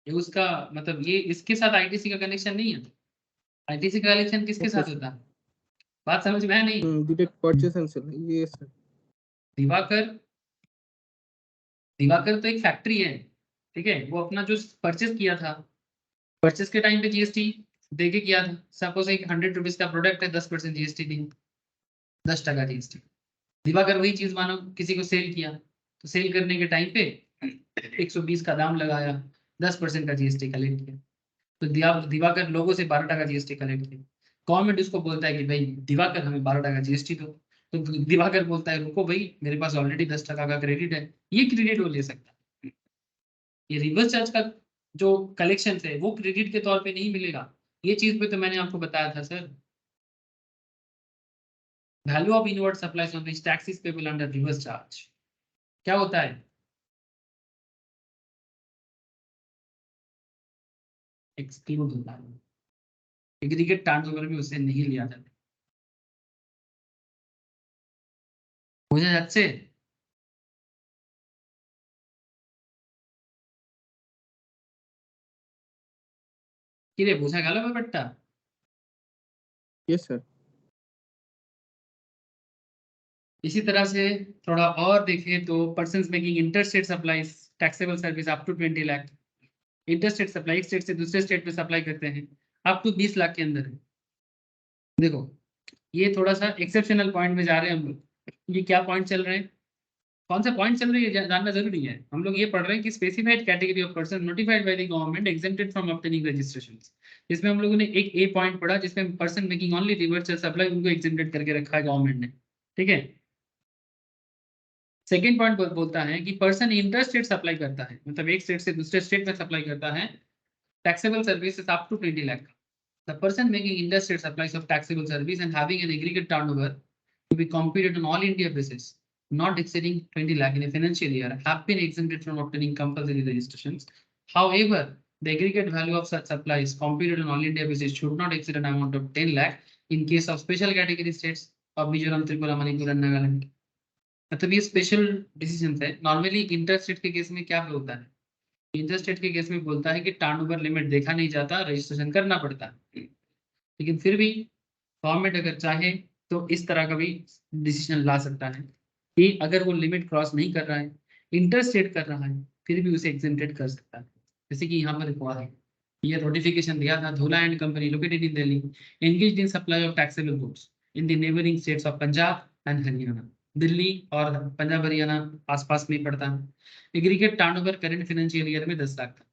Speaker 1: ये उसका मतलब ये इसके साथ आईटीसी का कनेक्शन नहीं है। आईटीसी का कलेक्शन किसके साथ होता है? बात समझ में आया नहीं?
Speaker 3: डायरेक्ट परचेस एंड सेल, ये सर।
Speaker 1: दिवाकर तो एक फैक्ट्री है, ठीक है, वो अपना जो परचेस किया था, परचेस के टाइम पे जीएसटी देके किया था। सपोज एक 100 रुपीज का प्रोडक्ट है, 10% जीएसटी दी, 10% जीएसटी। दिवाकर वही चीज मानो किसी को सेल किया, तो सेल करने के टाइम पे 120 का दाम लगाया, 10% का जीएसटी कलेक्ट किया, तो दिवाकर लोगों से 12% जीएसटी कलेक्ट किया। गवर्नमेंट उसको बोलता है कि भाई दिवाकर हमें 12% जीएसटी दो, तो दिवाकर बोलता है रुको भाई, मेरे पास ऑलरेडी 10% का क्रेडिट है, ये क्रेडिट वो ले सकता है। ये रिवर्स चार्ज का जो कलेक्शन है वो क्रेडिट के तौर पे नहीं मिलेगा। ये चीज पे तो मैंने आपको बताया था sir, value of inward supplies on which tax is payable under reverse charge क्या होता है? एक्सक्लूड होता है, एग्रीगेट टर्नओवर में उसे नहीं लिया जाता। বোঝা যাচ্ছে? কি রে, বোঝা গেল ব্যাপারটা?
Speaker 3: Yes sir.
Speaker 1: इसी तरह से थोड़ा और देखें तो persons making interstate supplies taxable service up to 20 lakh. Interstate supply एक स्टेट से दूसरे स्टेट में सप्लाई करते हैं अप टू 20 लाख के अंदर है। देखो ये थोड़ा सा एक्सेप्शनल पॉइंट में जा रहे हैं हम लोग। ये क्या पॉइंट चल रहे हैं, कौन सा पॉइंट चल रही है जानना जरूरी है। हम लोग ये पढ़ रहे हैं कि specified category of person notified by the government exempted from obtaining registrations. इसमें हम लोगों ने एक ए पॉइंट पढ़ा जिसमें person making only reverse supply उनको एग्जेम्प्टेड करके रखा है गवर्नमेंट ने, ठीक है। सेकेंड पॉइंट बोलता है कि पर्सन इंटर स्टेट सप्लाई करता है, मतलब एक स्टेट से दूसरे स्टेट में सप्लाई करता है taxable services up to 20 lakh. The person making inter state supplies of taxable service and having an aggregate turnover to be computed on all India basis not exceeding 20 lakh in a financial year have been exempted from obtaining compulsory registrations. However, the aggregate value of such supplies computed on all India basis should not exceed an amount of 10 lakh in case of special category states of Mizoram, Tripura, Manipur and Nagaland. मतलब ये special decision है. Normally interstate के case में क्या होता है? Interstate के case में बोलता है कि टर्नओवर लिमिट देखा नहीं जाता, रजिस्ट्रेशन करना पड़ता है. लेकिन फिर भी गवर्नमेंट अगर चाहे तो इस तरह का भी डिसीजन ला सकता है कि अगर वो लिमिट क्रॉस नहीं कर रहा है, इंटरस्टेट कर रहा है, फिर भी उसे एग्जेम्प्टेड कर सकता है. जैसे कि यहाँ पर हुआ है, ये नोटिफिकेशन दिया था. धोला and company located in Delhi engaged in supply of taxable goods in the neighbouring states of Punjab and Haryana. Delhi और पंजाब हरियाणा आसपास में पड़ता है. Aggregate turnover current financial year में 10 लाख था.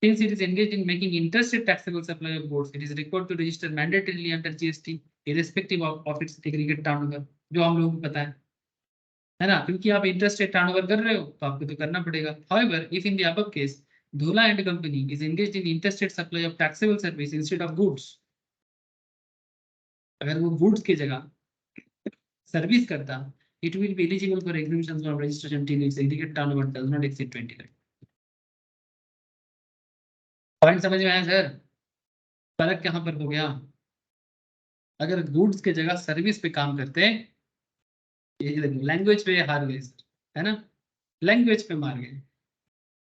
Speaker 1: Since it is engaged in making interstate taxable supply of goods, it is required to register mandatorily under GST, irrespective of its aggregate turnover. जो हम लोगों को पता है ना, क्योंकि आप इंटरस्टेट टर्नओवर कर रहे हो तो आपको तो करना पड़ेगा. However, if in the above case, Dhula and company is engaged in interstate supply of taxable service instead of goods, अगर वो goods की जगह सर्विस करता, it will be eligible for exemption from registration till its aggregate turnover does not exceed 20 lakh. Point समझ में आया sir? फर्क कहां पर हो गया? अगर गुड्स के जगह सर्विस पे काम करते, लैंग्वेज पे हार गए सर, है ना, लैंग्वेज पे मार गए.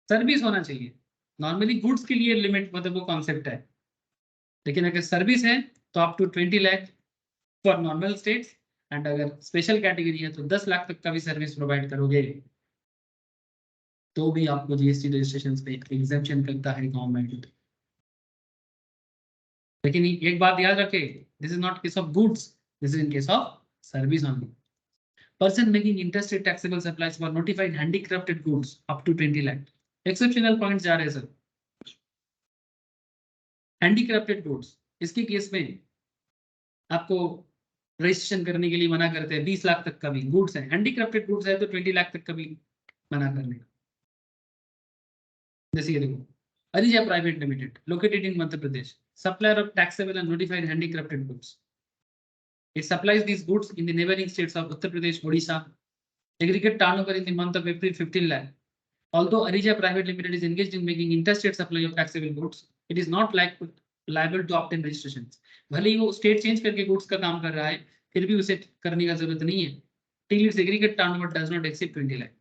Speaker 1: सर्विस होना चाहिए. नॉर्मली गुड्स के लिए लिमिट मतलब वो कॉन्सेप्ट है, लेकिन अगर सर्विस है तो up to 20 lakh for normal states, and अगर स्पेशल कैटेगरी है तो 10 लाख तक का भी सर्विस प्रोवाइड करोगे तो भी आपको जीएसटी रजिस्ट्रेशन पे एग्जेम्पशन करता है गवर्नमेंट. लेकिन एक बात याद रखे, this is not case of goods, this is in case of service only. Person making interstate taxable supplies for notified handicrafted goods up to 20 lakh. Exceptional points जा रहे हैं सर. हैंडीक्राफ्टेड गुड्स, इसके केस में आपको रजिस्ट्रेशन करने के लिए मना करते हैं 20 लाख तक का भी. गुड्स है, हैंडीक्राफ्टेड गुड्स है तो 20 लाख तक का भी मना करने का. जैसे ये देखो, Arija Private Limited, located in Madhya Pradesh, supplier of taxable and notified handicrafted goods. It supplies these goods in the neighboring states of Uttar Pradesh, Odisha. Aggregate turnover in the month of April 15 lakh. Although Arija Private Limited is engaged in making interstate supply of taxable goods, it is not liable to obtain registrations. भले ही वो state change करके goods का काम कर रहा है, फिर भी उसे करने का जरूरत नहीं है. Till its aggregate turnover does not exceed 20 lakh.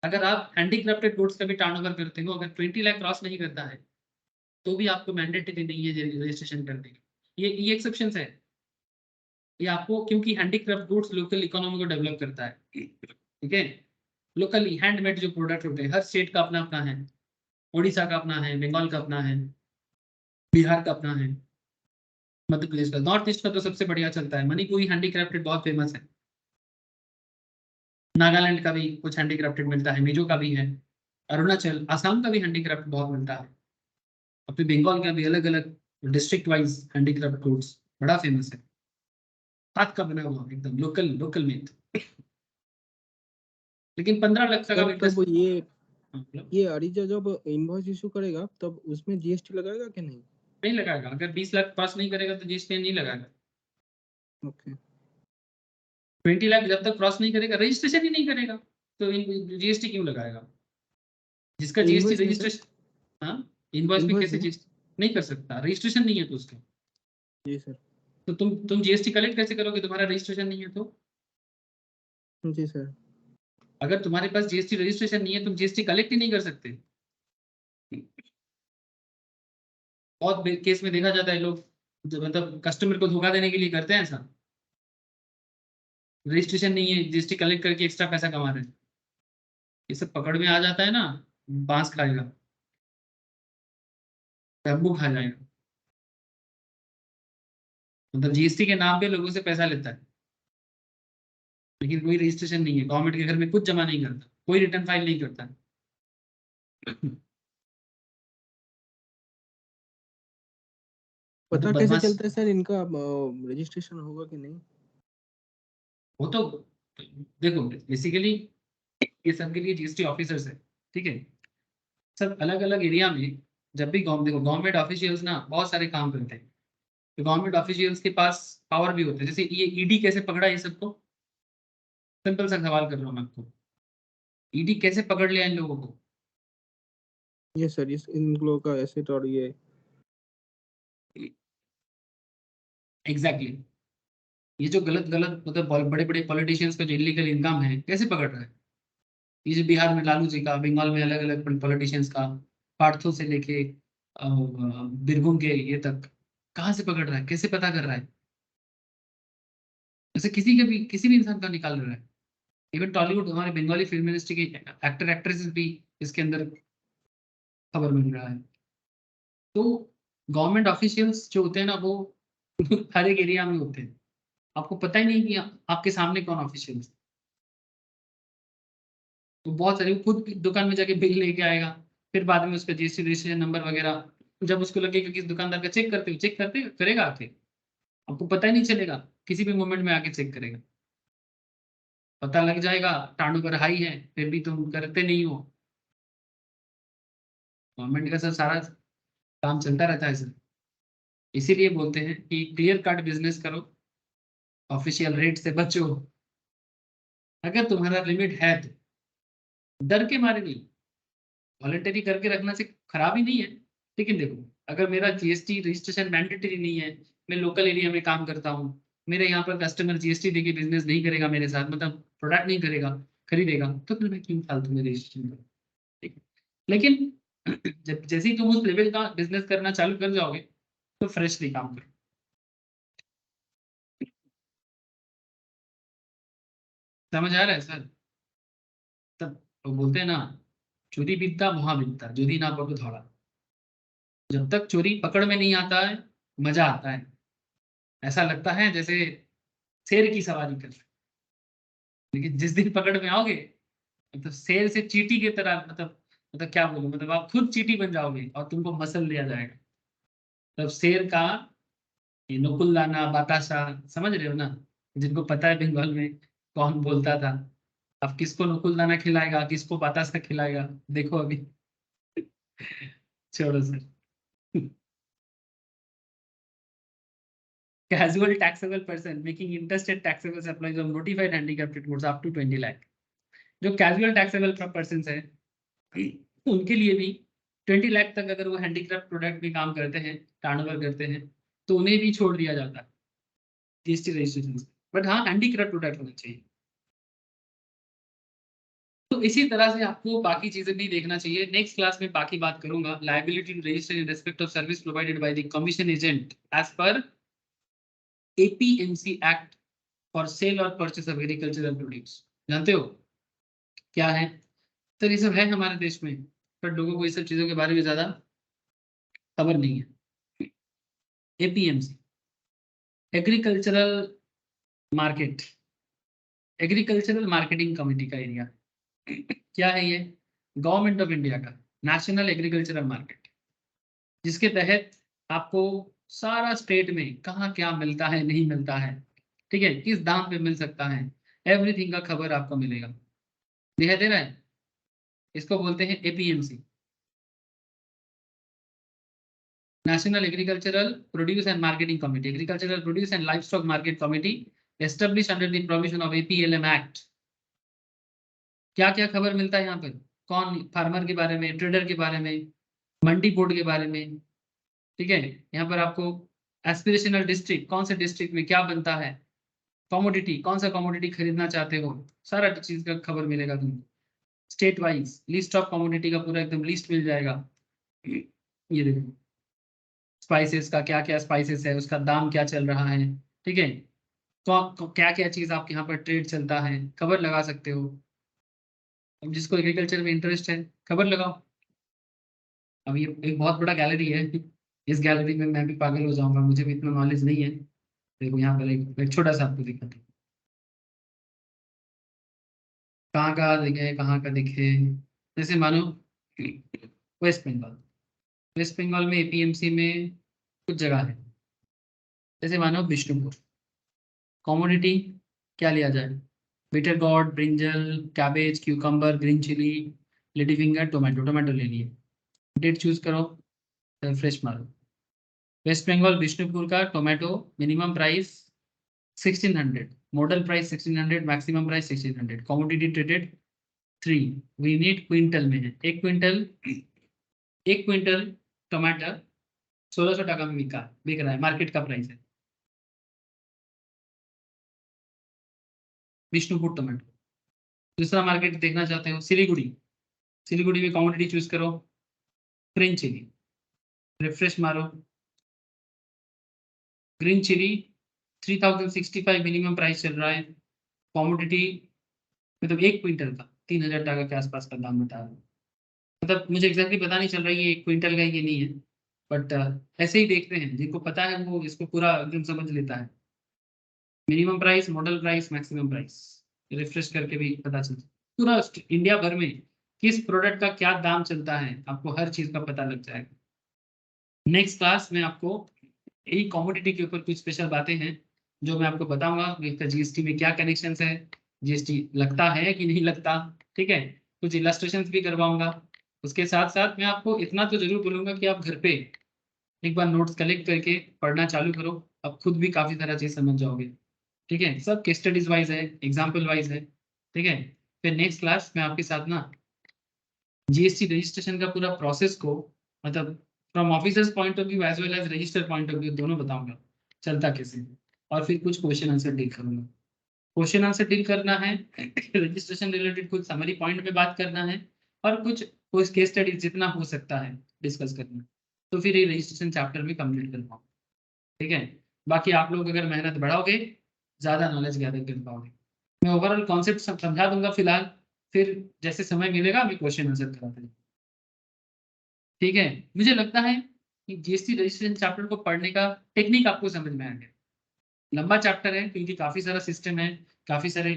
Speaker 1: अगर आप हैंडीक्राफ्टेड गुड्स का भी टर्नओवर करते हो, अगर 20 लाख क्रॉस नहीं करता है तो भी आपको मैंडेटरी नहीं है रजिस्ट्रेशन करने की. ये एक्सेप्शंस है. ये आपको, क्योंकि हैंडीक्राफ्ट गुड्स लोकल इकोनॉमी को डेवलप करता है. ठीक है, लोकली हैंडमेड जो प्रोडक्ट होते हैं, हर स्टेट का अपना अपना है. उड़ीसा का अपना है, बंगाल का अपना है, बिहार का अपना है, मध्य प्रदेश का, नॉर्थ ईस्ट का तो सबसे बढ़िया चलता है. मणिपुरी हैंडीक्राफ्टेड बहुत फेमस है. नागालैंड का भी कुछ हैंडीक्राफ्टेड मिलता है, मिजो का भी है, अरुणाचल, आसाम का भी हैंडीक्राफ्ट बहुत मिलता है. अपने बंगाल का भी अलग अलग डिस्ट्रिक्ट वाइज हैंडीक्राफ्ट गुड्स बड़ा फेमस है. हाथ का बना हुआ एकदम लोकल में. लेकिन 15 लाख का
Speaker 3: तब ये अरिजा जब इनवॉइस इशू करेगा तब उसमें जीएसटी लगाएगा कि नहीं?
Speaker 1: नहीं लगाएगा. अगर 20 लाख पास नहीं करेगा तो जीएसटी नहीं लगाएगा.
Speaker 3: ओके.
Speaker 1: 20 लाख जब तक क्रॉस नहीं करेगा, रजिस्ट्रेशन ही नहीं करेगा, तो जीएसटी क्यों लगाएगा? जिसका जीएसटी रजिस्ट्रेशन, हाँ, इनवॉइस में कैसे जीएसटी नहीं कर सकता? रजिस्ट्रेशन नहीं है तो उसका.
Speaker 3: जी सर.
Speaker 1: तो तुम जीएसटी कलेक्ट कैसे करोगे? तुम्हारा रजिस्ट्रेशन नहीं है तो.
Speaker 3: जी सर.
Speaker 1: अगर तुम्हारे पास जीएसटी रजिस्ट्रेशन नहीं है, तुम जीएसटी कलेक्ट ही नहीं कर सकते. बहुत केस में देखा जाता है, लोग मतलब कस्टमर को धोखा देने के लिए करते हैं ऐसा. रजिस्ट्रेशन नहीं है, जीएसटी कलेक्ट करके एक्स्ट्रा पैसा कमा रहे हैं. ये सब पकड़ में आ जाता है ना, बांस खाएगा, बैम्बू खा जाएगा. मतलब जीएसटी के नाम पे लोगों से पैसा लेता है, लेकिन कोई रजिस्ट्रेशन नहीं है, गवर्नमेंट के घर में कुछ जमा नहीं करता, कोई रिटर्न फाइल नहीं करता.
Speaker 3: पता कैसे चलता है सर इनका रजिस्ट्रेशन होगा कि नहीं?
Speaker 1: वो तो देखो, बेसिकली ये सब के लिए जीएसटी ऑफिसर्स है. ठीक है, सब अलग अलग एरिया में. जब भी देखो, गवर्नमेंट ऑफिशियल्स ना बहुत सारे काम करते हैं, तो गवर्नमेंट ऑफिशियल्स के पास पावर भी होते हैं. जैसे ये ईडी कैसे पकड़ा ये सबको? सिंपल सा सवाल कर रहा हूँ मैं आपको, ईडी कैसे पकड़ लिया इन लोगों को?
Speaker 3: ये सर इन लोगों का एसेट और ये
Speaker 1: एग्जैक्टली ये जो गलत गलत मतलब बड़े बड़े पॉलिटिशियंस का जो इलीगल इनकम है कैसे पकड़ रहा है? ये जो बिहार में लालू जी का, बंगाल में अलग अलग पॉलिटिशियंस का, पार्थो से लेके बीरभूम के ये तक, कहाँ से पकड़ रहा है, कैसे पता कर रहा है? ऐसे किसी भी इंसान का निकाल रहा है। इवन टॉलीवुड, हमारे बंगाली फिल्म इंडस्ट्री के एक्टर एक्ट्रेसेस भी इसके अंदर खबर मिल रहा है। तो गवर्नमेंट ऑफिशियल्स जो होते हैं ना, वो हर एक एरिया में होते हैं, आपको पता ही नहीं कि आपके सामने कौन ऑफिशियल्स। तो बहुत सारे खुद दुकान में जाके बिल लेके आएगा, फिर बाद में उसका जीएसटी रजिस्ट्रेशन नंबर वगैरह जब उसको लगेगा कि दुकानदार का चेक करते करेगा आके, आपको पता ही नहीं चलेगा, किसी भी मोमेंट में आके चेक करेगा, पता लग जाएगा टर्नओवर हाई है, फिर भी तुम करते नहीं हो। गवर्नमेंट का सर सारा काम चलता रहता है सर। इसीलिए बोलते हैं कि क्लियर कट बिजनेस करो, ऑफिशियल रेट से बचो, अगर तुम्हारा लिमिट है तो, डर के मारे नहीं, वॉलंटरी करके रखना से खराब ही नहीं है। लेकिन देखो, अगर मेरा जीएसटी रजिस्ट्रेशन मैंडेटरी नहीं है, मैं लोकल एरिया में काम करता हूँ, मेरे यहाँ पर कस्टमर जीएसटी देके बिजनेस नहीं करेगा मेरे साथ, मतलब प्रोडक्ट नहीं करेगा, खरीदेगा, तो फिर मैं क्यों फालतू में रजिस्ट्रेशन करूँ? ठीक है। लेकिन जब जैसे ही तुम उस लेवल का बिजनेस करना चालू कर जाओगे तो फ्रेशली काम करो। समझ आ रहा है सर? तब वो बोलते हैं ना, चोरी बिकता वहां बिकता, चोरी ना पकड़ो धोड़ा। जब तक चोरी पकड़ में नहीं आता है, मजा आता है, ऐसा लगता है जैसे शेर की सवारी कर रहे हो। लेकिन जिस दिन पकड़ में आओगे, मतलब शेर से चींटी की तरह, मतलब क्या बोलूं, मतलब आप खुद चींटी बन जाओगे और तुमको मसल लिया जाएगा। तब शेर का ये नकुलदाना बताशा, समझ रहे हो ना? जिनको पता है बंगाल में कौन बोलता था, अब किसको नकुलदाना खिलाएगा, किसको बताशा खिलाएगा, देखो अभी। छोड़ो sir. Casual taxable person making interstate taxable supplies of notified handicapped goods up to 20 lakh. जो कैजुअल टैक्सेबल पर्सन है, उनके लिए भी 20 लाख तक अगर वो हैंडीक्राफ्ट प्रोडक्ट में काम करते हैं, टर्नओवर करते हैं, तो उन्हें भी छोड़ दिया जाता है जीएसटी रजिस्ट्रेशन से। बट हाँ, हैंडीक्राफ्ट प्रोडक्ट होना चाहिए। तो इसी तरह से आपको बाकी चीजें भी देखना चाहिए। नेक्स्ट क्लास में बाकी बात करूंगा, liability to register in respect of service provided by the commission agent as per APMC act for sale और परचेस ऑफ एग्रीकल्चरल प्रोड्यूस। जानते हो क्या है? तो ये सब है हमारे देश में, पर लोगों को ये सब चीजों के बारे में ज्यादा खबर नहीं है। APMC, agricultural market, agricultural marketing committee का एरिया। क्या है ये? गवर्नमेंट ऑफ इंडिया का नेशनल एग्रीकल्चरल मार्केट, जिसके तहत आपको सारा स्टेट में कहाँ क्या मिलता है, नहीं मिलता है, ठीक है, किस दाम पे मिल सकता है, एवरीथिंग का खबर आपको मिलेगा। दिखाई दे रहा है? इसको बोलते हैं APMC, National Agricultural Produce and Marketing Committee, Agricultural Produce and Livestock Market Committee, established under the provision of APLM Act। क्या क्या खबर मिलता है यहाँ पर? कौन फार्मर के बारे में, ट्रेडर के बारे में, मंडी बोर्ड के बारे में, ठीक है। यहाँ पर आपको एस्पिरेशनल डिस्ट्रिक्ट, कौन से डिस्ट्रिक्ट में क्या बनता है, कमोडिटी, कौन सा कमोडिटी खरीदना चाहते हो, सारा चीज का खबर मिलेगा तुमको। State wise list of commodity का पूरा एकदम लिस्ट मिल जाएगा। ये देखो, स्पाइसेस का क्या क्या स्पाइसेस है, उसका दाम क्या चल रहा है, ठीक है, तो क्या क्या चीज आपके यहाँ पर ट्रेड चलता है, खबर लगा सकते हो। अब जिसको एग्रीकल्चर में इंटरेस्ट है, खबर लगाओ। अब ये एक बहुत बड़ा गैलरी है, इस गैलरी में मैं भी पागल हो जाऊंगा, मुझे भी इतना नॉलेज नहीं है। देखो यहाँ पर एक छोटा सा आपको दिखाता हूँ, कहाँ का दिखे, कहाँ का दिखे। जैसे मानो वेस्ट बंगाल, वेस्ट बंगाल में एपीएमसी में कुछ जगह है, जैसे मानो बिष्णुपुर। कॉमोडिटी क्या लिया जाए? Bitter gourd, brinjal, cabbage, cucumber, green chilli, lady finger, tomato. Tomato ले लिए, डेट चूज करो, फ्रेश मारो। वेस्ट बंगाल बिष्णुपुर का tomato minimum price 1600, model price 1600, maximum price 1600, commodity traded 3, we need quintal में है। एक क्विंटल टमाटर 1600 टका में बिक रहा है, मार्केट का प्राइस है विष्णुपुर टमाटर। दूसरा मार्केट देखना चाहते हो सिलीगुड़ी में कमोडिटी चूज करो, ग्रीन चिली, रिफ्रेश मारो, ग्रीन चिली 3065 मिनिमम प्राइस चल रहा है, कमोडिटी मतलब एक क्विंटल का 3000 टका के आसपास का दाम बता रहा है। मतलब मुझे एग्जैक्टली पता नहीं चल रहा है ये एक क्विंटल का ये नहीं है, बट ऐसे ही देखते हैं, जिनको पता है वो इसको पूरा एकदम समझ लेता है। Minimum price, model price, maximum price refresh करके भी पता चलता है। पूरा इंडिया भर में किस प्रोडक्ट का क्या दाम चलता है आपको हर चीज का पता लग जाएगा। नेक्स्ट क्लास में आपको यही कमोडिटी के ऊपर कुछ स्पेशल बातें हैं जो मैं आपको बताऊंगा, इसका जीएसटी में क्या कनेक्शन है, जीएसटी लगता है कि नहीं लगता, ठीक है। कुछ इलस्ट्रेशंस भी करवाऊंगा। उसके साथ साथ मैं आपको इतना तो जरूर बोलूंगा कि आप घर पे एक बार नोट्स कलेक्ट करके पढ़ना चालू करो, आप खुद भी काफी सारा चीज समझ जाओगे, ठीक है। सब केस स्टडीज वाइज है, एग्जाम्पल वाइज है, ठीक है। फिर नेक्स्ट क्लास में आपके साथ ना जीएसटी रजिस्ट्रेशन का पूरा प्रोसेस को मतलब from officers point of view as well as register point of view दोनों बताऊंगा चलता कैसे, और फिर कुछ क्वेश्चन आंसर डील करूंगा। क्वेश्चन आंसर डील करना है, रजिस्ट्रेशन रिलेटेड कुछ समरी पॉइंट पे बात करना है, और कुछ केस स्टडीज जितना हो सकता है डिस्कस करना, तो फिर ये रजिस्ट्रेशन चैप्टर भी कंप्लीट कर पाऊँ, ठीक है। बाकी आप लोग अगर मेहनत बढ़ाओगे ज्यादा नॉलेज गैदर कर पाओगे। मैं ओवरऑल कॉन्सेप्ट समझा दूंगा फिलहाल, फिर जैसे समय मिलेगा मैं क्वेश्चन आंसर कराता हूँ, ठीक है। मुझे लगता है कि जीएसटी रजिस्ट्रेशन चैप्टर को पढ़ने का टेक्निक आपको समझ में आ गया। लंबा चैप्टर है क्योंकि काफी सारा सिस्टम है, काफी सारे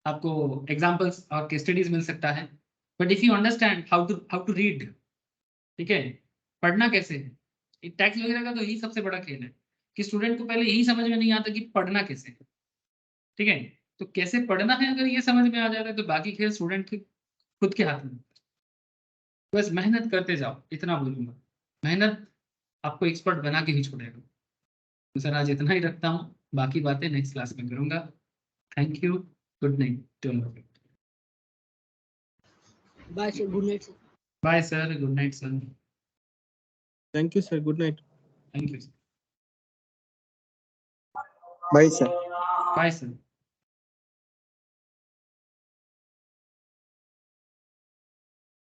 Speaker 1: आपको एग्जांपल्स और केस स्टडीज मिल सकता है, but if you understand how to read, ठीक है, पढ़ना कैसे है, टैक्स वगैरह का तो यही सबसे बड़ा खेल है कि स्टूडेंट को पहले यही समझ में नहीं आता कि पढ़ना कैसे है, ठीक है। तो कैसे पढ़ना है अगर ये समझ में आ जाता है तो बाकी खेल स्टूडेंट के खुद के हाथ में। बस मेहनत करते जाओ, इतना बोलूंगा, मेहनत आपको एक्सपर्ट बना के ही छोड़ेगा। तो सर आज इतना ही रखता हूँ, बाकी बातें नेक्स्ट क्लास में करूंगा। Thank you, good night to all of you.
Speaker 2: Bye sir, good night sir.
Speaker 1: Bye sir, good night sir.
Speaker 3: Thank you sir, good night.
Speaker 1: Thank you.
Speaker 5: Bye sir.
Speaker 1: Bye sir.